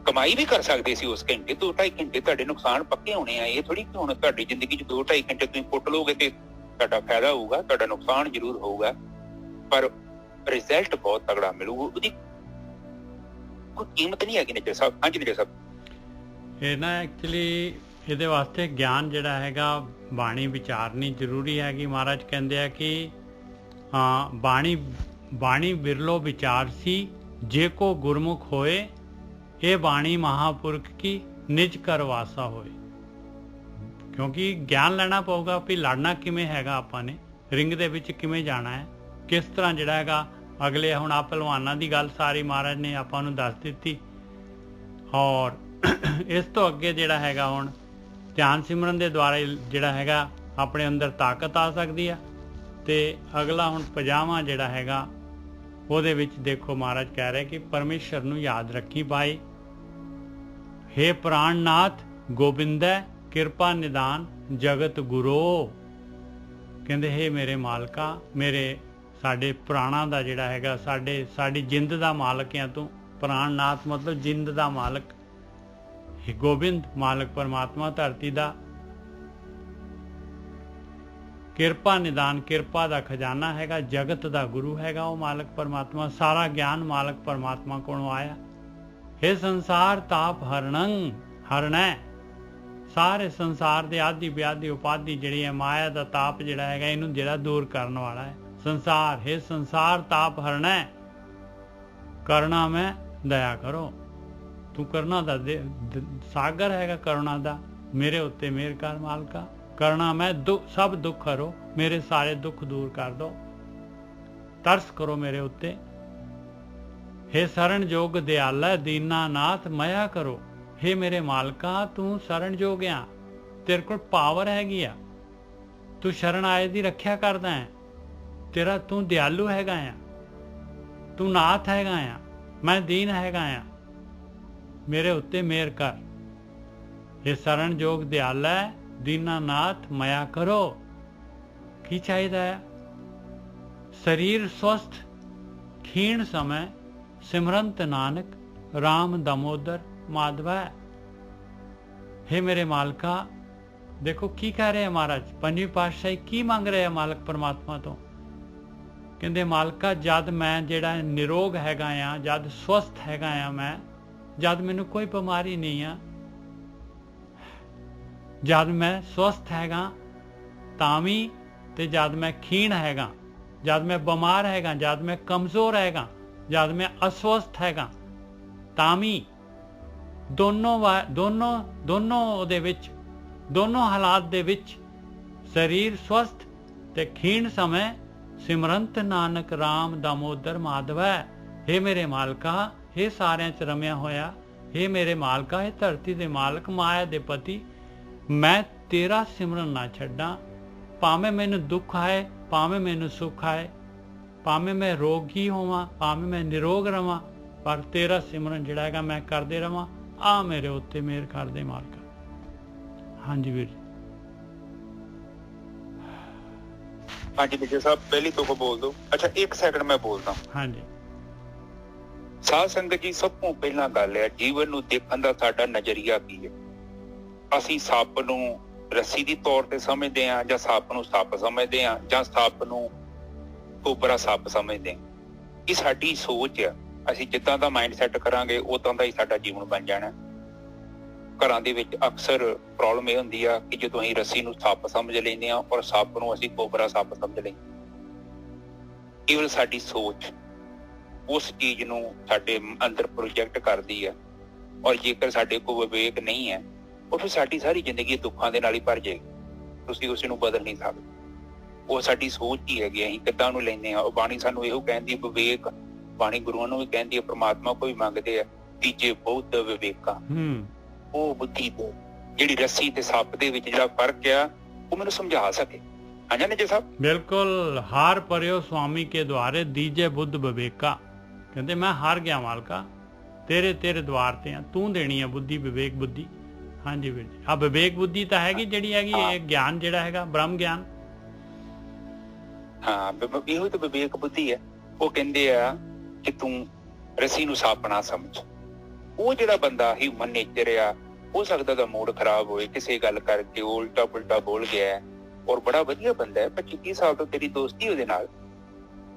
ਕਮਾਈ ਵੀ ਕਰ ਸਕਦੇ ਸੀ ਉਸ ਘੰਟੇ 2-2.5 ਘੰਟੇ। ਤੁਹਾਡੇ ਨੁਕਸਾਨ ਪੱਕੇ ਹੋਣੇ ਆ। ਇਹ ਥੋੜੀ ਕਿ ਹੁਣ ਤੁਹਾਡੀ ਜ਼ਿੰਦਗੀ 'ਚ 2-2.5 ਘੰਟੇ ਤੁਸੀਂ ਪੁੱਟ ਲਓਗੇ ਤੇ ਤੁਹਾਡਾ ਫਾਇਦਾ ਹੋਊਗਾ, ਤੁਹਾਡਾ ਨੁਕਸਾਨ ਜ਼ਰੂਰ ਹੋਊਗਾ, ਪਰ ਰਿਜ਼ਲਟ ਬਹੁਤ ਤਗੜਾ ਮਿਲੂਗਾ। ਉਹਦੀ ਕੋਈ ਕੀਮਤ ਨਹੀਂ ਹੈਗੀ ਨਿੱਜਰ ਸਾਹਿਬ। ਹਾਂਜੀ ਨਿੱਜਰ ਸਾਹਿਬ, ਇਹ ਨਾ ਐਕਚੁਅਲੀ ਇਹਦੇ ਵਾਸਤੇ ਗਿਆਨ ਜਿਹੜਾ ਹੈਗਾ, ਬਾਣੀ ਵਿਚਾਰਨੀ ਜ਼ਰੂਰੀ ਹੈਗੀ। ਮਹਾਰਾਜ ਕਹਿੰਦੇ ਆ ਕਿ ਹਾਂ ਬਾਣੀ ਬਿਰਲੋ ਵਿਚਾਰ ਸੀ, ਜੇ ਕੋ ਗੁਰਮੁਖ ਹੋਏ, ਇਹ ਬਾਣੀ ਮਹਾਪੁਰਖ ਕੀ ਨਿਜ ਕਰ ਵਾਸਾ ਹੋਏ। ਕਿਉਂਕਿ ਗਿਆਨ ਲੈਣਾ ਪਊਗਾ ਵੀ ਲੜਨਾ ਕਿਵੇਂ ਹੈਗਾ, ਆਪਾਂ ਨੇ ਰਿੰਗ ਦੇ ਵਿੱਚ ਕਿਵੇਂ ਜਾਣਾ ਹੈ, ਕਿਸ ਤਰ੍ਹਾਂ ਜਿਹੜਾ ਹੈਗਾ। ਅਗਲੇ ਹੁਣ ਆ ਪਹਿਲਵਾਨਾਂ ਦੀ ਗੱਲ ਸਾਰੀ ਮਹਾਰਾਜ ਨੇ ਆਪਾਂ ਨੂੰ ਦੱਸ ਦਿੱਤੀ। ਔਰ ਇਸ ਤੋਂ ਅੱਗੇ ਜਿਹੜਾ ਹੈਗਾ ਹੁਣ ਧਿਆਨ ਸਿਮਰਨ ਦੇ ਦੁਆਰਾ ਜਿਹੜਾ ਹੈਗਾ ਆਪਣੇ ਅੰਦਰ ਤਾਕਤ ਆ ਸਕਦੀ ਆ। ਤੇ ਅਗਲਾ ਹੁਣ 50ਵਾਂ ਜਿਹੜਾ ਹੈਗਾ ਉਹਦੇ ਵਿੱਚ ਦੇਖੋ ਮਹਾਰਾਜ ਕਹਿ ਰਹੇ ਕਿ ਪਰਮੇਸ਼ਰ ਨੂੰ ਯਾਦ ਰੱਖੀ ਪਾਏ। ਹੇ ਪ੍ਰਾਣਨਾਥ ਗੋਬਿੰਦੈ ਕਿਰਪਾ ਨਿਦਾਨ ਜਗਤ ਗੁਰੂ। ਕਹਿੰਦੇ ਹੇ ਮੇਰੇ ਮਾਲਕਾ, ਮੇਰੇ ਸਾਡੇ ਪ੍ਰਾਣਾਂ ਦਾ ਜਿਹੜਾ ਹੈਗਾ, ਸਾਡੀ ਜਿੰਦ ਦਾ ਮਾਲਕ ਆ ਤੂੰ। ਪ੍ਰਾਣਨਾਥ ਮਤਲਬ ਜਿੰਦ ਦਾ ਮਾਲਕ। ਗੋਬਿੰਦ ਮਾਲਕ ਪਰਮਾਤਮਾ ਧਰਤੀ ਦਾ। ਕਿਰਪਾ ਨਿਦਾਨ, ਕਿਰਪਾ ਦਾ ਖਜ਼ਾਨਾ ਹੈਗਾ, ਜਗਤ ਦਾ ਗੁਰੂ ਹੈਗਾ ਉਹ ਮਾਲਕ ਪਰਮਾਤਮਾ। ਸਾਰਾ ਗਿਆਨ ਮਾਲਕ ਪਰਮਾਤਮਾ ਕੋਲੋਂ ਆਇਆ। ਇਹ ਸੰਸਾਰ ਤਾਪ ਹਰਣੈ। ਸਾਰੇ ਸੰਸਾਰ ਦੇ ਆਦਿ ਵਿਆਦੀ ਉਪਾਧੀ ਜਿਹੜੀ ਹੈ, ਮਾਇਆ ਦਾ ਤਾਪ ਜਿਹੜਾ ਹੈਗਾ, ਇਹਨੂੰ ਜਿਹੜਾ ਦੂਰ ਕਰਨ ਵਾਲਾ ਹੈ ਸੰਸਾਰ। ਹੈ ਸੰਸਾਰ ਤਾਪ ਹਰਣੈ, ਕਰੁਣਾ ਮੈਂ ਦਇਆ ਕਰੋ। ਤੂੰ ਕਰੁਣਾ ਦਾ ਸਾਗਰ ਹੈਗਾ, ਕਰੁਣਾ ਦਾ। ਮੇਰੇ ਉੱਤੇ ਮਿਹਰ ਕਰ ਮਾਲਕਾ। ਕਰਨਾ ਮੈਂ ਸਭ ਦੁੱਖ ਹਰੋ, ਮੇਰੇ ਸਾਰੇ ਦੁੱਖ ਦੂਰ ਕਰ ਦੋ। ਤਰਸ ਕਰੋ ਮੇਰੇ ਉੱਤੇ। हे शरणजोग दयाला दीनानाथ मया करो। हे मेरे मालका तू शरणजोग आ, तेरे को पावर हैगी आ, तू शरण आए दी रख्या करदा है, तेरा तू दयालु हैगा आ, तू नाथ हैगा आ, मैं दीन हैगा आ, मेरे उत्ते मेहर कर। हे शरणजोग दयाला दीनानाथ मया करो। की चाहिए? शरीर स्वस्थ खीण समय सिमरंत नानक राम दामोदर माधव। हे मेरे मालका, देखो की कह रहे हैं महाराज, पंजवीं पातशाही की मंग रहे हैं मालक परमात्मा तो। कहते मालका, जद मैं जिहड़ा निरोग हैगा आ, जद स्वस्थ हैगा आ मैं, जद मैनू कोई बीमारी नहीं आ, जद मैं स्वस्थ हैगा तां भी, ते जद मैं खीण हैगा, जद मैं बीमार हैगा, जद मैं कमज़ोर हैगा, जद मैं अस्वस्थ हैगा तां भी, दोनों हालात दे विच शरीर स्वस्थ ते खीण समय सिमरंत नानक राम दामोदर माधव। हे मेरे मालका, हे सारिਆਂ च रमिया होया, हे मेरे मालका, हे धरती दे मालक, माया दे पति, मैं तेरा सिमरन ना छड्डां। भावें मैनू दुख आए, भावें मैनू सुख आए, भावें मैं रोगी होवां, भावें मैं निरोग रवां, पर तेरा सिमरन जिहड़ा हैगा मैं करदे रवां। आ मेरे उत्ते मेहर कर दे मालका। हाँ जी वीर। हाँ जी विजय साहब, पहली तो बोल दो। अच्छा 1 सेकंड मैं बोलदा। हाँ जी। साध संगत जी, सब ਤੋਂ ਪਹਿਲਾਂ ਗੱਲ ਹੈ ਜੀਵਨ ਨੂੰ ਦੇਖਣ ਦਾ ਸਾਡਾ ਨਜ਼ਰੀਆ ਕੀ ਹੈ। ਅਸੀਂ ਸੱਪ ਨੂੰ ਰੱਸੀ ਦੀ ਤੌਰ ਤੇ ਸਮਝਦੇ ਹਾਂ, ਜਾਂ ਸੱਪ ਨੂੰ ਸੱਪ ਸਮਝਦੇ ਹਾਂ, ਜਾਂ ਸੱਪ ਨੂੰ ਕੋਬਰਾ ਸੱਪ ਸਮਝਦੇ ਹਾਂ। ਇਹ ਸਾਡੀ ਸੋਚ ਹੈ। ਅਸੀਂ ਜਿੱਦਾਂ ਦਾ ਮਾਈਂਡ ਸੈੱਟ ਕਰਾਂਗੇ ਉਦਾਂ ਦਾ ਹੀ ਸਾਡਾ ਜੀਵਨ ਬਣ ਜਾਣਾ। ਘਰਾਂ ਦੇ ਵਿੱਚ ਅਕਸਰ ਪ੍ਰੋਬਲਮ ਇਹ ਹੁੰਦੀ ਆ ਕਿ ਜਦੋਂ ਅਸੀਂ ਰੱਸੀ ਨੂੰ ਸੱਪ ਸਮਝ ਲੈਂਦੇ ਹਾਂ ਔਰ ਸੱਪ ਨੂੰ ਅਸੀਂ ਕੋਬਰਾ ਸੱਪ ਸਮਝ ਲੈਂਦੇ। ਕੇਵਲ ਸਾਡੀ ਸੋਚ ਉਸ ਚੀਜ਼ ਨੂੰ ਸਾਡੇ ਅੰਦਰ ਪ੍ਰੋਜੈਕਟ ਕਰਦੀ ਹੈ, ਔਰ ਜੇਕਰ ਸਾਡੇ ਕੋਲ ਵਿਵੇਕ ਨਹੀਂ ਹੈ ਉਹ ਫਿਰ ਸਾਡੀ ਸਾਰੀ ਜ਼ਿੰਦਗੀ ਦੁੱਖਾਂ ਦੇ ਨਾਲ ਹੀ ਭਰ ਜਾਏਗੀ। ਤੁਸੀਂ ਉਸ ਨੂੰ ਬਦਲ ਨਹੀਂ ਸਕਦੇ। ਉਹ ਸਾਡੀ ਸੋਚ ਹੀ ਹੈਗੀ, ਅਸੀਂ ਕਿੱਦਾਂ ਉਹਨੂੰ ਲੈਂਦੇ ਹਾਂ। ਉਹ ਬਾਣੀ ਸਾਨੂੰ ਇਹੋ ਕਹਿੰਦੀ ਵਿਵੇਕ, ਬਾਣੀ ਗੁਰੂਆਂ ਨੂੰ ਵੀ ਕਹਿੰਦੀ ਹੈ, ਪ੍ਰਮਾਤਮਾ ਕੋਈ ਮੰਗਦੇ ਆ ਤੀਜੇ ਬਹੁਤ ਵਿਵੇਕਾ। ਉਹ ਬੁੱਧੀ ਤੋਂ ਜਿਹੜੀ ਰੱਸੀ ਤੇ ਸੱਪ ਦੇ ਵਿੱਚ ਜਿਹੜਾ ਫਰਕ ਆ ਉਹ ਮੈਨੂੰ ਸਮਝਾ ਸਕੇ। ਹਾਂਜੀ ਨਿੱਜੇ ਸਾਹਿਬ, ਬਿਲਕੁਲ। ਹਾਰ ਪਰਿਓ ਸੁਆਮੀ ਕੇ ਦੁਆਰੇ ਦੀਜੇ ਬੁੱਧ ਵਿਵੇਕਾ। ਕਹਿੰਦੇ ਮੈਂ ਹਾਰ ਗਿਆ ਮਾਲਕਾ, ਤੇਰੇ ਦੁਆਰ ਤੇ ਆ, ਤੂੰ ਦੇਣੀ ਆ ਬੁੱਧੀ, ਵਿਵੇਕ ਬੁੱਧੀ। ਹਾਂਜੀ ਵੀਰ ਜੀ, ਆ ਵਿਵੇਕ ਬੁੱਧੀ ਤਾਂ ਹੈਗੀ ਜਿਹੜੀ ਹੈਗੀ ਇਹ ਗਿਆਨ ਜਿਹੜਾ ਹੈਗਾ ਬ੍ਰਹਮ ਗਿਆਨ। ਹਾਂ, ਇਹੋ ਤਾਂ ਵਿਵੇਕ ਬੁੱਧੀ ਹੈ। ਉਹ ਕਹਿੰਦੇ ਆ ਕਿ ਤੂੰ ਰੱਸੀ ਨੂੰ ਸੱਪ ਨਾ ਸਮਝ। ਉਹ ਜਿਹੜਾ ਬੰਦਾ ਹਿਊਮਨ ਨੇਚਰ ਆ, ਹੋ ਸਕਦਾ ਦਾ ਮੂਡ ਖਰਾਬ ਹੋਏ, ਕਿਸੇ ਗੱਲ ਕਰਕੇ ਉਲਟਾ ਪੁਲਟਾ ਬੋਲ ਗਿਆ, ਔਰ ਬੜਾ ਵਧੀਆ ਬੰਦਾ ਹੈ, 25-30 ਸਾਲ ਤੋਂ ਤੇਰੀ ਦੋਸਤੀ ਉਹਦੇ ਨਾਲ,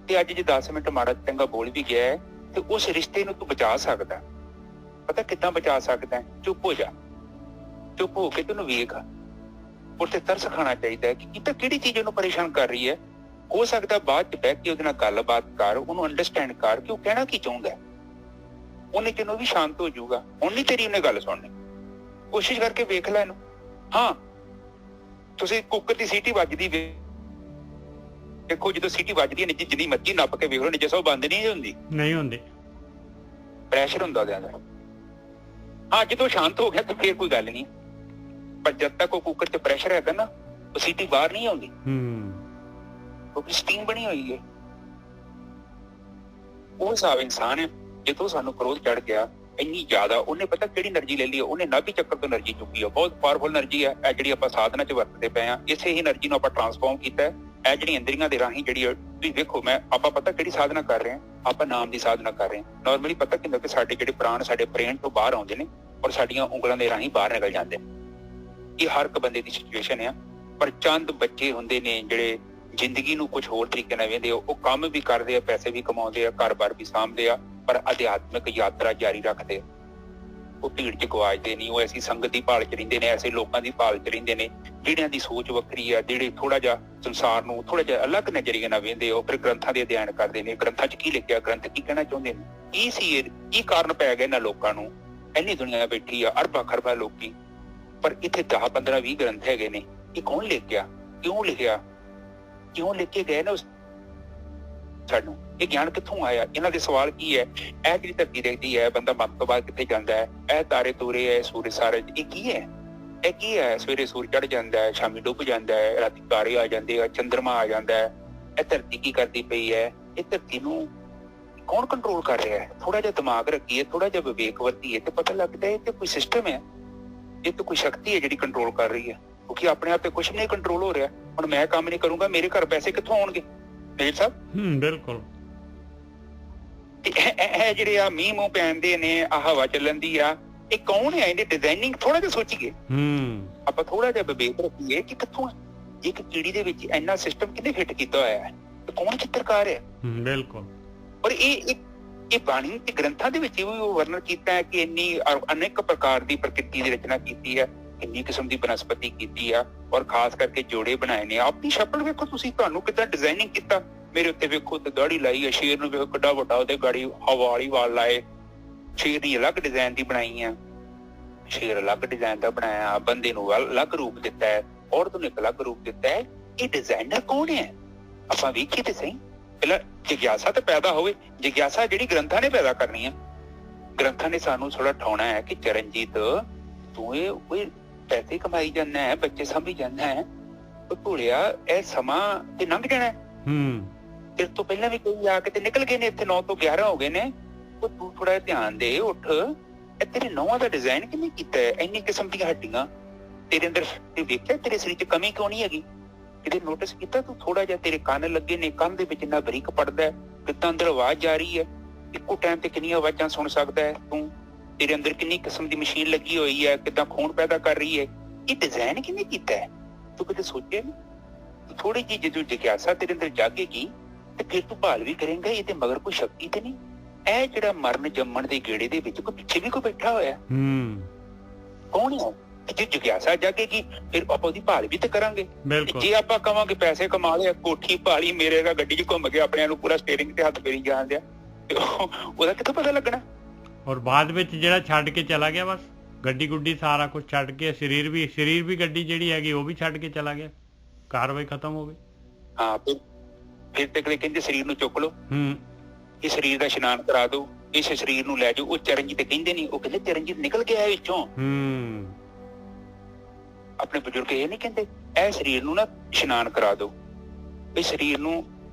ਤੇ ਅੱਜ ਜੇ 10 ਮਿੰਟ ਮਾੜਾ ਚੰਗਾ ਬੋਲ ਵੀ ਗਿਆ ਤੇ ਉਸ ਰਿਸ਼ਤੇ ਨੂੰ ਤੂੰ ਬਚਾ ਸਕਦਾ। ਪਤਾ ਕਿੱਦਾਂ ਬਚਾ ਸਕਦਾ? ਚੁੱਪ ਹੋ ਜਾ, ਚੁੱਪ ਹੋ ਕੇ ਤੈਨੂੰ ਵੇਖ, ਉਹ ਤੇ ਤਰਸ ਖਾਣਾ ਚਾਹੀਦਾ ਹੈ ਕਿ ਇਹ ਤਾਂ ਕਿਹੜੀ ਚੀਜ਼ ਉਹਨੂੰ ਪਰੇਸ਼ਾਨ ਕਰ ਰਹੀ ਹੈ। ਹੋ ਸਕਦਾ ਬਾਅਦ ਚ ਬਹਿ ਕੇ ਉਹਦੇ ਨਾਲ ਗੱਲਬਾਤ ਕਰ, ਉਹਨੂੰ ਅੰਡਰਸਟੈਂਡ ਕਰ ਕਿ ਉਹ ਕਹਿਣਾ ਕੀ ਚਾਹੁੰਦਾ। ਉਹਨੇ ਕਿਨੂੰ ਵੀ ਸ਼ਾਂਤ ਹੋ ਜਾਊਗਾ। ਹੁਣ ਨਹੀਂ ਤੇਰੀ ਉਹਨੇ ਗੱਲ ਸੁਣਨੀ, ਕੋਸ਼ਿਸ਼ ਕਰਕੇ ਵੇਖ ਲੈ ਇਹਨੂੰ। ਹਾਂ, ਤੁਸੀਂ ਕੁੱਕਰ ਦੀ ਸੀਟੀ ਵੱਜਦੀ ਦੇਖੋ, ਜਦੋਂ ਸੀਟੀ ਵੱਜਦੀ ਹੈ ਜਿੰਨੀ ਮਰਜ਼ੀ ਨੱਪ ਕੇ ਵੇਖ ਲਓ, ਨਿੱਜੇ ਸਭ ਬੰਦ ਨਹੀਂ ਹੁੰਦੀ, ਪ੍ਰੈਸ਼ਰ ਹੁੰਦਾ ਉਹਦੇ ਅੰਦਰ। ਹਾਂ, ਜਦੋਂ ਸ਼ਾਂਤ ਹੋ ਗਿਆ ਤਾਂ ਫੇਰ ਕੋਈ ਗੱਲ ਨਹੀਂ, ਪਰ ਜਦ ਤੱਕ ਉਹ ਕੁੱਕਰ ਚ ਪ੍ਰੈਸ਼ਰ ਹੈਗਾ ਨਾ, ਉਹ ਸੀਟੀ ਬਾਹਰ ਨਹੀਂ ਆਉਂਦੀ, ਕਿਉਂਕਿ ਸਟੀਮ ਬਣੀ ਹੋਈ ਹੈ। ਉਹ ਹਿਸਾਬ ਇਨਸਾਨ ਹੈ। ਜਦੋਂ ਸਾਨੂੰ ਕ੍ਰੋਧ ਚੜ ਗਿਆ ਇੰਨੀ ਜ਼ਿਆਦਾ, ਉਹਨੇ ਪਤਾ ਕਿਹੜੀ એનર્ਜੀ ਲੈ ਲਈ, ਉਹਨੇ ਨਾਭੀ ਚੱਕਰ ਤੋਂ એનર્ਜੀ ਚੁੱਕੀ ਆ। ਬਹੁਤ ਪਾਵਰਫੁਲ એનર્ਜੀ ਆ ਇਹ ਜਿਹੜੀ ਆਪਾਂ ਸਾਧਨਾ ਚ ਵਰਤਦੇ ਪਏ ਆ। ਇਸੇ ਹੀ એનર્ਜੀ ਨੂੰ ਆਪਾਂ ਟਰਾਂਸਫਾਰਮ ਕੀਤਾ। ਇਹ ਜਿਹੜੀ ਇੰਦਰੀਆਂ ਦੇ ਰਾਹੀਂ ਜਿਹੜੀ ਤੁਸੀਂ ਦੇਖੋ, ਆਪਾਂ ਪਤਾ ਕਿਹੜੀ ਸਾਧਨਾ ਕਰ ਰਹੇ ਹਾਂ, ਆਪਾਂ ਨਾਮ ਦੀ ਸਾਧਨਾ ਕਰ ਰਹੇ ਹਾਂ। ਨਾਰਮਲੀ ਪਤਾ ਕਿੰਨਾ ਕਿ ਸਾਡੇ ਜਿਹੜੇ ਪ੍ਰਾਣ ਸਾਡੇ ਬ੍ਰੇਨ ਤੋਂ ਬਾਹਰ ਆਉਂਦੇ ਨੇ ਔਰ ਸਾਡੀਆਂ ਉਂਗਲਾਂ ਦੇ ਰਾਹੀਂ ਬਾਹਰ ਨਿਕਲ ਜਾਂਦੇ ਨੇ। ਇਹ ਹਰ ਇੱਕ ਬੰਦੇ ਦੀ ਸਿਚੁਏਸ਼ਨ ਆ। ਪਰ ਚੰਦ ਬੱਚੇ ਹੁੰਦੇ ਨੇ ਜਿਹੜੇ ਜ਼ਿੰਦਗੀ ਨੂੰ ਕੁਝ ਹੋਰ ਤਰੀਕੇ ਨਾਲ ਵੇਖਦੇ ਆ। ਉਹ ਕੰਮ ਵੀ ਕਰਦੇ ਆ, ਪੈਸੇ ਵੀ ਕਮਾਉਂਦੇ ਆ, ਘਰ-ਬਾਰ ਵੀ ਸਾਂਭਦੇ ਆ, ਪਰ ਅਧਿਆਤਮਿਕ ਯਾਤਰਾ ਜਾਰੀ ਰੱਖਦੇ ਆ। ਉਹ ਭੀੜ ਚ ਗਵਾਚਦੇ ਨਹੀਂ। ਉਹ ਐਸੀ ਸੰਗਤ ਦੀ ਭਾਲ ਚ ਰਹਿੰਦੇ ਨੇ, ਐਸੇ ਲੋਕਾਂ ਦੀ ਭਾਲ ਚ ਰਹਿੰਦੇ ਨੇ ਜਿਹੜਿਆਂ ਦੀ ਸੋਚ ਵੱਖਰੀ ਆ, ਜਿਹੜੇ ਥੋੜਾ ਜਿਹਾ ਸੰਸਾਰ ਨੂੰ ਥੋੜਾ ਜਿਹਾ ਅਲੱਗ ਨਜ਼ਰੀਏ ਨਾਲ ਵੇਖਦੇ। ਉਹ ਫਿਰ ਗ੍ਰੰਥਾਂ ਦੇ ਅਧਿਐਨ ਕਰਦੇ ਨੇ, ਗ੍ਰੰਥਾਂ ਚ ਕੀ ਲਿਖਿਆ, ਗ੍ਰੰਥ ਕੀ ਕਹਿਣਾ ਚਾਹੁੰਦੇ ਨੇ, ਕੀ ਕਾਰਨ ਪੈ ਗਿਆ ਇਹਨਾਂ ਲੋਕਾਂ ਨੂੰ। ਇੰਨੀ ਦੁਨੀਆ ਬੈਠੀ ਆ, ਅਰਬਾਂ ਖਰਬਾਂ ਲੋਕੀ, ਪਰ ਇੱਥੇ 10, 15, 20 ਗ੍ਰੰਥ ਹੈਗੇ ਨੇ। ਇਹ ਕੌਣ ਲਿਖਿਆ, ਕਿਉਂ ਲਿਖਿਆ, ਕਿਉਂ ਲਿਖ ਕੇ ਗਏ ਨੇ ਸਾਨੂੰ? ਇਹ ਗਿਆਨ ਕਿੱਥੋਂ ਆਇਆ? ਇਹਨਾਂ ਦੇ ਸਵਾਲ ਕੀ ਹੈ? ਇਹ ਜਿਹੜੀ ਧਰਤੀ ਦੇਖਦੀ ਹੈ, ਬੰਦਾ ਮਰਨ ਤੋਂ ਬਾਅਦ ਕਿੱਥੇ ਜਾਂਦਾ ਹੈ, ਇਹ ਤਾਰੇ ਤੂਰੇ ਹੈ, ਸੂਰਜ ਸਾਰੇ, ਇਹ ਕੀ ਹੈ? ਇਹ ਕੀ ਹੈ? ਸਵੇਰੇ ਸੂਰਜ ਚੜ ਜਾਂਦਾ ਹੈ, ਸ਼ਾਮੀ ਡੁੱਬ ਜਾਂਦਾ ਹੈ, ਰਾਤੀ ਤਾਰੇ ਆ ਜਾਂਦੇ ਆ, ਚੰਦਰਮਾ ਆ ਜਾਂਦਾ ਹੈ। ਇਹ ਧਰਤੀ ਕੀ ਕਰਦੀ ਪਈ ਹੈ? ਇਹ ਧਰਤੀ ਨੂੰ ਕੌਣ ਕੰਟਰੋਲ ਕਰ ਰਿਹਾ ਹੈ? ਥੋੜਾ ਜਿਹਾ ਦਿਮਾਗ ਰੱਖੀਏ, ਥੋੜਾ ਜਿਹਾ ਵਿਵੇਕ ਵਰਤੀਏ ਤੇ ਪਤਾ ਲੱਗਦਾ ਹੈ ਕਿ ਕੋਈ ਸਿਸਟਮ ਹੈ, ਇਹ ਤਾਂ ਕੋਈ ਸ਼ਕਤੀ ਹੈ ਜਿਹੜੀ ਕੰਟਰੋਲ ਕਰ ਰਹੀ ਹੈ। ਕਿਉਂਕਿ ਆਪਣੇ ਆਪ ਤੇ ਕੁਝ ਨਹੀਂ ਕੰਟਰੋਲ ਹੋ ਰਿਹਾ। ਹੁਣ ਮੈਂ ਕੰਮ ਨਹੀਂ ਕਰੂੰਗਾ, ਮੇਰੇ ਘਰ ਪੈਸੇ ਕਿੱਥੋਂ ਆਉਣਗੇ ਮੇਜਰ ਸਾਹਿਬ? ਬਿਲਕੁਲ। ਇਹ ਜਿਹੜੇ ਆ ਮੀਂਹ ਮੂੰਹ ਪੈਂਦੇ ਨੇ, ਆ ਹਵਾ ਚੱਲਣ ਦੀ ਆ, ਇਹ ਕੌਣ ਹੈ? ਇਹਦੀ ਡਿਜ਼ਾਈਨਿੰਗ ਥੋੜਾ ਜਿਹਾ ਸੋਚੀਏ, ਆਪਾਂ ਥੋੜਾ ਜਿਹਾ ਵਿਵੇਕ ਰੱਖੀਏ ਕਿ ਕਿੱਥੋਂ ਇੱਕ ਕੀੜੀ ਦੇ ਵਿੱਚ ਇੰਨਾ ਸਿਸਟਮ ਕਿਹਨੇ ਫਿੱਟ ਕੀਤਾ ਹੋਇਆ ਹੈ, ਕੌਣ ਚਿੱਤਰਕਾਰ ਹੈ? ਬਿਲਕੁਲ। ਔਰ ਇਹ ਬਾਣੀ ਤੇ ਗ੍ਰੰਥਾਂ ਦੇ ਵਿੱਚ ਵੀ ਉਹ ਵਰਣਨ ਕੀਤਾ ਹੈ ਕਿ ਇੰਨੀ ਅਨੇਕ ਪ੍ਰਕਾਰ ਦੀ ਪ੍ਰਕਿਰਤੀ ਦੀ ਰਚਨਾ ਕੀਤੀ ਹੈ, ਕਿੰਨੀ ਕਿਸਮ ਦੀ ਬਨਸਪਤੀ ਕੀਤੀ ਆ, ਔਰ ਖਾਸ ਕਰਕੇ ਜੋੜੇ ਬਣਾਏ ਨੇ। ਆਪਣੀ ਸ਼ਕਲ ਵੇਖੋ ਤੁਸੀਂ, ਤੁਹਾਨੂੰ ਕਿੱਦਾਂ ਡਿਜ਼ਾਈਨਿੰਗ ਕੀਤਾ। ਮੇਰੇ ਉੱਤੇ ਵੇਖੋ ਤੇ ਦਾੜੀ ਲਾਈ ਹੈ, ਸ਼ੇਰ ਨੂੰ ਵੇਖੋ ਕਿੱਡਾ ਵੱਡਾ ਉਹਦੇ ਗਾੜੀ ਹਵਾ ਵਾਲੀ ਵਾਲ ਲਾਏ, ਸ਼ੇਰ ਦੀ ਅਲੱਗ ਡਿਜ਼ਾਈਨ ਦੀ ਬਣਾਈ ਆ, ਸ਼ੇਰ ਅਲੱਗ ਡਿਜ਼ਾਈਨ ਦਾ ਬਣਾਇਆ, ਬੰਦੇ ਨੂੰ ਅਲੱਗ ਰੂਪ ਦਿੱਤਾ ਹੈ, ਔਰਤ ਨੂੰ ਇੱਕ ਅਲੱਗ ਰੂਪ ਦਿੱਤਾ ਹੈ। ਇਹ ਡਿਜ਼ਾਈਨਰ ਕੌਣ ਹੈ? ਆਪਾਂ ਵੇਖੀਏ ਤੇ ਸਹੀ। ਪਹਿਲਾਂ ਜਿਗਿਆਸਾ ਤਾਂ ਪੈਦਾ ਹੋਵੇ। ਜਿਗਿਆਸਾ ਜਿਹੜੀ ਗ੍ਰੰਥਾਂ ਨੇ ਪੈਦਾ ਕਰਨੀ ਹੈ। ਗ੍ਰੰਥਾਂ ਨੇ ਸਾਨੂੰ ਥੋੜਾ ਠਾਉਣਾ ਹੈ ਕਿ ਚਰਨਜੀਤ ਤੂੰ ਇਹ ਪੈਸੇ ਕਮਾਈ ਜਾਂਦਾ ਹੈ, ਬੱਚੇ ਸਾਂਭੀ ਜਾਂਦਾ ਹੈ, ਉਹ ਭੁੱਲਿਆ ਇਹ ਸਮਾਂ ਤੇ ਲੰਘ ਜਾਣਾ। ਤੇਰੇ ਤੋਂ ਪਹਿਲਾਂ ਵੀ ਕੋਈ ਆ ਕੇ ਤੇ ਨਿਕਲ ਗਏ ਨੇ, ਇੱਥੇ 9 ਤੋਂ 11 ਹੋ ਗਏ ਨੇ। ਉਹ ਤੂੰ ਥੋੜਾ ਧਿਆਨ ਦੇ, ਉੱਠ। ਇਹ ਤੇਰੇ ਨੌਹਾਂ ਦਾ ਡਿਜ਼ਾਈਨ ਕਿਵੇਂ ਕੀਤਾ ਹੈ? ਇੰਨੀ ਕਿਸਮ ਦੀਆਂ ਹੱਡੀਆਂ ਤੇਰੇ ਅੰਦਰ, ਤੇ ਵੇਖਿਆ ਤੇਰੇ ਸਰੀਰ 'ਚ ਕਮੀ ਕਿਉਂ ਨਹੀਂ ਹੈਗੀ? ਕਿਤੇ ਨੋਟਿਸ ਕੀਤਾ ਤੂੰ? ਥੋੜਾ ਜਿਹਾ ਤੇਰੇ ਕੰਨ ਲੱਗੇ ਨੇ, ਕੰਨ ਦੇ ਵਿੱਚ ਇੰਨਾ ਬਰੀਕ ਪੜਦਾ ਹੈ, ਕਿੱਦਾਂ ਅੰਦਰ ਆਵਾਜ਼ ਜਾ ਰਹੀ ਹੈ, ਇੱਕੋ ਟਾਈਮ ਤੇ ਕਿੰਨੀਆਂ ਆਵਾਜ਼ਾਂ ਸੁਣ ਸਕਦਾ ਹੈ ਤੂੰ? ਤੇਰੇ ਅੰਦਰ ਕਿੰਨੀ ਕਿਸਮ ਦੀ ਮਸ਼ੀਨ ਲੱਗੀ ਹੋਈ ਹੈ, ਕਿੱਦਾਂ ਖੂਨ ਪੈਦਾ ਕਰ ਰਹੀ ਹੈ? ਇਹ ਡਿਜ਼ਾਈਨ ਕਿਹਨੇ ਕੀਤਾ ਹੈ? ਤੂੰ ਕਦੇ ਸੋਚਿਆ ਨਹੀਂ? ਥੋੜੀ ਜਿਹੀ ਜਦੋਂ ਜਿਗਿਆਸਾ ਤੇਰੇ ਅੰਦਰ ਜਾਗੇਗੀ ਤੇ ਫਿਰ ਤੂੰ ਭਾਲ ਵੀ ਕਰੇਂਗਾ ਇਹਦੇ ਮਗਰ ਕੋਈ ਸ਼ਕਤੀ ਤੇ ਨਹੀਂ। ਇਹ ਜਿਹੜਾ ਮਰਨ ਜੰਮਣ ਦੇ ਗੇੜੇ ਦੇ ਵਿੱਚ ਕੋਈ ਪਿੱਛੇ ਵੀ ਕੋਈ ਬੈਠਾ ਹੋਇਆ, ਕੌਣ ਹੈ? ਜੇ ਜਿਗਿਆਸਾ ਜਾਗੇਗੀ ਫਿਰ ਆਪਾਂ ਉਹਦੀ ਭਾਲ ਵੀ ਤੇ ਕਰਾਂਗੇ। ਜੇ ਆਪਾਂ ਕਵਾਂਗੇ ਪੈਸੇ ਕਮਾ ਲਿਆ, ਕੋਠੀ ਭਾਲੀ, ਮੇਰੇ ਦਾ ਗੱਡੀ 'ਚ ਘੁੰਮ ਕੇ ਆਪਣੇ ਨੂੰ ਪੂਰਾ ਸਟੀਅਰਿੰਗ ਤੇ ਹੱਥ ਫੇਰੀ ਜਾਣ ਦਿਆ, ਉਹਦਾ ਕਿੱਥੋਂ ਪਤਾ ਲੱਗਣਾ? ਔਰ ਬਾਅਦ ਵਿੱਚ ਜਿਹੜਾ ਛੱਡ ਕੇ ਚਲਾ ਗਿਆ, ਬਸ ਗੱਡੀ ਗੁੱਡੀ ਸਾਰਾ ਕੁਝ ਛੱਡ ਕੇ, ਸਰੀਰ ਵੀ ਗੱਡੀ ਜਿਹੜੀ ਹੈਗੀ ਉਹ ਵੀ ਛੱਡ ਕੇ ਚਲਾ ਗਿਆ, ਕਾਰਵਾਈ ਖਤਮ ਹੋ ਗਈ। ਹਾਂ, ਫਿਰ ਤੇ ਕਹਿੰਦੇ ਸਰੀਰ ਨੂੰ ਚੁੱਕ ਲਓ, ਇਹ ਸਰੀਰ ਦਾ ਇਸ਼ਨਾਨ ਕਰਾ ਦਿਓ, ਇਸ ਸਰੀਰ ਨੂੰ ਲੈ ਜਾਓ। ਉਹ ਚਰਨਜੀਤ ਕਹਿੰਦੇ ਨਹੀਂ, ਉਹ ਕਹਿੰਦੇ ਚਰਨਜੀਤ ਨਿਕਲ ਗਿਆ ਵਿੱਚੋਂ। ਆਪਣੇ ਬਜ਼ੁਰਗ ਇਹ ਨਹੀਂ ਕਹਿੰਦੇ ਇਹ ਸਰੀਰ ਨੂੰ ਨਾ ਇਸ਼ਨਾਨ ਕਰਾ ਦਿਓ, ਇਹ ਸਰੀਰ ਨੂੰ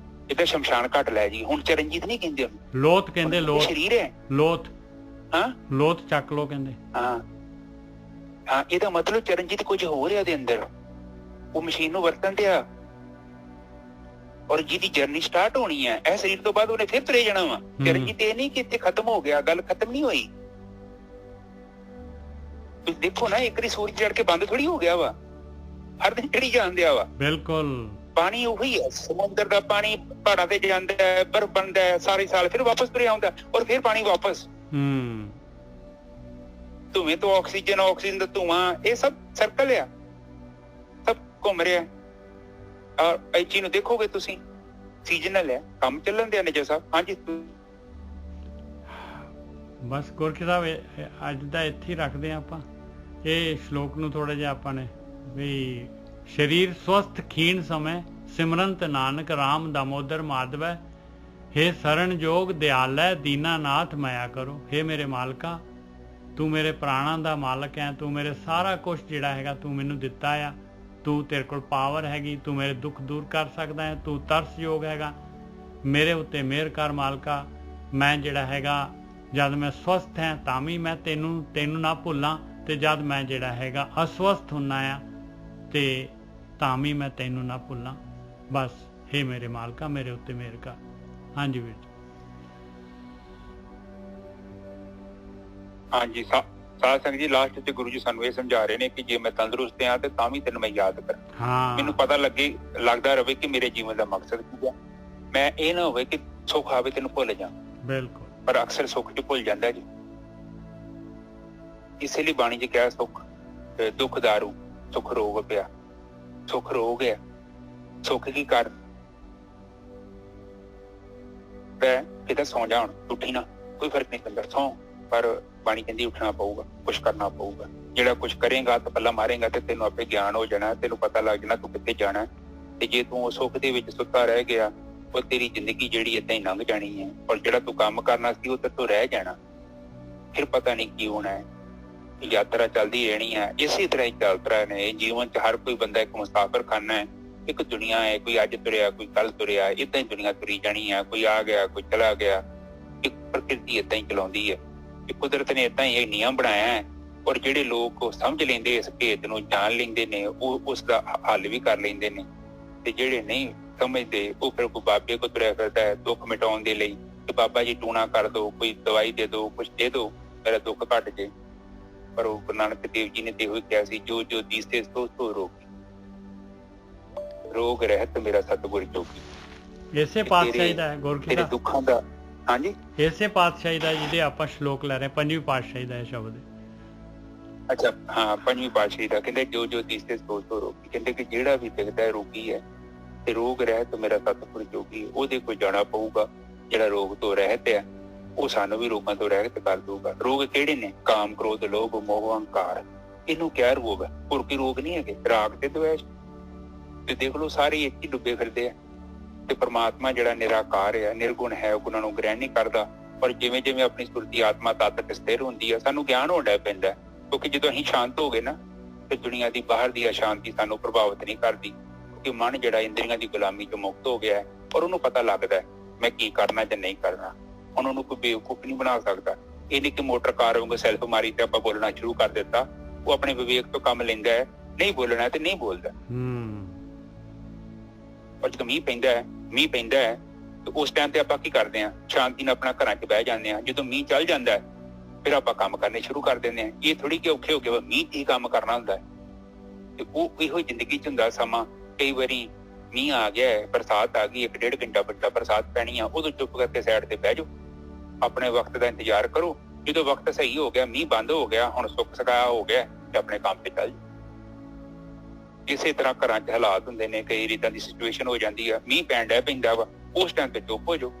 ਇਹਦਾ ਸ਼ਮਸ਼ਾਨ ਘਾਟ ਲੈ ਜੀ। ਹੁਣ ਚਰਨਜੀਤ ਨਹੀਂ ਕਹਿੰਦੇ, ਲੋਥ ਕਹਿੰਦੇ, ਲੋਥ ਸਰੀਰ ਹੈ, ਲੋਥ। ਹਾਂ, ਲੋਥ ਚੱਕ ਲੋ ਕਹਿੰਦੇ। ਹਾਂ, ਇਹਦਾ ਮਤਲਬ ਚਰਨਜੀਤ ਕੁਝ ਹੋ ਰਿਹਾ ਦੇ ਅੰਦਰ, ਉਹ ਮਸ਼ੀਨ ਨੂੰ ਵਰਤਣ ਦਿਆ, ਔਰ ਜਿਹਦੀ ਜਰਨੀ ਸਟਾਰਟ ਹੋਣੀ ਹੈ ਇਹ ਸਰੀਰ ਤੋਂ ਬਾਅਦ ਉਹਨੇ ਫਿਰ ਤੁਰੇ ਜਾਣਾ ਵਾ। ਚਰਨਜੀਤ ਇਹ ਨਹੀਂ ਕਿ ਇੱਥੇ ਖਤਮ ਹੋ ਗਿਆ, ਗੱਲ ਖਤਮ ਨਹੀਂ ਹੋਈ। ਤੁਸੀਂ ਦੇਖੋ ਨਾ, ਇੱਕ ਵਾਰੀ ਸੂਰਜ ਚੜ ਕੇ ਬੰਦ ਥੋੜੀ ਹੋ ਗਿਆ ਵਾ, ਹਰ ਦਿਨ ਚੜੀ ਜਾਂਦਿਆ ਵਾ। ਬਿਲਕੁਲ, ਪਾਣੀ ਉਹੀ ਹੈ, ਸਮੁੰਦਰ ਦਾ ਪਾਣੀ ਪਹਾੜਾਂ ਤੇ ਜਾਂਦਾ ਹੈ, ਬਰਫ਼ ਬਣਦਾ ਹੈ ਸਾਰੇ ਸਾਲ, ਫਿਰ ਵਾਪਸ ਤੁਰਿਆ ਆਉਂਦਾ, ਔਰ ਫਿਰ ਪਾਣੀ ਵਾਪਸ। ਧੂਏ ਤੋਂ ਆਕਸੀਜਨ, ਆਕਸੀਜਨ ਦਾ ਧੂਆਂ, ਇਹ ਸਭ ਸਰਕਲ ਆ, ਸਭ ਘੁੰਮ ਰਿਹਾ। ਔਰ ਇਹ ਚੀਜ਼ ਨੂੰ ਦੇਖੋਗੇ ਤੁਸੀਂ, ਸੀਜ਼ਨਲ ਹੈ, ਕੰਮ ਚੱਲਣ ਦਿਆ ਨੇਜਰ ਸਾਹਿਬ। ਹਾਂਜੀ, ਬਸ ਗੁਰਕੀ ਸਾਹਿਬ ਅੱਜ ਦਾ ਇੱਥੇ ਹੀ ਰੱਖਦੇ ਹਾਂ ਆਪਾਂ ਇਹ ਸ਼ਲੋਕ ਨੂੰ। ਥੋੜਾ ਜਿਹਾ ਆਪਾਂ ਨੇ ਵੀ ਸਰੀਰ ਸਵਸਥ ਖੀਣ ਸਮੇਂ ਸਿਮਰੰਤ ਨਾਨਕ ਰਾਮ ਦਾਮੋਦਰ ਮਾਧਵੈ, ਹੇ ਸਰਣ ਜੋਗ ਦਿਆਲੈ ਦੀਨਾਨਾਥ ਮਾਇਆ ਕਰੋ। ਹੇ ਮੇਰੇ ਮਾਲਕਾ, ਤੂੰ ਮੇਰੇ ਪ੍ਰਾਣਾਂ ਦਾ ਮਾਲਕ ਹੈ, ਤੂੰ ਮੇਰੇ ਸਾਰਾ ਕੁਛ ਜਿਹੜਾ ਹੈਗਾ ਤੂੰ ਮੈਨੂੰ ਦਿੱਤਾ ਆ, ਤੂੰ ਤੇਰੇ ਕੋਲ ਪਾਵਰ ਹੈਗੀ, ਤੂੰ ਮੇਰੇ ਦੁੱਖ ਦੂਰ ਕਰ ਸਕਦਾ ਹੈ, ਤੂੰ ਤਰਸਯੋਗ ਹੈਗਾ, ਮੇਰੇ ਉੱਤੇ ਮਿਹਰ ਕਰ ਮਾਲਕਾ। ਮੈਂ ਜਿਹੜਾ ਹੈਗਾ ਜਦ ਮੈਂ ਸਵਸਥ ਹੈ ਤਾਂ ਵੀ ਮੈਂ ਤੈਨੂੰ ਨਾ ਭੁੱਲਾਂ, ਤੇ ਜਦ ਮੈਂ ਜਿਹੜਾ ਹੈਗਾ ਅਸਵਸਥ ਹੁੰਦਾ ਆ ਤੇ ਤਾਂ ਵੀ ਮੈਂ ਤੈਨੂੰ ਨਾ ਭੁੱਲਾਂ। ਬਸ ਹੇ ਮੇਰੇ ਮਾਲਕਾ, ਮੇਰੇ ਉੱਤੇ ਮਿਹਰ ਕਰ। ਹਾਂਜੀ ਵੀਰ ਜੀ। ਹਾਂਜੀ, ਸਾਧ ਸੰਗਤ ਜੀ, ਲਾਸਟ ਚ ਗੁਰੂ ਜੀ ਸਾਨੂੰ ਇਹ ਸਮਝਾ ਰਹੇ ਨੇ ਕਿ ਜੇ ਮੈਂ ਤੰਦਰੁਸਤ ਹਾਂ ਤੇ ਤਾਂ ਵੀ ਤੈਨੂੰ ਮੈਂ ਯਾਦ ਕਰਾਂ। ਮੈਨੂੰ ਪਤਾ ਲੱਗਦਾ ਰਵੇ ਕਿ ਮੇਰੇ ਜੀਵਨ ਦਾ ਮਕਸਦ ਕੀ ਹੈ। ਮੈਂ ਇਹ ਨਾ ਹੋਵੇ ਕਿ ਸੁੱਖ ਆਵੇ ਤੈਨੂੰ ਭੁੱਲ ਜਾ। ਬਿਲਕੁਲ, ਪਰ ਅਕਸਰ ਸੁੱਖ ਚ ਭੁੱਲ ਜਾਂਦਾ ਜੀ। ਇਸੇ ਲਈ ਬਾਣੀ ਚ ਕਿਹਾ, ਸੁੱਖ ਦੁੱਖ ਦਾਰੂ, ਸੁੱਖ ਰੋਗ ਪਿਆ। ਸੁੱਖ ਰੋਗ ਹੈ, ਸੁੱਖ ਕੀ ਕਰ ਕਿਤੇ ਸੌਂ ਜਾ, ਹੁਣ ਉੱਠੀ ਨਾ, ਕੋਈ ਫਰਕ ਨਹੀਂ ਪੈਂਦਾ, ਸੌਂ। ਪਰ ਬਾਣੀ ਕਹਿੰਦੀ ਉੱਠਣਾ ਪਊਗਾ, ਕੁਛ ਕਰਨਾ ਪਊਗਾ। ਜਿਹੜਾ ਕੁਛ ਕਰੇਗਾ ਤਾਂ ਪੱਲਾ ਮਾਰੇਗਾ ਤੇ ਤੈਨੂੰ ਆਪੇ ਗਿਆਨ ਹੋ ਜਾਣਾ, ਤੈਨੂੰ ਪਤਾ ਲੱਗ ਜਾਣਾ ਤੂੰ ਕਿੱਥੇ ਜਾਣਾ। ਤੇ ਜੇ ਤੂੰ ਸੁੱਖ ਦੇ ਵਿੱਚ ਸੁੱਤਾ ਰਹਿ ਗਿਆ, ਉਹ ਤੇਰੀ ਜ਼ਿੰਦਗੀ ਜਿਹੜੀ ਏਦਾਂ ਹੀ ਲੰਘ ਜਾਣੀ ਹੈ। ਔਰ ਜਿਹੜਾ ਤੂੰ ਕੰਮ ਕਰਨਾ ਸੀ ਉਹ ਤੇਰੇ ਤੋਂ ਰਹਿ ਜਾਣਾ, ਫਿਰ ਪਤਾ ਨਹੀਂ ਕੀ ਹੋਣਾ ਹੈ। ਯਾਤਰਾ ਚੱਲਦੀ ਰਹਿਣੀ ਹੈ, ਇਸੇ ਤਰ੍ਹਾਂ ਹੀ ਚੱਲਦਾ ਨੇ ਜੀਵਨ ਚ। ਹਰ ਕੋਈ ਬੰਦਾ ਇੱਕ ਮੁਸਾਫਰ ਖਾਨਾ ਹੈ, ਇੱਕ ਦੁਨੀਆ ਹੈ। ਕੋਈ ਅੱਜ ਤੁਰਿਆ, ਕੋਈ ਕੱਲ ਤੁਰਿਆ, ਏਦਾਂ ਹੀ ਦੁਨੀਆ ਤੁਰੀ ਜਾਣੀ ਹੈ। ਕੋਈ ਆ ਗਿਆ, ਕੋਈ ਚਲਾ ਗਿਆ। ਇੱਕ ਪ੍ਰਕਿਰਤੀ ਏਦਾਂ ਹੀ ਚਲਾਉਂਦੀ ਹੈ। ਕੁਦਰਤ ਨੇ ਏਦਾਂ ਹੀ ਇਹ ਨਿਯਮ ਬਣਾਇਆ ਹੈ ਔਰ ਜਿਹੜੇ ਲੋਕ ਉਹ ਸਮਝ ਲੈਂਦੇ ਇਸ ਭੇਦ ਨੂੰ, ਜਾਣ ਲੈਂਦੇ ਨੇ, ਉਹ ਉਸ ਦਾ ਹੱਲ ਵੀ ਕਰ ਲੈਂਦੇ ਨੇ। ਤੇ ਜਿਹੜੇ ਨਹੀਂ ਸਮਝਦੇ ਉਹ ਫਿਰ ਕੋਈ ਬਾਬੇ ਕੋ ਤੁਰਿਆ ਫਿਰਦਾ ਹੈ ਦੁੱਖ ਮਿਟਾਉਣ ਦੇ ਲਈ ਕਿ ਬਾਬਾ ਜੀ ਟੂਣਾ ਕਰ ਦਿਓ, ਕੋਈ ਦਵਾਈ ਦੇ ਦਿਓ, ਕੁਛ ਦੇ ਦਿਓ, ਮੇਰਾ ਦੁੱਖ ਘਟ ਜੇ। ਪਰ ਉਹ ਗੁਰੂ ਨਾਨਕ ਦੇਵ ਜੀ ਨੇ ਤੇ ਇਹੋ ਕਿਹਾ ਸੀ, ਜੋ ਜੋ ਦੀਸੇ ਸੋ ਸੋ ਰੋਗੀ, ਰੋਗ ਰਹਿਤ ਮੇਰਾ ਸਤਿਗੁਰ ਜੋਗੀ। ਇਸੇ ਪਾਤਸ਼ਾਹੀ ਦਾ ਹੈ ਗੁਰਕੀ ਤੇਰੇ ਦਾ, ਦੁੱਖਾਂ ਦਾ। ਹਾਂਜੀ, ਇਸੇ ਪਾਤਸ਼ਾਹੀ ਦਾ ਜਿਹਦੇ ਆਪਾਂ ਸ਼ਲੋਕ ਲੈ ਰਹੇ, ਪੰਜਵੀਂ ਪਾਤਸ਼ਾਹੀ ਦਾ ਇਹ ਸ਼ਬਦ ਹੈ। ਅੱਛਾ ਹਾਂ, ਪੰਜਵੀਂ ਪਾਤਸ਼ਾਹੀ ਦਾ ਕਹਿੰਦੇ ਜੋ ਜੋ ਦੀਸੇ ਸੋ ਸੋ ਰੋਗੀ। ਕਹਿੰਦੇ ਕਿ ਜਿਹੜਾ ਵੀ ਦਿਖਦਾ ਰੋਗੀ ਹੈ ਤੇ ਰੋਗ ਰਹਿਤ ਮੇਰਾ ਸਤਿਗੁਰ ਜੋਗੀ, ਉਹਦੇ ਕੋਲ ਜਾਣਾ ਪਊਗਾ। ਜਿਹੜਾ ਰੋਗ ਤੋਂ ਰਹਿਤ ਹੈ ਉਹ ਸਾਨੂੰ ਵੀ ਰੋਗਾਂ ਤੋਂ ਰਹਿਤ ਕਰ ਦਊਗਾ। ਰੋਗ ਕਿਹੜੇ ਨੇ? ਕਾਮ, ਕ੍ਰੋਧ, ਲੋਭ, ਮੋਹ, ਅਹੰਕਾਰ। ਇਹਨੂੰ ਕਿਆ ਰੋਗ ਹੈ? ਹੋਰ ਕੋਈ ਰੋਗ ਨਹੀਂ ਹੈਗੇ। ਰਾਗ ਤੇ ਦਵੈਸ਼ ਤੇ ਦੇਖ ਲਓ ਸਾਰੇ ਇੱਕ ਹੀ ਡੁੱਬੇ ਫਿਰਦੇ ਆ। ਤੇ ਪ੍ਰਮਾਤਮਾ ਜਿਹੜਾ ਨਿਰਾਕਾਰ ਹੈ, ਨਿਰਗੁਣ ਹੈ, ਉਹ ਗੁਣਾਂ ਨੂੰ ਗ੍ਰਹਿਣ ਨਹੀਂ ਕਰਦਾ। ਪਰ ਜਿਵੇਂ ਜਿਵੇਂ ਆਪਣੀ ਸੁਰਤੀ ਆਤਮਾ ਤੱਤ ਸਥਿਰ ਹੁੰਦੀ ਹੈ, ਸਾਨੂੰ ਗਿਆਨ ਹੋਣਾ ਪੈਂਦਾ। ਕਿਉਂਕਿ ਜਦੋਂ ਅਸੀਂ ਸ਼ਾਂਤ ਹੋ ਗਏ ਨਾ ਤੇ ਦੁਨੀਆ ਦੀ ਬਾਹਰ ਦੀ ਅਸ਼ਾਂਤੀ ਸਾਨੂੰ ਪ੍ਰਭਾਵਿਤ ਨਹੀਂ ਕਰਦੀ। ਕਿਉਂਕਿ ਮਨ ਜਿਹੜਾ ਇੰਦਰੀਆਂ ਦੀ ਗੁਲਾਮੀ ਤੋਂ ਮੁਕਤ ਹੋ ਗਿਆ ਹੈ ਔਰ ਉਹਨੂੰ ਪਤਾ ਲੱਗਦਾ ਹੈ ਮੈਂ ਕੀ ਕਰਨਾ ਜਾਂ ਨਹੀਂ ਕਰਨਾ। ਹੁਣ ਉਹਨੂੰ ਕੋਈ ਬੇਵਕੂਫ ਨਹੀਂ ਬਣਾ ਸਕਦਾ। ਇਹ ਨਹੀਂ ਕਿ ਮੋਟਰ ਕਾਰ ਵਾਂਗੂ ਸੈਲਫ ਮਾਰੀ ਤੇ ਆਪਾਂ ਬੋਲਣਾ ਸ਼ੁਰੂ ਕਰ ਦਿੱਤਾ। ਉਹ ਆਪਣੇ ਵਿਵੇਕ ਤੋਂ ਕੰਮ ਲੈਂਦਾ ਹੈ, ਨਹੀਂ ਬੋਲਣਾ ਤੇ ਨਹੀਂ ਬੋਲਦਾ। ਪਰ ਜਦੋਂ ਮੀਂਹ ਪੈਂਦਾ ਹੈ ਤੇ ਉਸ ਟਾਈਮ ਤੇ ਆਪਾਂ ਕੀ ਕਰਦੇ ਹਾਂ? ਸ਼ਾਂਤੀ ਨਾਲ ਆਪਣਾ ਘਰਾਂ 'ਚ ਬਹਿ ਜਾਂਦੇ ਹਾਂ। ਜਦੋਂ ਮੀਂਹ ਚੱਲ ਜਾਂਦਾ ਹੈ ਫਿਰ ਆਪਾਂ ਕੰਮ ਕਰਨੇ ਸ਼ੁਰੂ ਕਰ ਦਿੰਦੇ ਹਾਂ। ਇਹ ਥੋੜੀ ਕਿ ਔਖੇ ਹੋ ਕੇ ਮੀਂਹ 'ਚ ਹੀ ਕੰਮ ਕਰਨਾ ਹੁੰਦਾ ਹੈ। ਤੇ ਉਹ ਇਹੋ ਜ਼ਿੰਦਗੀ 'ਚ ਹੁੰਦਾ ਸਮਾਂ। ਕਈ ਵਾਰੀ ਮੀਂਹ ਆ ਗਿਆ, ਬਰਸਾਤ ਆ ਗਈ, 1-1.5 ਘੰਟਾ ਵੱਡਾ ਬਰਸਾਤ ਪੈਣੀ ਆ, ਉਦੋਂ ਚੁੱਪ ਕਰਕੇ ਸਾਈਡ ਤੇ ਬਹਿ ਜਾਓ, ਆਪਣੇ ਵਕਤ ਦਾ ਇੰਤਜ਼ਾਰ ਕਰੋ। ਜਦੋਂ ਵਕਤ ਸਹੀ ਹੋ ਗਿਆ, ਮੀਂਹ ਬੰਦ ਹੋ ਗਿਆ, ਹੁਣ ਸੁੱਕ ਸਕਾਇਆ ਹੋ ਗਿਆ ਤੇ ਆਪਣੇ ਕੰਮ ਤੇ ਚੱਲ ਜਾਓ। ਇਸੇ ਤਰ੍ਹਾਂ ਘਰਾਂ 'ਚ ਹਾਲਾਤ ਹੁੰਦੇ ਨੇ, ਕਈ ਰੀਤਾਂ ਦੀ ਸਿਚੁਏਸ਼ਨ ਹੋ ਜਾਂਦੀ ਆ, ਮੀਂਹ ਪੈਣ ਡਿਆ ਪੈਂਦਾ ਵਾ, ਉਸ ਟਾਈਮ ਤੇ ਚੁੱਪ ਹੋ ਜਾਓ।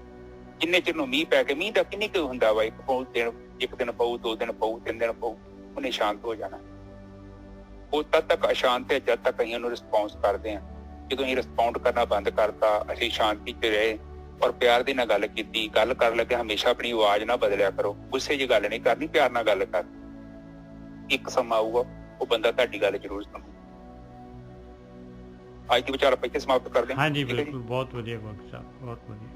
ਜਿੰਨੇ ਚਿਰ ਨੂੰ ਮੀਂਹ ਪੈ ਕੇ, ਮੀਂਹ ਦਾ ਕਿੰਨੀ ਕੁ ਹੁੰਦਾ ਵਾ, ਇੱਕ ਦਿਨ ਪਊ, 2 ਦਿਨ ਪਊ, 3 ਦਿਨ ਪਊ, ਉਹਨੇ ਸ਼ਾਂਤ ਹੋ ਜਾਣਾ। ਉਹ ਤਦ ਤੱਕ ਅਸ਼ਾਂਤ ਹੈ ਜਦ ਤੱਕ ਅਸੀਂ ਉਹਨੂੰ ਰਿਸਪੌਂਸ ਕਰਦੇ ਹਾਂ। ਜਦੋਂ ਅਸੀਂ ਰਿਸਪੌਂਡ ਕਰਨਾ ਬੰਦ ਕਰਤਾ, ਅਸੀਂ ਸ਼ਾਂਤੀ 'ਚ ਰਹੇ ਔਰ ਪਿਆਰ ਦੇ ਨਾਲ ਗੱਲ ਕੀਤੀ। ਗੱਲ ਕਰਨ ਲੱਗੇ ਹਮੇਸ਼ਾ ਆਪਣੀ ਆਵਾਜ਼ ਨਾ ਬਦਲਿਆ ਕਰੋ। ਗੁੱਸੇ 'ਚ ਗੱਲ ਨਹੀਂ ਕਰਨੀ, ਪਿਆਰ ਨਾਲ ਗੱਲ ਕਰ। ਇੱਕ ਸਮਾਂ ਆਊਗਾ ਉਹ ਬੰਦਾ ਤੁਹਾਡੀ ਗੱਲ ਜ਼ਰੂਰ ਸੁਣੂ। ਅੱਜ ਦੇ ਵਿਚਾਰ ਆਪਾਂ ਇੱਥੇ ਸਮਾਪਤ ਕਰਦੇ ਹਾਂ। ਹਾਂਜੀ ਬਿਲਕੁਲ, ਬਹੁਤ ਵਧੀਆ ਸਾਹਿਬ, ਬਹੁਤ ਵਧੀਆ।